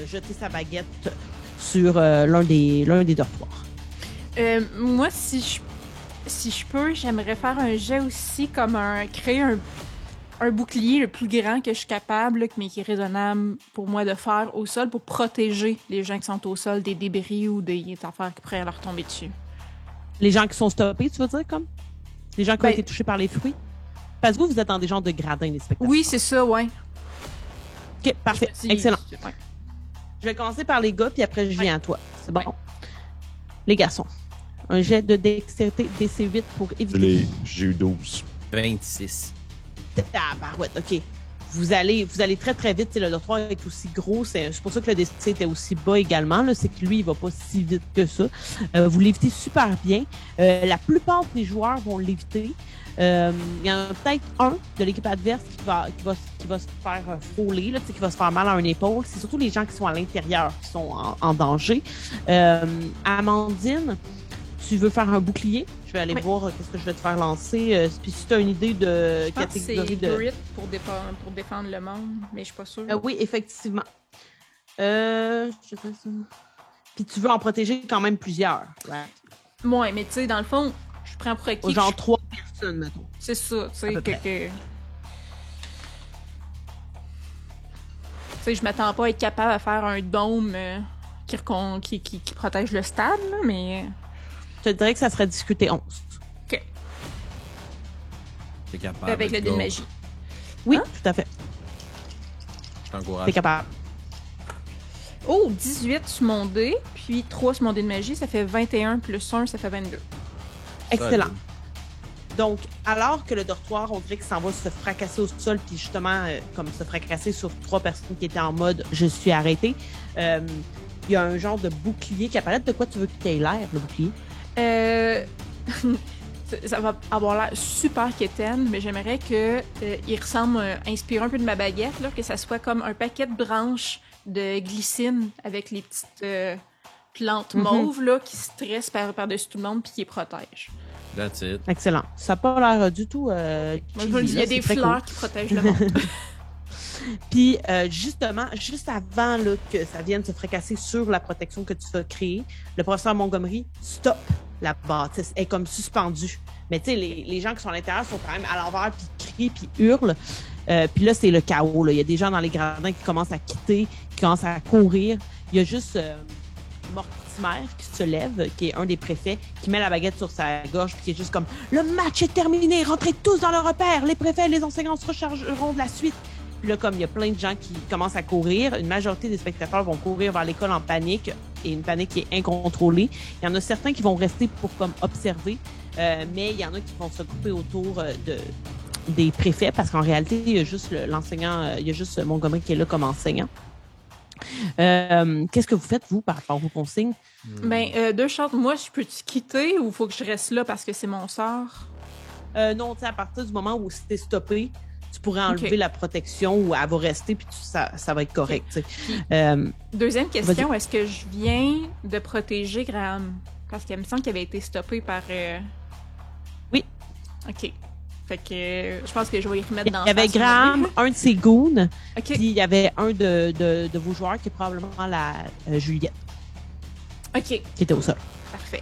jeter sa baguette sur l'un des dortoirs. Moi, si je peux, j'aimerais faire un jet aussi comme créer un bouclier le plus grand que je suis capable, là, mais qui est raisonnable pour moi de faire au sol pour protéger les gens qui sont au sol des débris ou des affaires qui pourraient leur tomber dessus. Les gens qui sont stoppés, tu veux dire, comme? Les gens qui ont été touchés par les fruits? Parce que vous êtes dans des genres de gradins, les spectateurs. Oui, c'est ça, ouais. OK, parfait. Excellent. Ouais. Je vais commencer par les gars, puis après, je viens à toi. C'est bon? Ouais. Les garçons. Un jet de dextérité DC8 pour éviter. J'ai eu 12. 26. Tabarouette, OK. Vous allez très, très vite. Le dortoir est aussi gros. C'est pour ça que le DC était aussi bas également. Là. C'est que lui, il va pas si vite que ça. Vous l'évitez super bien. La plupart des joueurs vont l'éviter. Il y en a peut-être un de l'équipe adverse qui va se faire frôler, là, qui va se faire mal à une épaule. C'est surtout les gens qui sont à l'intérieur qui sont en danger. Amandine, tu veux faire un bouclier? Je vais aller voir qu'est-ce que je vais te faire lancer. Puis si tu as une idée de catégorie de... Grit pour défendre le monde, mais je suis pas sûre. Oui, effectivement. Je sais ça. Puis tu veux en protéger quand même plusieurs. Ouais, mais tu sais, dans le fond, je prends pour acquis. Genre 3 personnes, mettons. C'est ça, tu sais, que... Tu sais, je m'attends pas à être capable de faire un dôme qui protège le stade, là, mais... Je te dirais que ça serait discuté 11. OK. T'es capable. Avec le dé de magie. Oui, tout à fait. Je t'encourage. T'es capable. Oh, 18 sur mon dé, puis 3 sur mon dé de magie, ça fait 21 plus 1, ça fait 22. Excellent. Donc, alors que le dortoir, on dirait qu'il s'en va se fracasser au sol, puis justement, comme se fracasser sur 3 personnes qui étaient en mode « je suis arrêté », il y a un genre de bouclier qui apparaît. De quoi tu veux qu'il ait l'air, le bouclier? Ça va avoir l'air super quétaine, mais j'aimerais que il ressemble, inspiré un peu de ma baguette, là, que ça soit comme un paquet de branches de glycine avec les petites plantes mauves là, qui stressent par-dessus tout le monde puis qui les protègent. That's it. Excellent. Ça n'a pas l'air du tout... il y a des fleurs qui protègent le monde. Puis, justement, juste avant là, que ça vienne se fracasser sur la protection que tu as créée, le professeur Montgomery stoppe la bâtisse. Elle est comme suspendue. Mais tu sais, les gens qui sont à l'intérieur sont quand même à l'envers, puis crient, puis hurlent. Puis là, c'est le chaos. Là. Il y a des gens dans les gradins qui commencent à quitter, qui commencent à courir. Il y a juste Mortimer qui se lève, qui est un des préfets, qui met la baguette sur sa gorge, puis qui est juste comme « Le match est terminé! Rentrez tous dans le repère! Les préfets et les enseignants se rechargeront de la suite! » Là, comme il y a plein de gens qui commencent à courir, une majorité des spectateurs vont courir vers l'école en panique, et une panique qui est incontrôlée. Il y en a certains qui vont rester pour comme observer, mais il y en a qui vont se grouper autour des préfets, parce qu'en réalité, il y a juste l'enseignant, il y a juste Montgomery qui est là comme enseignant. Qu'est-ce que vous faites, vous, par rapport aux consignes? Ben, deux choses. Moi, je peux-tu quitter ou faut que je reste là parce que c'est mon sort? Non, tu sais, à partir du moment où c'était stoppé, tu pourrais enlever la protection ou elle va rester puis ça va être correct. Deuxième question, est-ce que je viens de protéger Graham? Parce qu'il me semble qu'il avait été stoppé par... Oui. OK. Fait que je pense que je vais y remettre dans... Il y avait Graham, un de ses goons, OK. puis il y avait un de vos joueurs qui est probablement la Juliette, OK. qui était au sol. Parfait.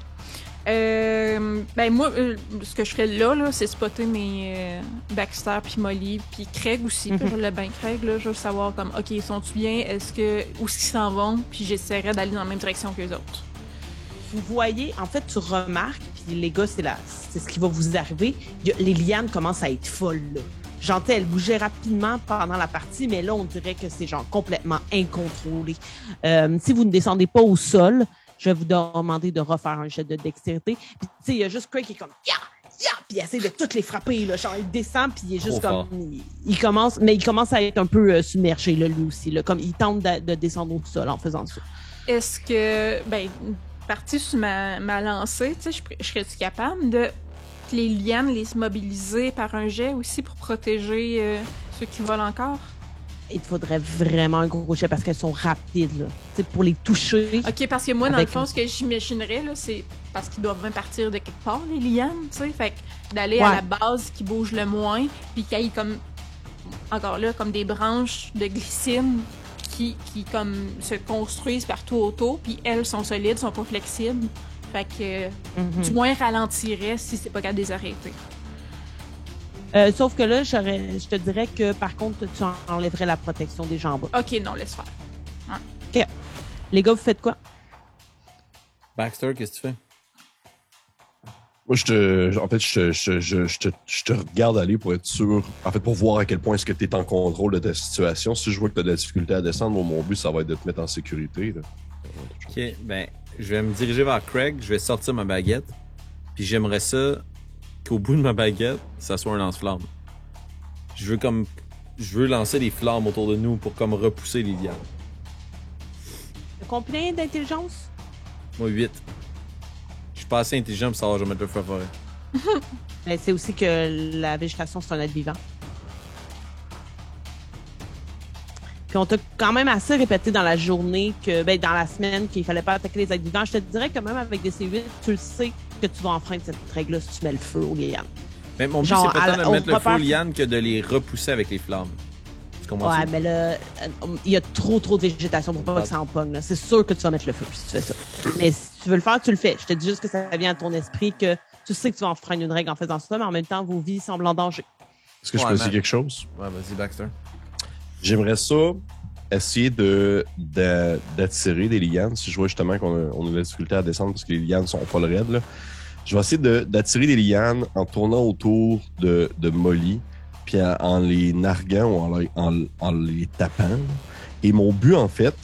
Ben moi, ce que je ferais là, c'est spotter mes Baxter puis Molly puis Craig aussi. Puis je le bien Craig, là, je veux savoir comme, OK, sont-ils bien? Où est-ce qu'ils s'en vont? Puis j'essaierai d'aller dans la même direction que les autres. Vous voyez, en fait, tu remarques, puis les gars, c'est ce qui va vous arriver. Les lianes commencent à être folles, là. Genre, elle bougeait rapidement pendant la partie, mais là, on dirait que c'est genre complètement incontrôlé. Si vous ne descendez pas au sol, je vais vous demander de refaire un jet de dextérité. Puis, tu sais, il y a juste Craig qui est comme « Ya! Ya! » Puis il essaie de toutes les frapper, là. Genre, il descend, puis il est juste Trop comme... Il commence à être un peu submergé, là, lui aussi. Là, comme il tente de descendre au sol en faisant ça. Est-ce que... Ben, partie sur ma lancée, tu sais, je serais-tu capable de les lianes, les mobiliser par un jet aussi pour protéger ceux qui volent encore? il te faudrait vraiment un gros jet parce qu'elles sont rapides, là. Tu sais, pour les toucher. OK, parce que moi, dans Avec- le fond, ce que j'imaginerais, là, c'est parce qu'ils doivent bien partir de quelque part, les lianes, tu sais. Fait que d'aller Ouais. à la base qui bouge le moins, puis qu'il y ait comme, encore là, comme des branches de glycine qui comme, se construisent partout autour, puis elles sont solides, sont pas flexibles. Fait que, Mhm. du moins, ralentirait si c'est pas capable de les arrêter. Sauf que là, je te dirais que, par contre, tu enlèverais la protection des jambes. OK, non, laisse faire. Les gars, vous faites quoi? Baxter, qu'est-ce que tu fais? Moi, je te regarde aller pour être sûr, en fait, pour voir à quel point est-ce que tu es en contrôle de ta situation. Si je vois que tu as de la difficulté à descendre, moi, mon but, ça va être de te mettre en sécurité. Là. Ok, ben, je vais me diriger vers Craig, je vais sortir ma baguette, puis j'aimerais ça qu'au bout de ma baguette, ça soit un lance-flamme. Je veux lancer des flammes autour de nous pour comme repousser les lianes. Combien d'intelligence? Moi, 8. Je suis pas assez intelligent pour savoir que je vais mettre le feu à forêt. Mais c'est aussi que la végétation, c'est un être vivant. Puis on t'a quand même assez répété dans la journée dans la semaine qu'il fallait pas attaquer les êtres vivants. Je te dirais que même avec des C8, tu le sais que tu vas enfreindre cette règle-là si tu mets le feu aux lianes. Mais mon but, Genre, c'est pas tant de on mettre le feu prépare- aux lianes que de les repousser avec les flammes. Tu comprends Ouais, ça? mais là, il y a trop de végétation pour pas que ça en pogne. là. C'est sûr que tu vas mettre le feu si tu fais ça. Mais si tu veux le faire, tu le fais. Je te dis juste que ça vient à ton esprit que tu sais que tu vas enfreindre une règle en faisant ça, mais en même temps, vos vies semblent en danger. Est-ce que je Ouais, peux man. essayer quelque chose? Ouais, vas-y, Baxter. J'aimerais ça essayer d'attirer des lianes. Si je vois justement on a de la difficulté à descendre parce que les lianes sont pas le raide, là. Je vais essayer d'attirer des lianes en tournant autour de Molly, puis en les narguant ou en les tapant. là. Et mon but, en fait,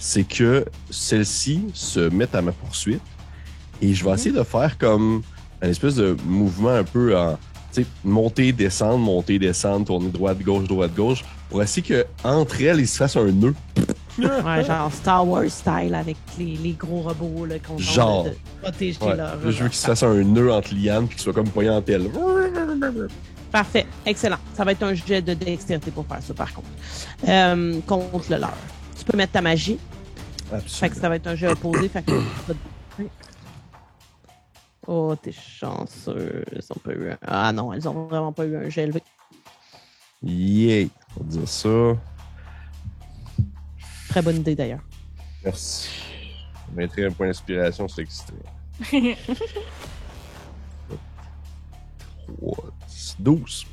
c'est que celle-ci se mette à ma poursuite. Et je vais essayer de faire comme un espèce de mouvement un peu en monter, descendre, tourner droite, gauche, pour essayer que entre elles, ils se fassent un nœud. Ouais, genre Star Wars style avec les gros robots là, qu'on Genre. de protéger Ouais. leur. Là, je veux qu'ils se fassent un nœud entre lianes puis qu'ils soient comme poignés en telle. Parfait, excellent. Ça va être un jet de dextérité pour faire ça, par contre. Contre le leur. Tu peux mettre ta magie. Fait que Absolument. ça va être un jet opposé. Fait que... Oh, t'es chanceuse. Elles ont pas eu un... Ah non, elles ont vraiment pas eu un jet élevé. Yeah! On va dire ça. Très bonne idée d'ailleurs. Merci. Je mettrai un point d'inspiration, c'est extrait. 12.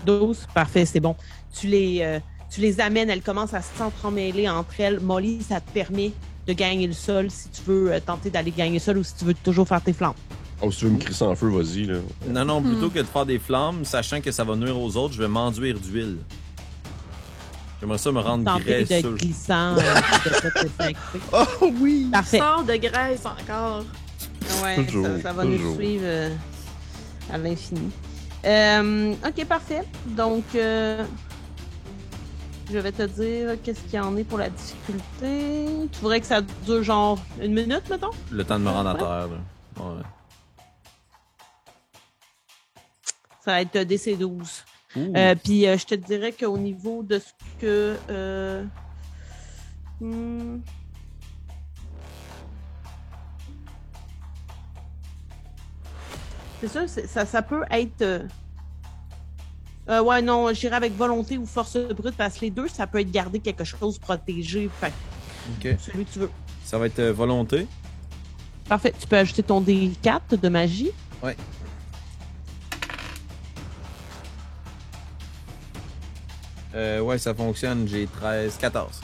12, parfait, c'est bon. Tu les amènes, elles commencent à s'entremêler entre elles. Molly, ça te permet de gagner le sol si tu veux tenter d'aller gagner le sol ou si tu veux toujours faire tes flammes. Oh, si tu veux me crisser en feu, vas-y, là. Non, plutôt que de faire des flammes, sachant que ça va nuire aux autres, je vais m'enduire d'huile. J'aimerais ça me rendre Tenter graisseux. de glissant, de te désinfecter. Oh oui! Parfait. Sors de graisse encore. Ouais, Toujours, ça va nous toujours. suivre à l'infini. OK, parfait. Donc, je vais te dire qu'est-ce qu'il y en est pour la difficulté. Tu voudrais que ça dure genre 1 minute, mettons? Le temps de me rendre à terre. Là. Ouais. Ça va être DC12. Ouh. Puis je te dirais qu'au niveau de ce que... C'est ça, ça peut être... ouais, non, j'irai avec volonté ou force brute parce que les deux, ça peut être garder quelque chose protégé. Fait que Ok. celui que tu veux. Ça va être volonté. Parfait. Tu peux ajouter ton D4 de magie. Ouais. Ouais, ça fonctionne. J'ai 14.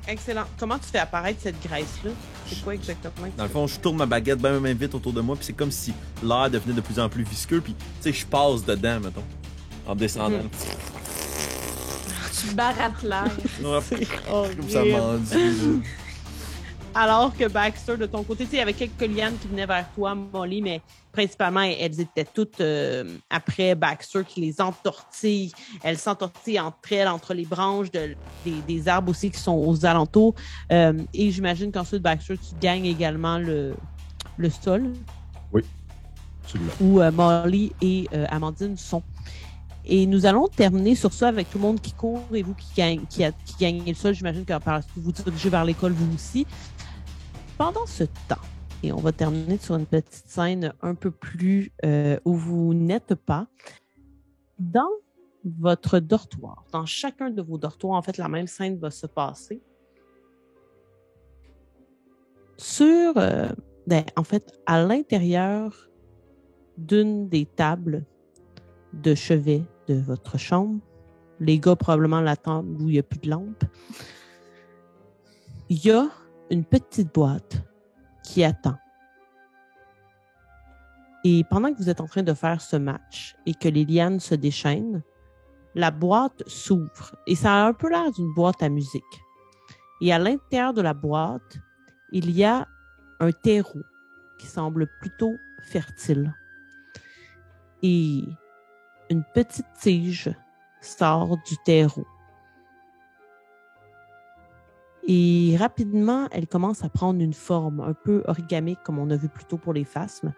Excellent. Comment tu fais apparaître cette graisse-là? C'est quoi exactement? Dans le fond, je tourne ma baguette bien vite autour de moi, puis c'est comme si l'air devenait de plus en plus visqueux, puis tu sais, je passe dedans, mettons, en descendant. Tu barattes l'air. Ouais, horrible. comme ça m'enduit. Alors que Baxter, de ton côté, tu sais, il y avait quelques lianes qui venaient vers toi, Molly, mais principalement, elles étaient toutes après Baxter qui les entortille. Elles s'entortillent entre elles, entre les branches des arbres aussi qui sont aux alentours. Et j'imagine qu'ensuite, Baxter, tu gagnes également le sol Absolument. où Molly et Amandine sont. Et nous allons terminer sur ça avec tout le monde qui court et vous qui gagnez le sol. J'imagine que par la suite, vous vous dirigez vers l'école, vous aussi. Pendant ce temps, et on va terminer sur une petite scène un peu plus où vous n'êtes pas, dans votre dortoir, dans chacun de vos dortoirs, en fait, la même scène va se passer. En fait, à l'intérieur d'une des tables de chevet de votre chambre, les gars probablement la table où il n'y a plus de lampe, il y a une petite boîte qui attend. Et pendant que vous êtes en train de faire ce match et que les lianes se déchaînent, la boîte s'ouvre et ça a un peu l'air d'une boîte à musique. Et à l'intérieur de la boîte, il y a un terreau qui semble plutôt fertile. Et une petite tige sort du terreau. Et rapidement, elle commence à prendre une forme un peu origamique, comme on a vu plus tôt pour les phasmes.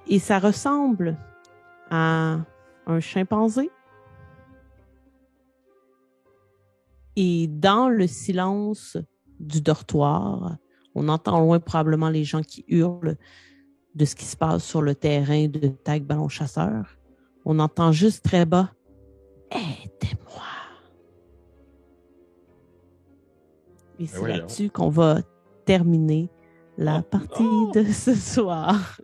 Et ça ressemble à un chimpanzé. Et dans le silence du dortoir, on entend loin probablement les gens qui hurlent de ce qui se passe sur le terrain de tag ballon chasseur. On entend juste très bas « Aidez-moi ». Et c'est là-dessus qu'on va terminer la partie de ce soir.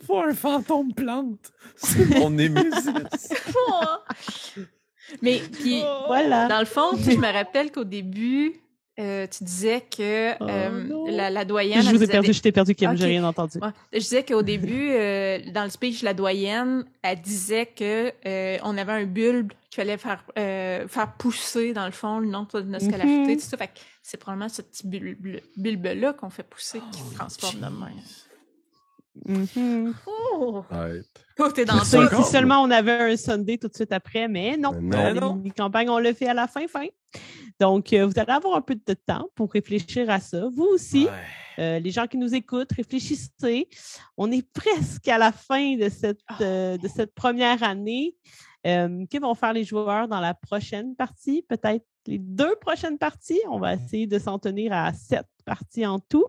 Faut un fantôme plante. C'est mon némésis. Mais puis, Voilà. dans le fond, je me rappelle qu'au début, tu disais que la doyenne... Je t'ai perdu, Kim, okay. J'ai rien entendu. Ouais. Je disais qu'au début, dans le speech, la doyenne, elle disait que on avait un bulbe qu'il fallait faire pousser, dans le fond, le nom de notre scolarité, tout ça. Fait que c'est probablement ce petit bulbe-là qu'on fait pousser qui se transforme de même. Oh! Oh, t'es dans ça. Si seulement on avait un Sunday tout de suite après, mais non. Non. Les campagnes, on le fait à la fin. Donc, vous allez avoir un peu de temps pour réfléchir à ça. Vous aussi, les gens qui nous écoutent, réfléchissez. On est presque à la fin de cette première année. Que vont faire les joueurs dans la prochaine partie? Peut-être les 2 prochaines parties. On va essayer de s'en tenir à 7 parties en tout.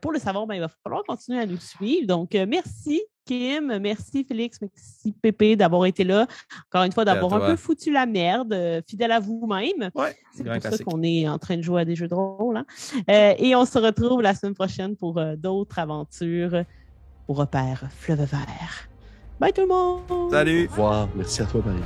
Pour le savoir, il va falloir continuer à nous suivre. Donc, merci Kim, merci Félix, merci Pépé d'avoir été là. Encore une fois, d'avoir un peu foutu la merde, fidèle à vous-même. Ouais, c'est pour ça qu'on est en train de jouer à des jeux de rôle. Hein? Et on se retrouve la semaine prochaine pour d'autres aventures au repère Fleuve Vert. Bye tout le monde! Salut! Au revoir. Merci à toi, Marie.